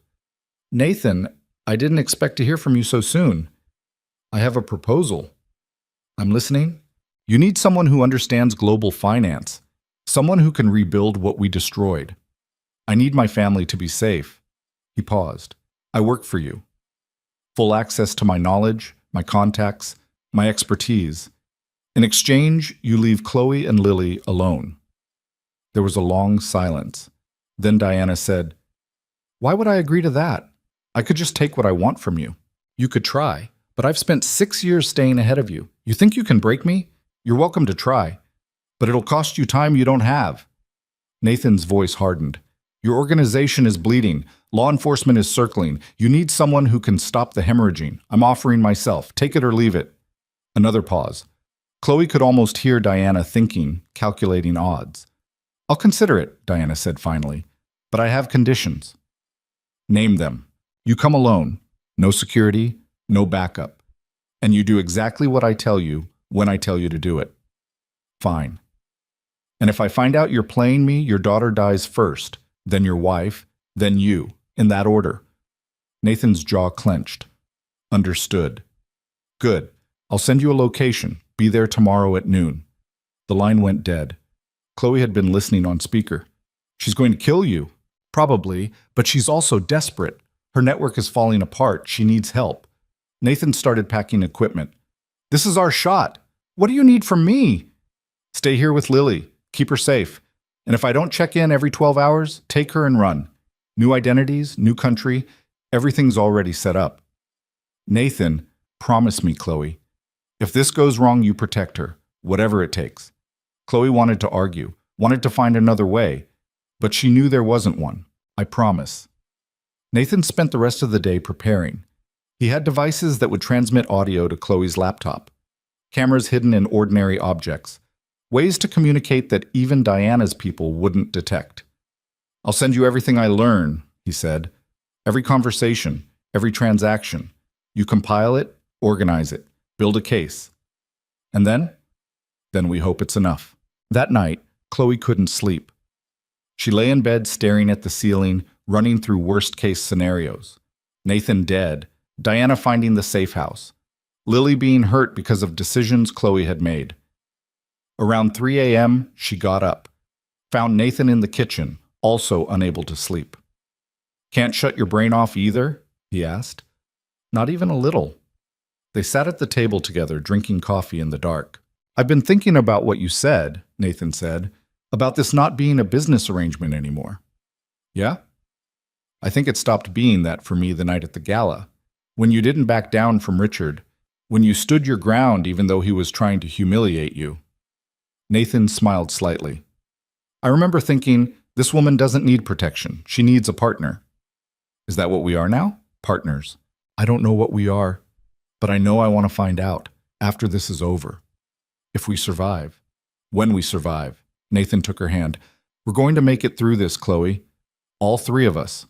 [SPEAKER 1] "Nathan, I didn't expect to hear from you so soon. I have a proposal." "I'm listening." "You need someone who understands global finance, someone who can rebuild what we destroyed. I need my family to be safe." He paused. "I work for you. Full access to my knowledge, my contacts, my expertise. In exchange, you leave Chloe and Lily alone." There was a long silence. Then Diana said, "Why would I agree to that? I could just take what I want from you. You could try, but I've spent 6 years staying ahead of you. You think you can break me? You're welcome to try, but it'll cost you time you don't have." Nathan's voice hardened. "Your organization is bleeding. Law enforcement is circling. You need someone who can stop the hemorrhaging. I'm offering myself. Take it or leave it." Another pause. Chloe could almost hear Diana thinking, calculating odds. "I'll consider it," Diana said finally, "but I have conditions." "Name them. You come alone. No security, no backup. And you do exactly what I tell you when I tell you to do it." "Fine. And if I find out you're playing me, your daughter dies first, then your wife, then you, in that order." Nathan's jaw clenched. "Understood." "Good. I'll send you a location. Be there tomorrow at noon." The line went dead. Chloe had been listening on speaker. "She's going to kill you." "Probably, but she's also desperate. Her network is falling apart. She needs help." Nathan started packing equipment. "This is our shot. What do you need from me?" "Stay here with Lily. Keep her safe. And if I don't check in every 12 hours, take her and run. New identities, new country, everything's already set up." "Nathan, promise me, Chloe. If this goes wrong, you protect her, whatever it takes." Chloe wanted to argue, wanted to find another way, but she knew there wasn't one. "I promise." Nathan spent the rest of the day preparing. He had devices that would transmit audio to Chloe's laptop, cameras hidden in ordinary objects, ways to communicate that even Diana's people wouldn't detect. "I'll send you everything I learn," he said. "Every conversation, every transaction. You compile it, organize it, build a case. And then? Then we hope it's enough." That night, Chloe couldn't sleep. She lay in bed staring at the ceiling, running through worst-case scenarios. Nathan dead, Diana finding the safe house, Lily being hurt because of decisions Chloe had made. Around 3 a.m., she got up, found Nathan in the kitchen, also unable to sleep. "Can't shut your brain off either?" he asked. "Not even a little." They sat at the table together, drinking coffee in the dark. "I've been thinking about what you said," Nathan said, "about this not being a business arrangement anymore." "Yeah? I think it stopped being that for me the night at the gala, when you didn't back down from Richard, when you stood your ground even though he was trying to humiliate you." Nathan smiled slightly. "I remember thinking, this woman doesn't need protection. She needs a partner." "Is that what we are now? Partners?" "I don't know what we are, but I know I want to find out after this is over. If we survive. When we survive." Nathan took her hand. "We're going to make it through this, Chloe. All 3 of us."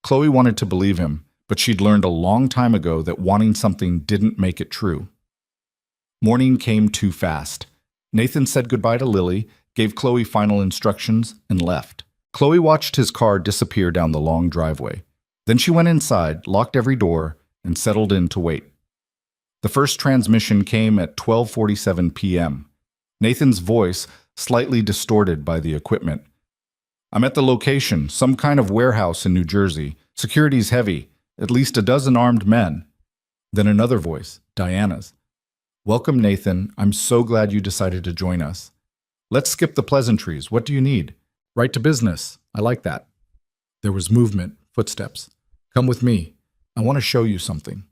[SPEAKER 1] Chloe wanted to believe him, but she'd learned a long time ago that wanting something didn't make it true. Morning came too fast. Nathan said goodbye to Lily, gave Chloe final instructions, and left. Chloe watched his car disappear down the long driveway. Then she went inside, locked every door, and settled in to wait. The first transmission came at 12:47 p.m. Nathan's voice, slightly distorted by the equipment. "I'm at the location, some kind of warehouse in New Jersey. Security's heavy, at least a dozen armed men." Then another voice, Diana's. "Welcome, Nathan. I'm so glad you decided to join us. Let's skip the pleasantries. What do you need?" "Right to business. I like that." There was movement, footsteps. "Come with me. I want to show you something."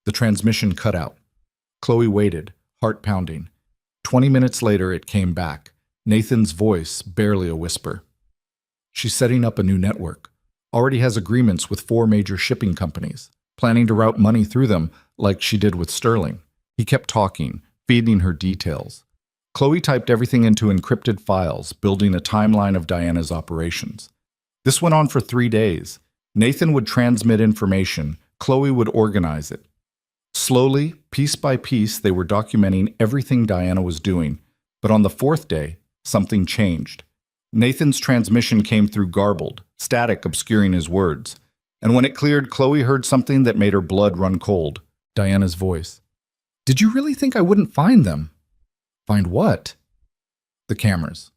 [SPEAKER 1] The transmission cut out. Chloe waited, heart pounding. 20 minutes later, it came back. Nathan's voice, barely a whisper. "She's setting up a new network. Already has agreements with 4 major shipping companies. Planning to route money through them, like she did with Sterling." He kept talking, feeding her details. Chloe typed everything into encrypted files, building a timeline of Diana's operations. This went on for 3 days. Nathan would transmit information. Chloe would organize it. Slowly, piece by piece, they were documenting everything Diana was doing. But on the 4th day, something changed. Nathan's transmission came through garbled, static obscuring his words. And when it cleared, Chloe heard something that made her blood run cold. Diana's voice. "Did you really think I wouldn't find them?" "Find what?" "The cameras.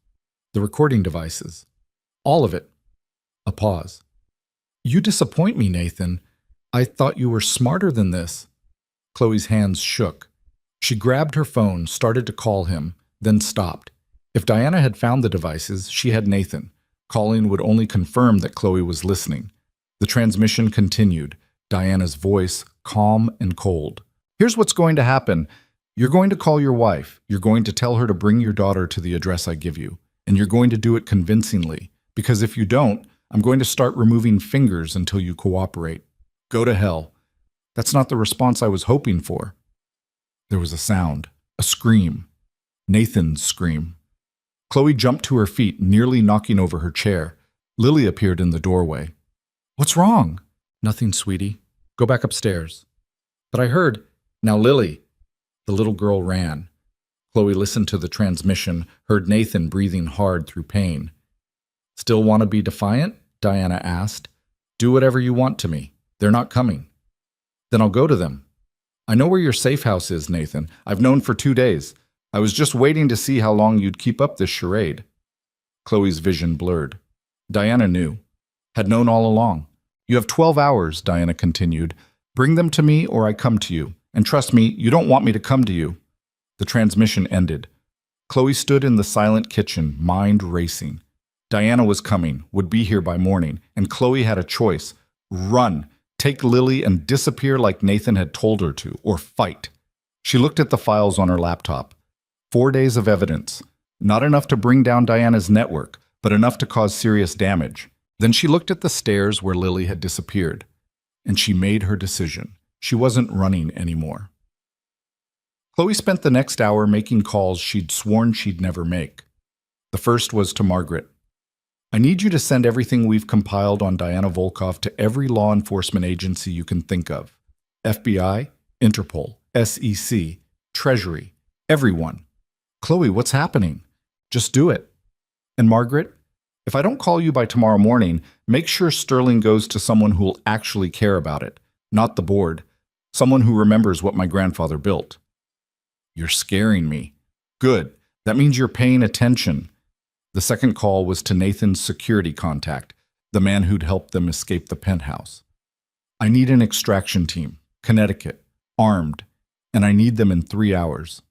[SPEAKER 1] The recording devices. All of it." A pause. "You disappoint me, Nathan. I thought you were smarter than this." Chloe's hands shook. She grabbed her phone, started to call him, then stopped. If Diana had found the devices, she had Nathan. Calling would only confirm that Chloe was listening. The transmission continued, Diana's voice calm and cold. "Here's what's going to happen. You're going to call your wife. You're going to tell her to bring your daughter to the address I give you. And you're going to do it convincingly. Because if you don't, I'm going to start removing fingers until you cooperate. Go to hell." That's not the response I was hoping for. There was a sound, a scream. Nathan's scream. Chloe jumped to her feet, nearly knocking over her chair. Lily appeared in the doorway. "What's wrong?" "Nothing, sweetie. Go back upstairs." "But I heard—" "Now, Lily." The little girl ran. Chloe listened to the transmission, heard Nathan breathing hard through pain. "Still want to be defiant?" Diana asked. "Do whatever you want to me. They're not coming." "Then I'll go to them." "I know where your safe house is, Nathan. I've known for 2 days. I was just waiting to see how long you'd keep up this charade." Chloe's vision blurred. Diana knew. Had known all along. "You have 12 hours, Diana continued. "Bring them to me or I come to you. And trust me, you don't want me to come to you." The transmission ended. Chloe stood in the silent kitchen, mind racing. Diana was coming, would be here by morning, and Chloe had a choice. Run, take Lily and disappear like Nathan had told her to, or fight. She looked at the files on her laptop. 4 days of evidence. Not enough to bring down Diana's network, but enough to cause serious damage. Then she looked at the stairs where Lily had disappeared. And she made her decision. She wasn't running anymore. Chloe spent the next hour making calls she'd sworn she'd never make. The first was to Margaret. "I need you to send everything we've compiled on Diana Volkov to every law enforcement agency you can think of. FBI, Interpol, SEC, Treasury, everyone." "Chloe, what's happening?" "Just do it." "And Margaret, if I don't call you by tomorrow morning, make sure Sterling goes to someone who'll actually care about it, not the board. Someone who remembers what my grandfather built." "You're scaring me." "Good. That means you're paying attention." The second call was to Nathan's security contact, the man who'd helped them escape the penthouse. "I need an extraction team, Connecticut, armed, and I need them in 3 hours."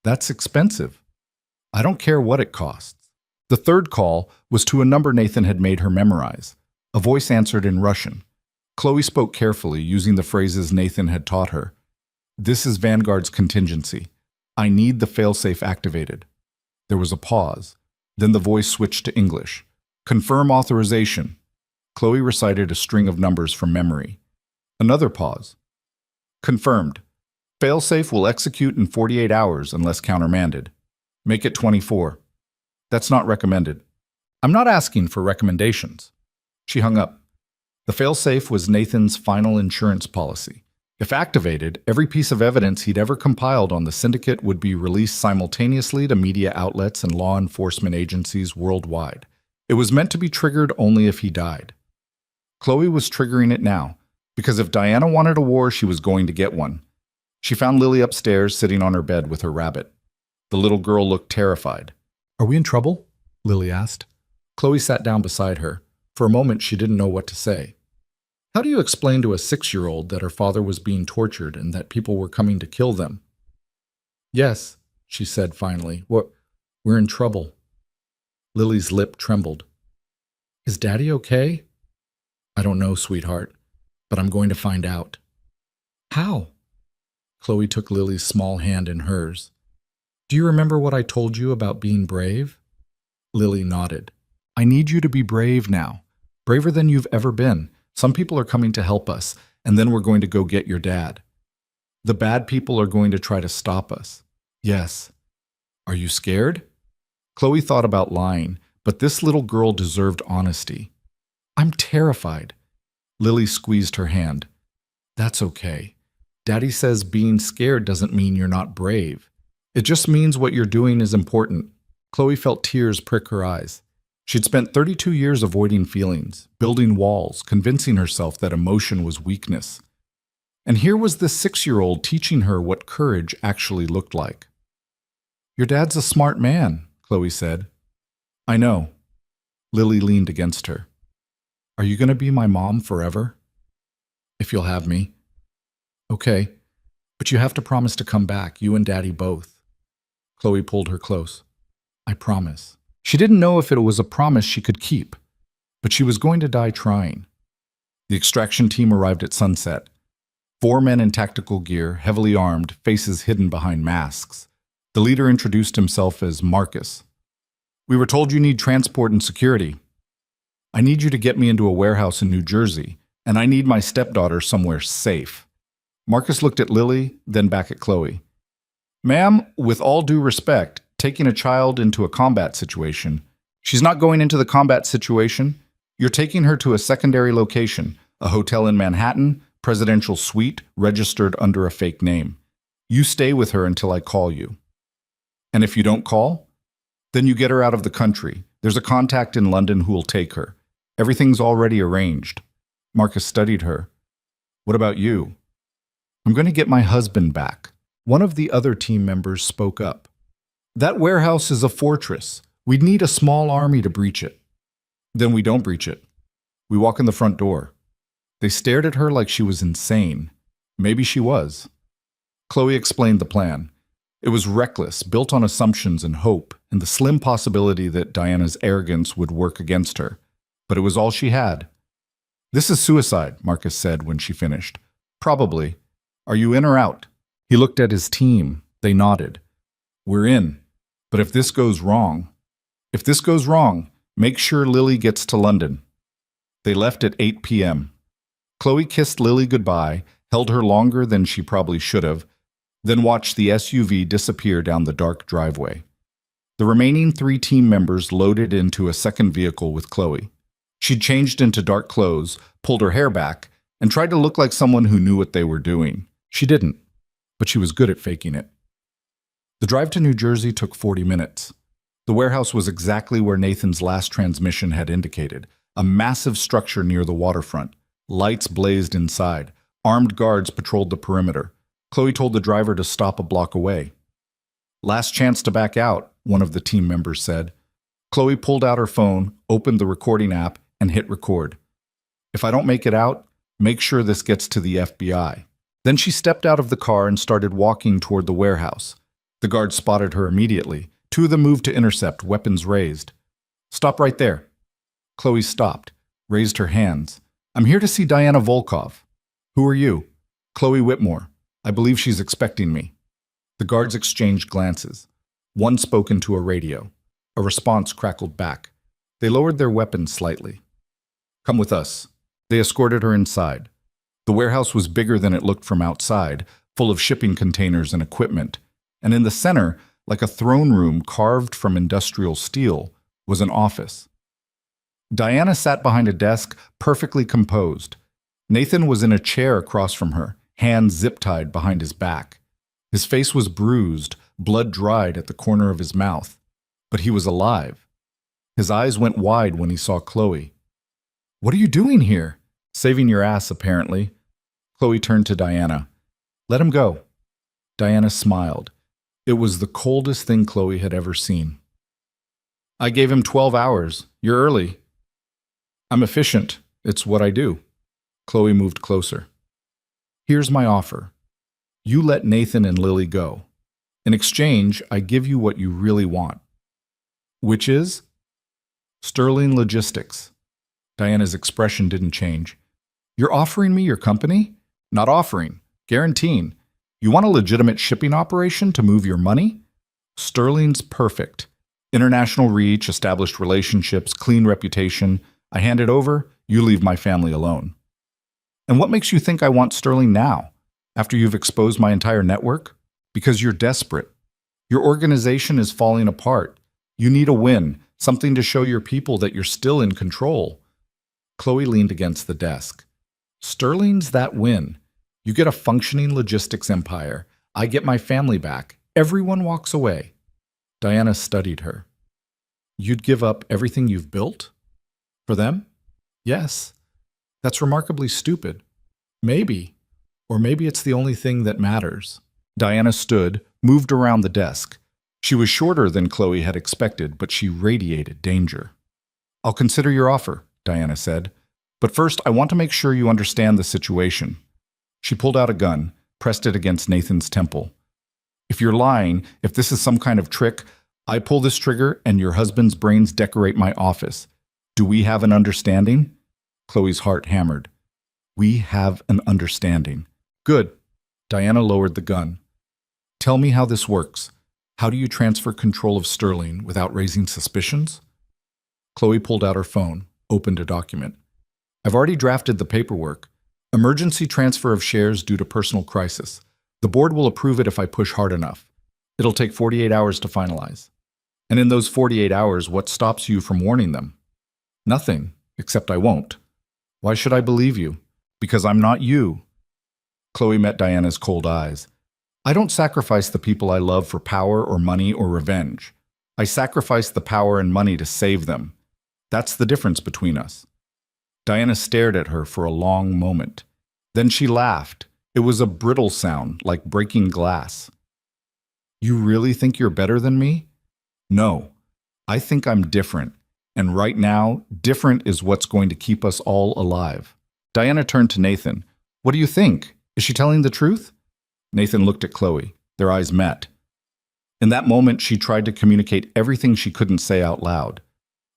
[SPEAKER 1] "That's expensive." "I don't care what it costs." The third call was to a number Nathan had made her memorize. A voice answered in Russian. Chloe spoke carefully, using the phrases Nathan had taught her. "This is Vanguard's contingency. I need the failsafe activated." There was a pause. Then the voice switched to English. "Confirm authorization." Chloe recited a string of numbers from memory. Another pause. "Confirmed. Failsafe will execute in 48 hours unless countermanded. Make it 24. That's not recommended." "I'm not asking for recommendations." She hung up. The failsafe was Nathan's final insurance policy. If activated, every piece of evidence he'd ever compiled on the syndicate would be released simultaneously to media outlets and law enforcement agencies worldwide. It was meant to be triggered only if he died. Chloe was triggering it now, because if Diana wanted a war, she was going to get one. She found Lily upstairs, sitting on her bed with her rabbit. The little girl looked terrified. "Are we in trouble?" Lily asked. Chloe sat down beside her. For a moment, she didn't know what to say. How do you explain to a 6-year-old that her father was being tortured and that people were coming to kill them? "Yes," she said finally. We're in trouble." Lily's lip trembled. "Is Daddy okay?" "I don't know, sweetheart, but I'm going to find out." "How?" Chloe took Lily's small hand in hers. "Do you remember what I told you about being brave?" Lily nodded. "I need you to be brave now, braver than you've ever been. Some people are coming to help us, and then we're going to go get your dad. The bad people are going to try to stop us." "Yes." "Are you scared?" Chloe thought about lying, but this little girl deserved honesty. "I'm terrified." Lily squeezed her hand. "That's okay. Daddy says being scared doesn't mean you're not brave. It just means what you're doing is important." Chloe felt tears prick her eyes. She'd spent 32 years avoiding feelings, building walls, convincing herself that emotion was weakness. And here was this 6-year-old teaching her what courage actually looked like. "Your dad's a smart man," Chloe said. "I know." Lily leaned against her. "Are you going to be my mom forever?" "If you'll have me." "Okay, but you have to promise to come back, you and Daddy both." Chloe pulled her close. "I promise." She didn't know if it was a promise she could keep, but she was going to die trying. The extraction team arrived at sunset. 4 men in tactical gear, heavily armed, faces hidden behind masks. The leader introduced himself as Marcus. "We were told you need transport and security. I need you to get me into a warehouse in New Jersey, and I need my stepdaughter somewhere safe." Marcus looked at Lily, then back at Chloe. "Ma'am, with all due respect, taking a child into a combat situation. She's not going into the combat situation. You're taking her to a secondary location, a hotel in Manhattan, presidential suite, registered under a fake name. You stay with her until I call you. And if you don't call, then you get her out of the country. There's a contact in London who will take her. Everything's already arranged." Marcus studied her. "What about you?" "I'm going to get my husband back." One of the other team members spoke up. "That warehouse is a fortress. We'd need a small army to breach it." "Then we don't breach it. We walk in the front door." They stared at her like she was insane. Maybe she was. Chloe explained the plan. It was reckless, built on assumptions and hope, and the slim possibility that Diana's arrogance would work against her. But it was all she had. "This is suicide," Marcus said when she finished. "Probably. Are you in or out?" He looked at his team. They nodded. "We're in. But if this goes wrong, make sure Lily gets to London." They left at 8 p.m. Chloe kissed Lily goodbye, held her longer than she probably should have, then watched the SUV disappear down the dark driveway. The remaining 3 team members loaded into a second vehicle with Chloe. She'd changed into dark clothes, pulled her hair back, and tried to look like someone who knew what they were doing. She didn't, but she was good at faking it. The drive to New Jersey took 40 minutes. The warehouse was exactly where Nathan's last transmission had indicated, a massive structure near the waterfront. Lights blazed inside. Armed guards patrolled the perimeter. Chloe told the driver to stop a block away. "Last chance to back out," one of the team members said. Chloe pulled out her phone, opened the recording app, and hit record. "If I don't make it out, make sure this gets to the FBI." Then she stepped out of the car and started walking toward the warehouse. The guards spotted her immediately. 2 of them moved to intercept, weapons raised. "Stop right there." Chloe stopped, raised her hands. "I'm here to see Diana Volkov." "Who are you?" "Chloe Whitmore. I believe she's expecting me." The guards exchanged glances. One spoke into a radio. A response crackled back. They lowered their weapons slightly. "Come with us." They escorted her inside. The warehouse was bigger than it looked from outside, full of shipping containers and equipment. And in the center, like a throne room carved from industrial steel, was an office. Diana sat behind a desk, perfectly composed. Nathan was in a chair across from her, hands zip-tied behind his back. His face was bruised, blood dried at the corner of his mouth. But he was alive. His eyes went wide when he saw Chloe. "What are you doing here?" "Saving your ass, apparently." Chloe turned to Diana. "Let him go." Diana smiled. It was the coldest thing Chloe had ever seen. "I gave him 12 hours. You're early." "I'm efficient. It's what I do." Chloe moved closer. "Here's my offer. You let Nathan and Lily go. In exchange, I give you what you really want." "Which is?" "Sterling Logistics." Diana's expression didn't change. "You're offering me your company?" "Not offering. Guaranteeing. You want a legitimate shipping operation to move your money? Sterling's perfect. International reach, established relationships, clean reputation. I hand it over, you leave my family alone." "And what makes you think I want Sterling now, after you've exposed my entire network?" "Because you're desperate. Your organization is falling apart. You need a win, something to show your people that you're still in control." Chloe leaned against the desk. "Sterling's that win. You get a functioning logistics empire. I get my family back. Everyone walks away." Diana studied her. "You'd give up everything you've built? For them?" "Yes. That's remarkably stupid." "Maybe. Or maybe it's the only thing that matters." Diana stood, moved around the desk. She was shorter than Chloe had expected, but she radiated danger. "I'll consider your offer," Diana said. "But first, I want to make sure you understand the situation." She pulled out a gun, pressed it against Nathan's temple. "If you're lying, if this is some kind of trick, I pull this trigger and your husband's brains decorate my office. Do we have an understanding?" Chloe's heart hammered. "We have an understanding." "Good." Diana lowered the gun. "Tell me how this works. How do you transfer control of Sterling without raising suspicions?" Chloe pulled out her phone, opened a document. "I've already drafted the paperwork. Emergency transfer of shares due to personal crisis. The board will approve it if I push hard enough. It'll take 48 hours to finalize. And in those 48 hours, what stops you from warning them?" "Nothing, except I won't." "Why should I believe you?" "Because I'm not you." Chloe met Diana's cold eyes. "I don't sacrifice the people I love for power or money or revenge. I sacrifice the power and money to save them. That's the difference between us." Diana stared at her for a long moment. Then she laughed. It was a brittle sound, like breaking glass. "You really think you're better than me?" "No. I think I'm different. And right now, different is what's going to keep us all alive." Diana turned to Nathan. "What do you think? Is she telling the truth?" Nathan looked at Chloe. Their eyes met. In that moment, she tried to communicate everything she couldn't say out loud.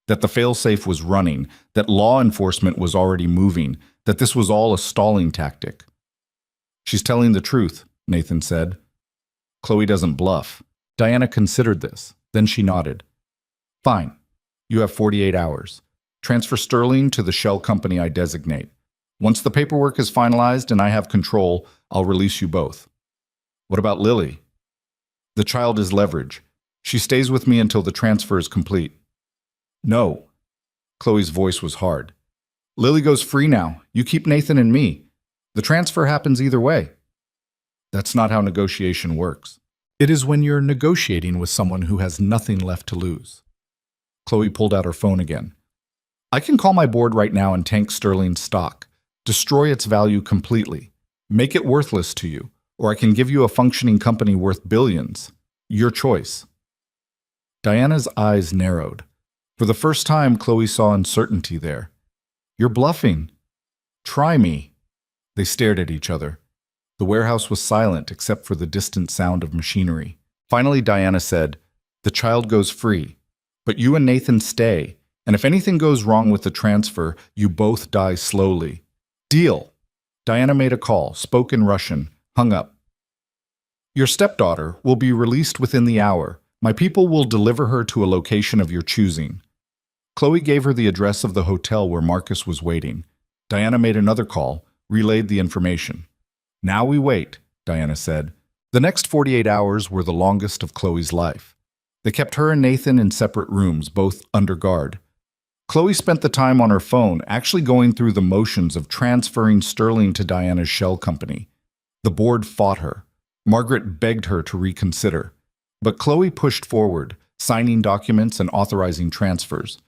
[SPEAKER 1] That the failsafe was running, that law enforcement was already moving, that this was all a stalling tactic. "She's telling the truth," Nathan said. "Chloe doesn't bluff." Diana considered this. Then she nodded. "Fine. You have 48 hours. Transfer Sterling to the shell company I designate. Once the paperwork is finalized and I have control, I'll release you both." "What about Lily?" "The child is leverage. She stays with me until the transfer is complete." "No." Chloe's voice was hard. "Lily goes free now. You keep Nathan and me. The transfer happens either way." "That's not how negotiation works." "It is when you're negotiating with someone who has nothing left to lose." Chloe pulled out her phone again. "I can call my board right now and tank Sterling's stock, destroy its value completely, make it worthless to you, or I can give you a functioning company worth billions. Your choice." Diana's eyes narrowed. For the first time, Chloe saw uncertainty there. "You're bluffing." "Try me." They stared at each other. The warehouse was silent except for the distant sound of machinery. Finally, Diana said, "The child goes free, but you and Nathan stay, and if anything goes wrong with the transfer, you both die slowly. Deal." Diana made a call, spoke in Russian, hung up. "Your stepdaughter will be released within the hour. My people will deliver her to a location of your choosing." Chloe gave her the address of the hotel where Marcus was waiting. Diana made another call, relayed the information. "Now we wait," Diana said. The next 48 hours were the longest of Chloe's life. They kept her and Nathan in separate rooms, both under guard. Chloe spent the time on her phone, actually going through the motions of transferring Sterling to Diana's shell company. The board fought her. Margaret begged her to reconsider. But Chloe pushed forward, signing documents and authorizing transfers.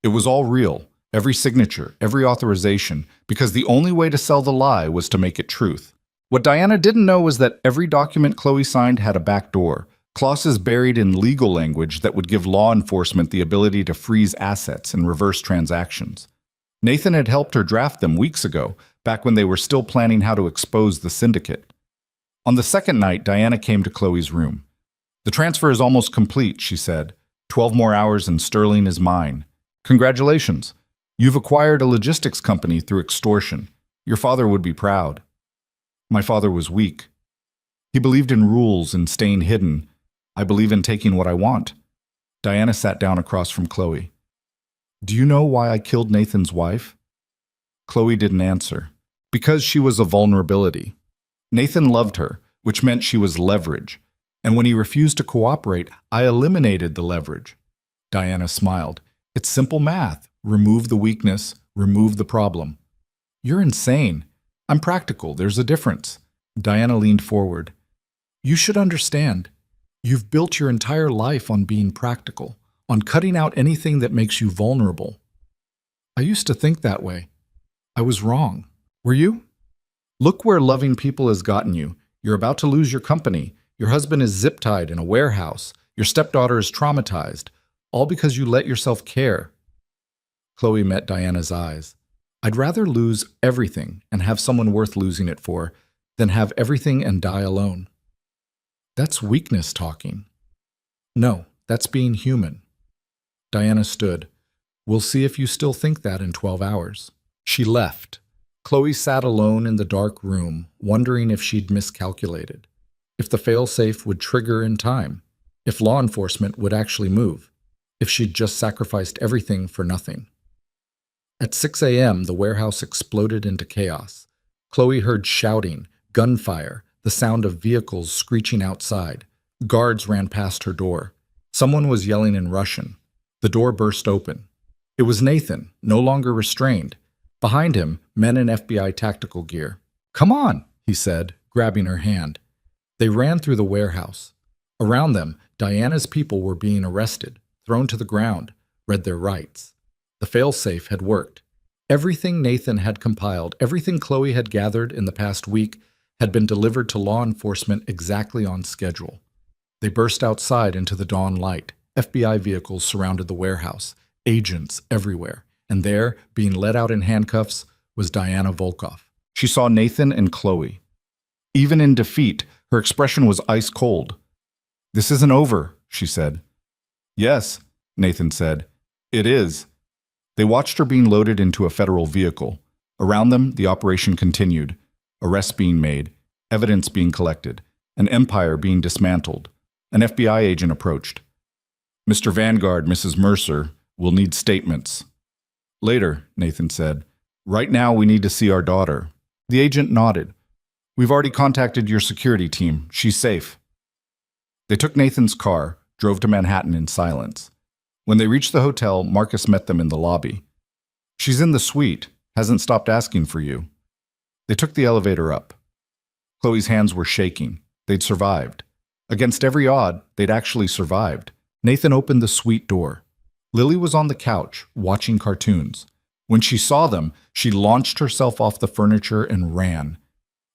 [SPEAKER 1] It was all real, every signature, every authorization, because the only way to sell the lie was to make it truth. What Diana didn't know was that every document Chloe signed had a back door, clauses buried in legal language that would give law enforcement the ability to freeze assets and reverse transactions. Nathan had helped her draft them weeks ago, back when they were still planning how to expose the syndicate. On the second night, Diana came to Chloe's room. "The transfer is almost complete," she said. 12 more hours and Sterling is mine. Congratulations. You've acquired a logistics company through extortion. Your father would be proud." My father was weak. He believed in rules and staying hidden. I believe in taking what I want. Diana sat down across from Chloe. "Do you know why I killed Nathan's wife?" Chloe didn't answer. Because she was a vulnerability. Nathan loved her, which meant she was leverage. And when he refused to cooperate, I eliminated the leverage. Diana smiled. "It's simple math. Remove the weakness, remove the problem." "You're insane. I'm practical. There's a difference." Diana leaned forward. "You should understand. You've built your entire life on being practical, on cutting out anything that makes you vulnerable." "I used to think that way. I was wrong. Were you? Look where loving people has gotten you. You're about to lose your company. Your husband is zip-tied in a warehouse. Your stepdaughter is traumatized. All because you let yourself care." Chloe met Diana's eyes. "I'd rather lose everything and have someone worth losing it for than have everything and die alone." "That's weakness talking." "No, that's being human." Diana stood. "We'll see if you still think that in 12 hours. She left. Chloe sat alone in the dark room, wondering if she'd miscalculated. If the failsafe would trigger in time. If law enforcement would actually move. If she'd just sacrificed everything for nothing. At 6 a.m., the warehouse exploded into chaos. Chloe heard shouting, gunfire, the sound of vehicles screeching outside. Guards ran past her door. Someone was yelling in Russian. The door burst open. It was Nathan, no longer restrained. Behind him, men in FBI tactical gear. "Come on," he said, grabbing her hand. They ran through the warehouse. Around them, Diana's people were being arrested, thrown to the ground, read their rights. The failsafe had worked. Everything Nathan had compiled, everything Chloe had gathered in the past week, had been delivered to law enforcement exactly on schedule. They burst outside into the dawn light. FBI vehicles surrounded the warehouse, agents everywhere, and there, being led out in handcuffs, was Diana Volkov. She saw Nathan and Chloe. Even in defeat, her expression was ice cold. "This isn't over," she said. "Yes," Nathan said. "It is." They watched her being loaded into a federal vehicle. Around them, the operation continued. Arrests being made, evidence being collected, an empire being dismantled. An FBI agent approached. "Mr. Vanguard, Mrs. Mercer, will need statements." "Later," Nathan said. "Right now we need to see our daughter." The agent nodded. "We've already contacted your security team. She's safe." They took Nathan's car, drove to Manhattan in silence. When they reached the hotel, Marcus met them in the lobby. "She's in the suite. Hasn't stopped asking for you." They took the elevator up. Chloe's hands were shaking. They'd survived. Against every odd, they'd actually survived. Nathan opened the suite door. Lily was on the couch, watching cartoons. When she saw them, she launched herself off the furniture and ran.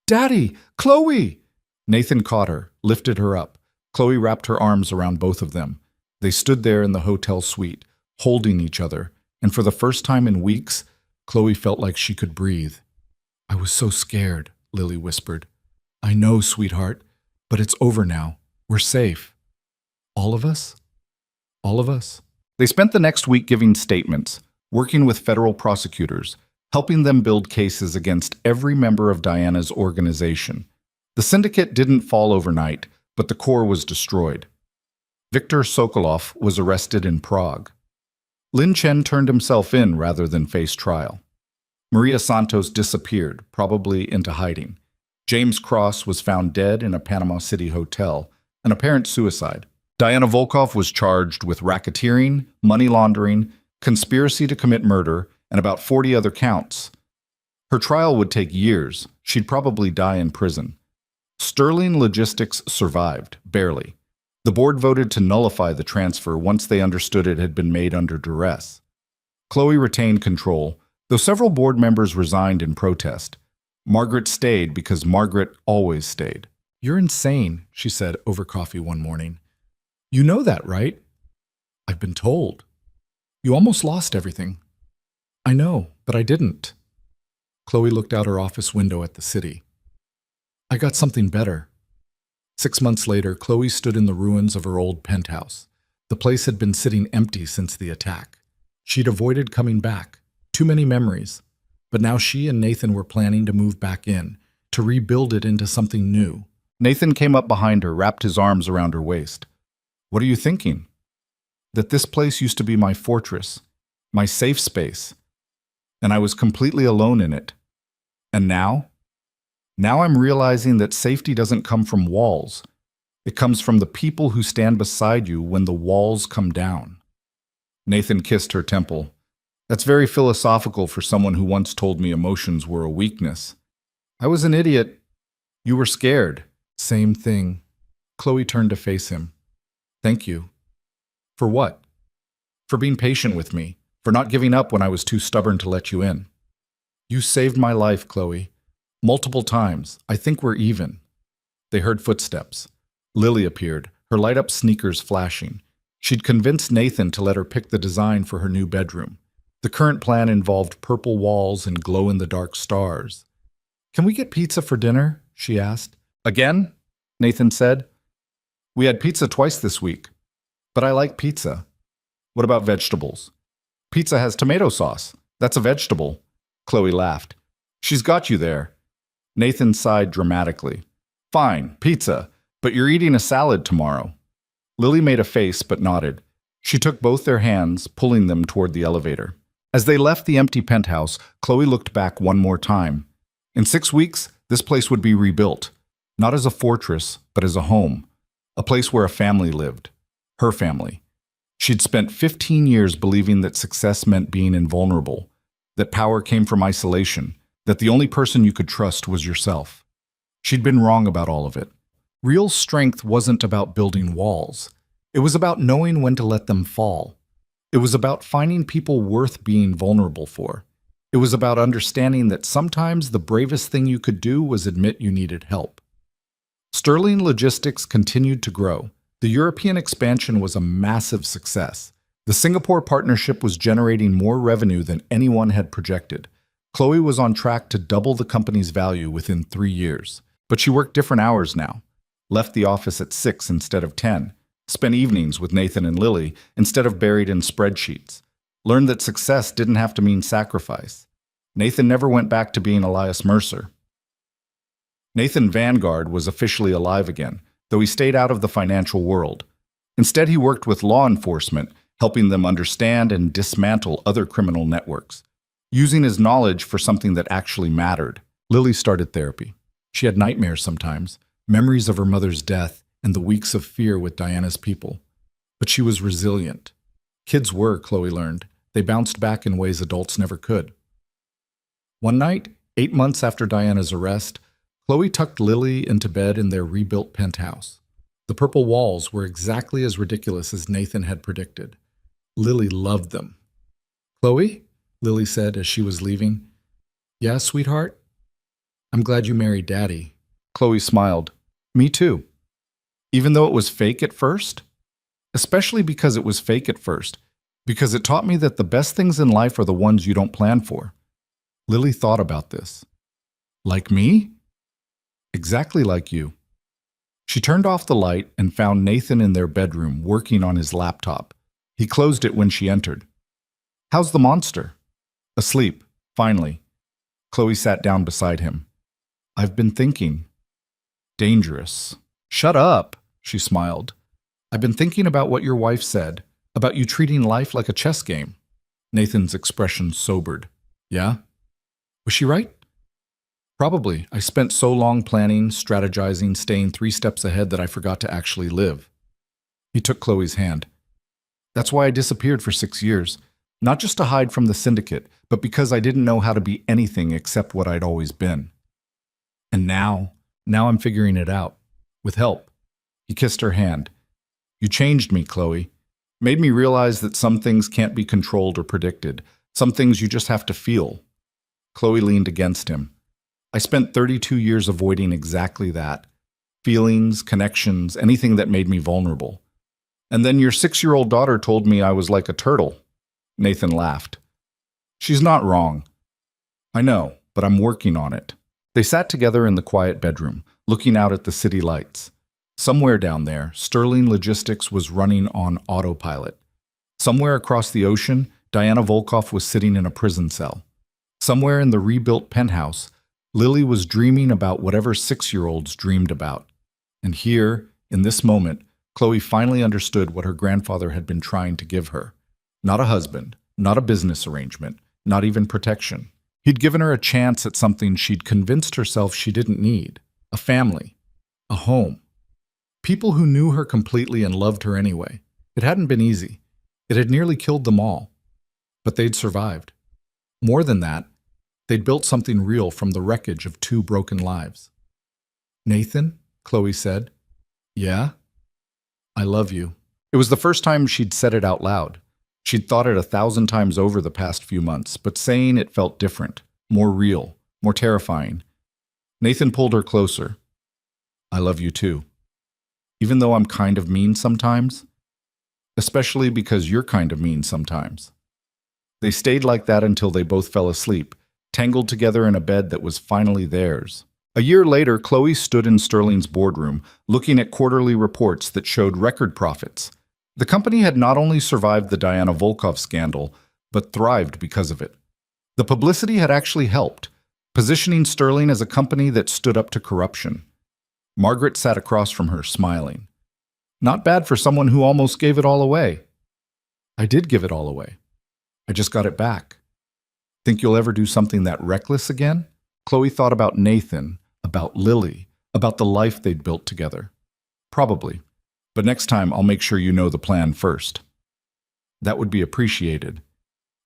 [SPEAKER 1] "Daddy! Chloe!" Nathan caught her, lifted her up. Chloe wrapped her arms around both of them. They stood there in the hotel suite, holding each other, and for the first time in weeks, Chloe felt like she could breathe. "I was so scared," Lily whispered. "I know, sweetheart, but it's over now. We're safe." "All of us? All of us?" They spent the next week giving statements, working with federal prosecutors, helping them build cases against every member of Diana's organization. The syndicate didn't fall overnight, but the core was destroyed. Viktor Sokolov was arrested in Prague. Lin Chen turned himself in rather than face trial. Maria Santos disappeared, probably into hiding. James Cross was found dead in a Panama City hotel, an apparent suicide. Diana Volkov was charged with racketeering, money laundering, conspiracy to commit murder, and about 40 other counts. Her trial would take years. She'd probably die in prison. Sterling Logistics survived, barely. The board voted to nullify the transfer once they understood it had been made under duress. Chloe retained control, though several board members resigned in protest. Margaret stayed because Margaret always stayed. "You're insane," she said over coffee one morning. "You know that, right?" "I've been told." "You almost lost everything." "I know, but I didn't." Chloe looked out her office window at the city. "I got something better." 6 months later, Chloe stood in the ruins of her old penthouse. The place had been sitting empty since the attack. She'd avoided coming back. Too many memories. But now she and Nathan were planning to move back in, to rebuild it into something new. Nathan came up behind her, wrapped his arms around her waist. "What are you thinking?" "That this place used to be my fortress, my safe space, and I was completely alone in it. And now? Now I'm realizing that safety doesn't come from walls. It comes from the people who stand beside you when the walls come down." Nathan kissed her temple. "That's very philosophical for someone who once told me emotions were a weakness. I was an idiot. You were scared." "Same thing." Chloe turned to face him. "Thank you." "For what?" "For being patient with me, for not giving up when I was too stubborn to let you in." "You saved my life, Chloe. Multiple times. I think we're even." They heard footsteps. Lily appeared, her light-up sneakers flashing. She'd convinced Nathan to let her pick the design for her new bedroom. The current plan involved purple walls and glow-in-the-dark stars. "Can we get pizza for dinner?" she asked. "Again?" Nathan said. "We had pizza twice this week. But I like pizza." "What about vegetables?" "Pizza has tomato sauce. That's a vegetable." Chloe laughed. "She's got you there." Nathan sighed dramatically. "Fine, pizza, but you're eating a salad tomorrow." Lily made a face but nodded. She took both their hands, pulling them toward the elevator. As they left the empty penthouse, Chloe looked back one more time. In 6 weeks, this place would be rebuilt. Not as a fortress, but as a home. A place where a family lived. Her family. She'd spent 15 years believing that success meant being invulnerable, that power came from isolation, that the only person you could trust was yourself. She'd been wrong about all of it. Real strength wasn't about building walls. It was about knowing when to let them fall. It was about finding people worth being vulnerable for. It was about understanding that sometimes the bravest thing you could do was admit you needed help. Sterling Logistics continued to grow. The European expansion was a massive success. The Singapore partnership was generating more revenue than anyone had projected. Chloe was on track to double the company's value within 3 years. But she worked different hours now. Left the office at 6 instead of 10. Spent evenings with Nathan and Lily instead of buried in spreadsheets. Learned that success didn't have to mean sacrifice. Nathan never went back to being Elias Mercer. Nathan Vanguard was officially alive again, though he stayed out of the financial world. Instead, he worked with law enforcement, helping them understand and dismantle other criminal networks, using his knowledge for something that actually mattered. Lily started therapy. She had nightmares sometimes, memories of her mother's death and the weeks of fear with Diana's people. But she was resilient. Kids were, Chloe learned. They bounced back in ways adults never could. One night, 8 months after Diana's arrest, Chloe tucked Lily into bed in their rebuilt penthouse. The purple walls were exactly as ridiculous as Nathan had predicted. Lily loved them. "Chloe?" Lily said as she was leaving. "Yeah, sweetheart? I'm glad you married Daddy." Chloe smiled. "Me too." Even though it was fake at first? Especially because it was fake at first. Because it taught me that the best things in life are the ones you don't plan for. Lily thought about this. "Like me?" "Exactly like you." She turned off the light and found Nathan in their bedroom working on his laptop. He closed it when she entered. "How's the monster?" "Asleep, finally." Chloe sat down beside him. "I've been thinking." "Dangerous." "Shut up," she smiled. "I've been thinking about what your wife said, about you treating life like a chess game." Nathan's expression sobered. "Yeah? Was she right?" "Probably. I spent so long planning, strategizing, staying 3 steps ahead that I forgot to actually live." He took Chloe's hand. "That's why I disappeared for 6 years. Not just to hide from the syndicate, but because I didn't know how to be anything except what I'd always been. And now, Now I'm figuring it out. With help. He kissed her hand. You changed me, Chloe. Made me realize that some things can't be controlled or predicted. Some things you just have to feel. Chloe leaned against him. I spent 32 years avoiding exactly that. Feelings, connections, anything that made me vulnerable. And then your 6-year-old daughter told me I was like a turtle. Nathan laughed. She's not wrong. I know, but I'm working on it. They sat together in the quiet bedroom, looking out at the city lights. Somewhere down there, Sterling Logistics was running on autopilot. Somewhere across the ocean, Diana Volkov was sitting in a prison cell. Somewhere in the rebuilt penthouse, Lily was dreaming about whatever 6-year-olds dreamed about. And here, in this moment, Chloe finally understood what her grandfather had been trying to give her. Not a husband, not a business arrangement, not even protection. He'd given her a chance at something she'd convinced herself she didn't need. A family. A home. People who knew her completely and loved her anyway. It hadn't been easy. It had nearly killed them all. But they'd survived. More than that, they'd built something real from the wreckage of 2 broken lives. Nathan, Chloe said. Yeah? I love you. It was the first time she'd said it out loud. She'd thought it 1,000 times over the past few months, but saying it felt different, more real, more terrifying. Nathan pulled her closer. I love you too. Even though I'm kind of mean sometimes. Especially because you're kind of mean sometimes. They stayed like that until they both fell asleep, tangled together in a bed that was finally theirs. A year later, Chloe stood in Sterling's boardroom, looking at quarterly reports that showed record profits. The company had not only survived the Diana Volkov scandal, but thrived because of it. The publicity had actually helped, positioning Sterling as a company that stood up to corruption. Margaret sat across from her, smiling. Not bad for someone who almost gave it all away. I did give it all away. I just got it back. Think you'll ever do something that reckless again? Chloe thought about Nathan, about Lily, about the life they'd built together. Probably. But next time I'll make sure you know the plan first. That would be appreciated.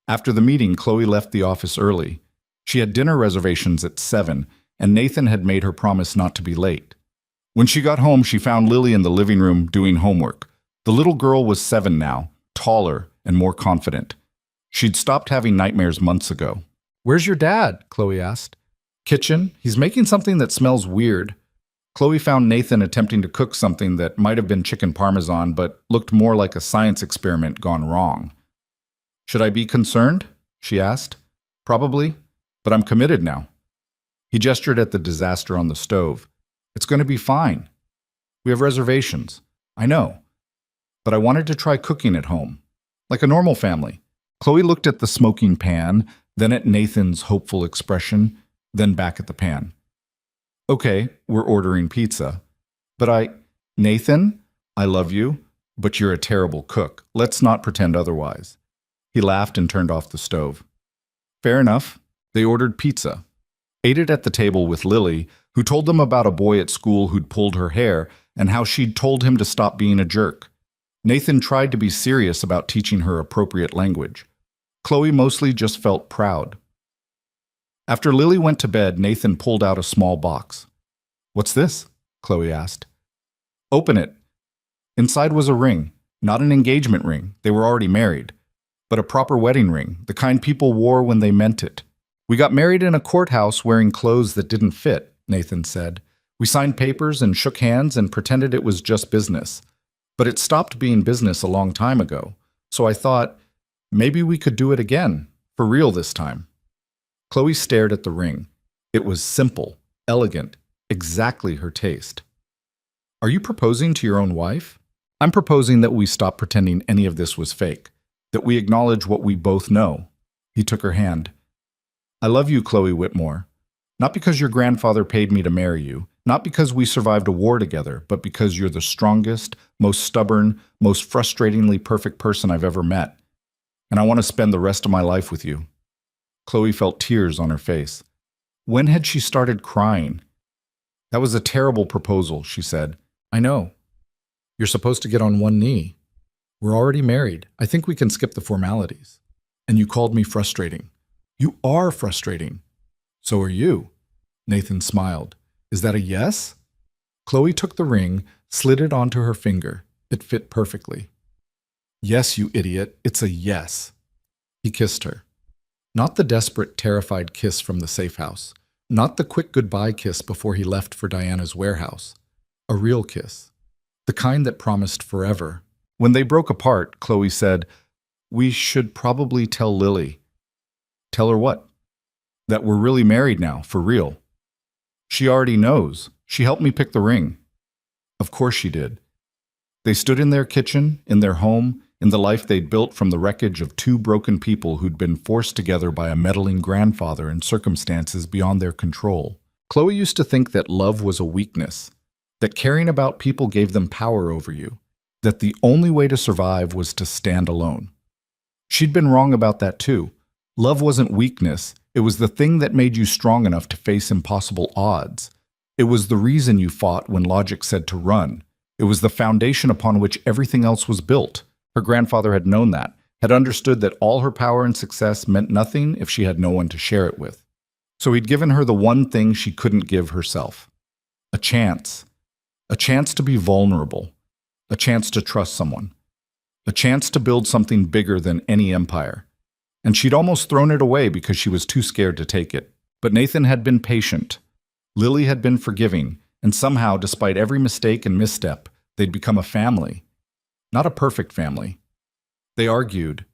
[SPEAKER 1] After the meeting, Chloe left the office early. She had dinner reservations at 7, and Nathan had made her promise not to be late. When she got home, she found Lily in the living room doing homework. The little girl was 7 now, taller and more confident. She'd stopped having nightmares months ago. Where's your dad? Chloe asked. Kitchen. He's making something that smells weird. Chloe found Nathan attempting to cook something that might have been chicken parmesan, but looked more like a science experiment gone wrong. Should I be concerned? She asked. Probably, but I'm committed now. He gestured at the disaster on the stove. It's going to be fine. We have reservations. I know. But I wanted to try cooking at home, like a normal family. Chloe looked at the smoking pan, then at Nathan's hopeful expression, then back at the pan. Okay, we're ordering pizza. But Nathan, I love you, but you're a terrible cook. Let's not pretend otherwise. He laughed and turned off the stove. Fair enough. They ordered pizza. Ate it at the table with Lily, who told them about a boy at school who'd pulled her hair and how she'd told him to stop being a jerk. Nathan tried to be serious about teaching her appropriate language. Chloe mostly just felt proud. After Lily went to bed, Nathan pulled out a small box. What's this? Chloe asked. Open it. Inside was a ring, not an engagement ring. They were already married. But a proper wedding ring, the kind people wore when they meant it. We got married in a courthouse wearing clothes that didn't fit, Nathan said. We signed papers and shook hands and pretended it was just business. But it stopped being business a long time ago. So I thought, maybe we could do it again, for real this time. Chloe stared at the ring. It was simple, elegant, exactly her taste. Are you proposing to your own wife? I'm proposing that we stop pretending any of this was fake, that we acknowledge what we both know. He took her hand. I love you, Chloe Whitmore. Not because your grandfather paid me to marry you, not because we survived a war together, but because you're the strongest, most stubborn, most frustratingly perfect person I've ever met. And I want to spend the rest of my life with you. Chloe felt tears on her face. When had she started crying? That was a terrible proposal, she said. I know. You're supposed to get on one knee. We're already married. I think we can skip the formalities. And you called me frustrating. You are frustrating. So are you. Nathan smiled. Is that a yes? Chloe took the ring, slid it onto her finger. It fit perfectly. Yes, you idiot, it's a yes. He kissed her. Not the desperate, terrified kiss from the safe house. Not the quick goodbye kiss before he left for Diana's warehouse. A real kiss. The kind that promised forever. When they broke apart, Chloe said, "We should probably tell Lily." Tell her what? That we're really married now, for real. She already knows. She helped me pick the ring. Of course she did. They stood in their kitchen, in their home, in the life they'd built from the wreckage of two broken people who'd been forced together by a meddling grandfather in circumstances beyond their control. Chloe used to think that love was a weakness, that caring about people gave them power over you, that the only way to survive was to stand alone. She'd been wrong about that too. Love wasn't weakness. It was the thing that made you strong enough to face impossible odds. It was the reason you fought when logic said to run. It was the foundation upon which everything else was built. Her grandfather had known that, had understood that all her power and success meant nothing if she had no one to share it with. So he'd given her the one thing she couldn't give herself. A chance. A chance to be vulnerable. A chance to trust someone. A chance to build something bigger than any empire. And she'd almost thrown it away because she was too scared to take it. But Nathan had been patient. Lily had been forgiving, and somehow, despite every mistake and misstep, they'd become a family. Not a perfect family. They argued.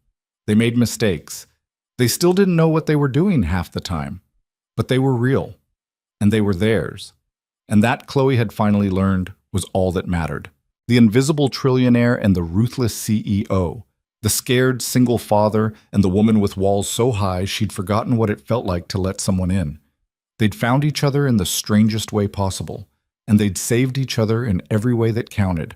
[SPEAKER 1] They made mistakes. They still didn't know what they were doing half the time. But they were real. And they were theirs. And that, Chloe had finally learned, was all that mattered. The invisible trillionaire and the ruthless CEO. The scared single father and the woman with walls so high she'd forgotten what it felt like to let someone in. They'd found each other in the strangest way possible, and they'd saved each other in every way that counted.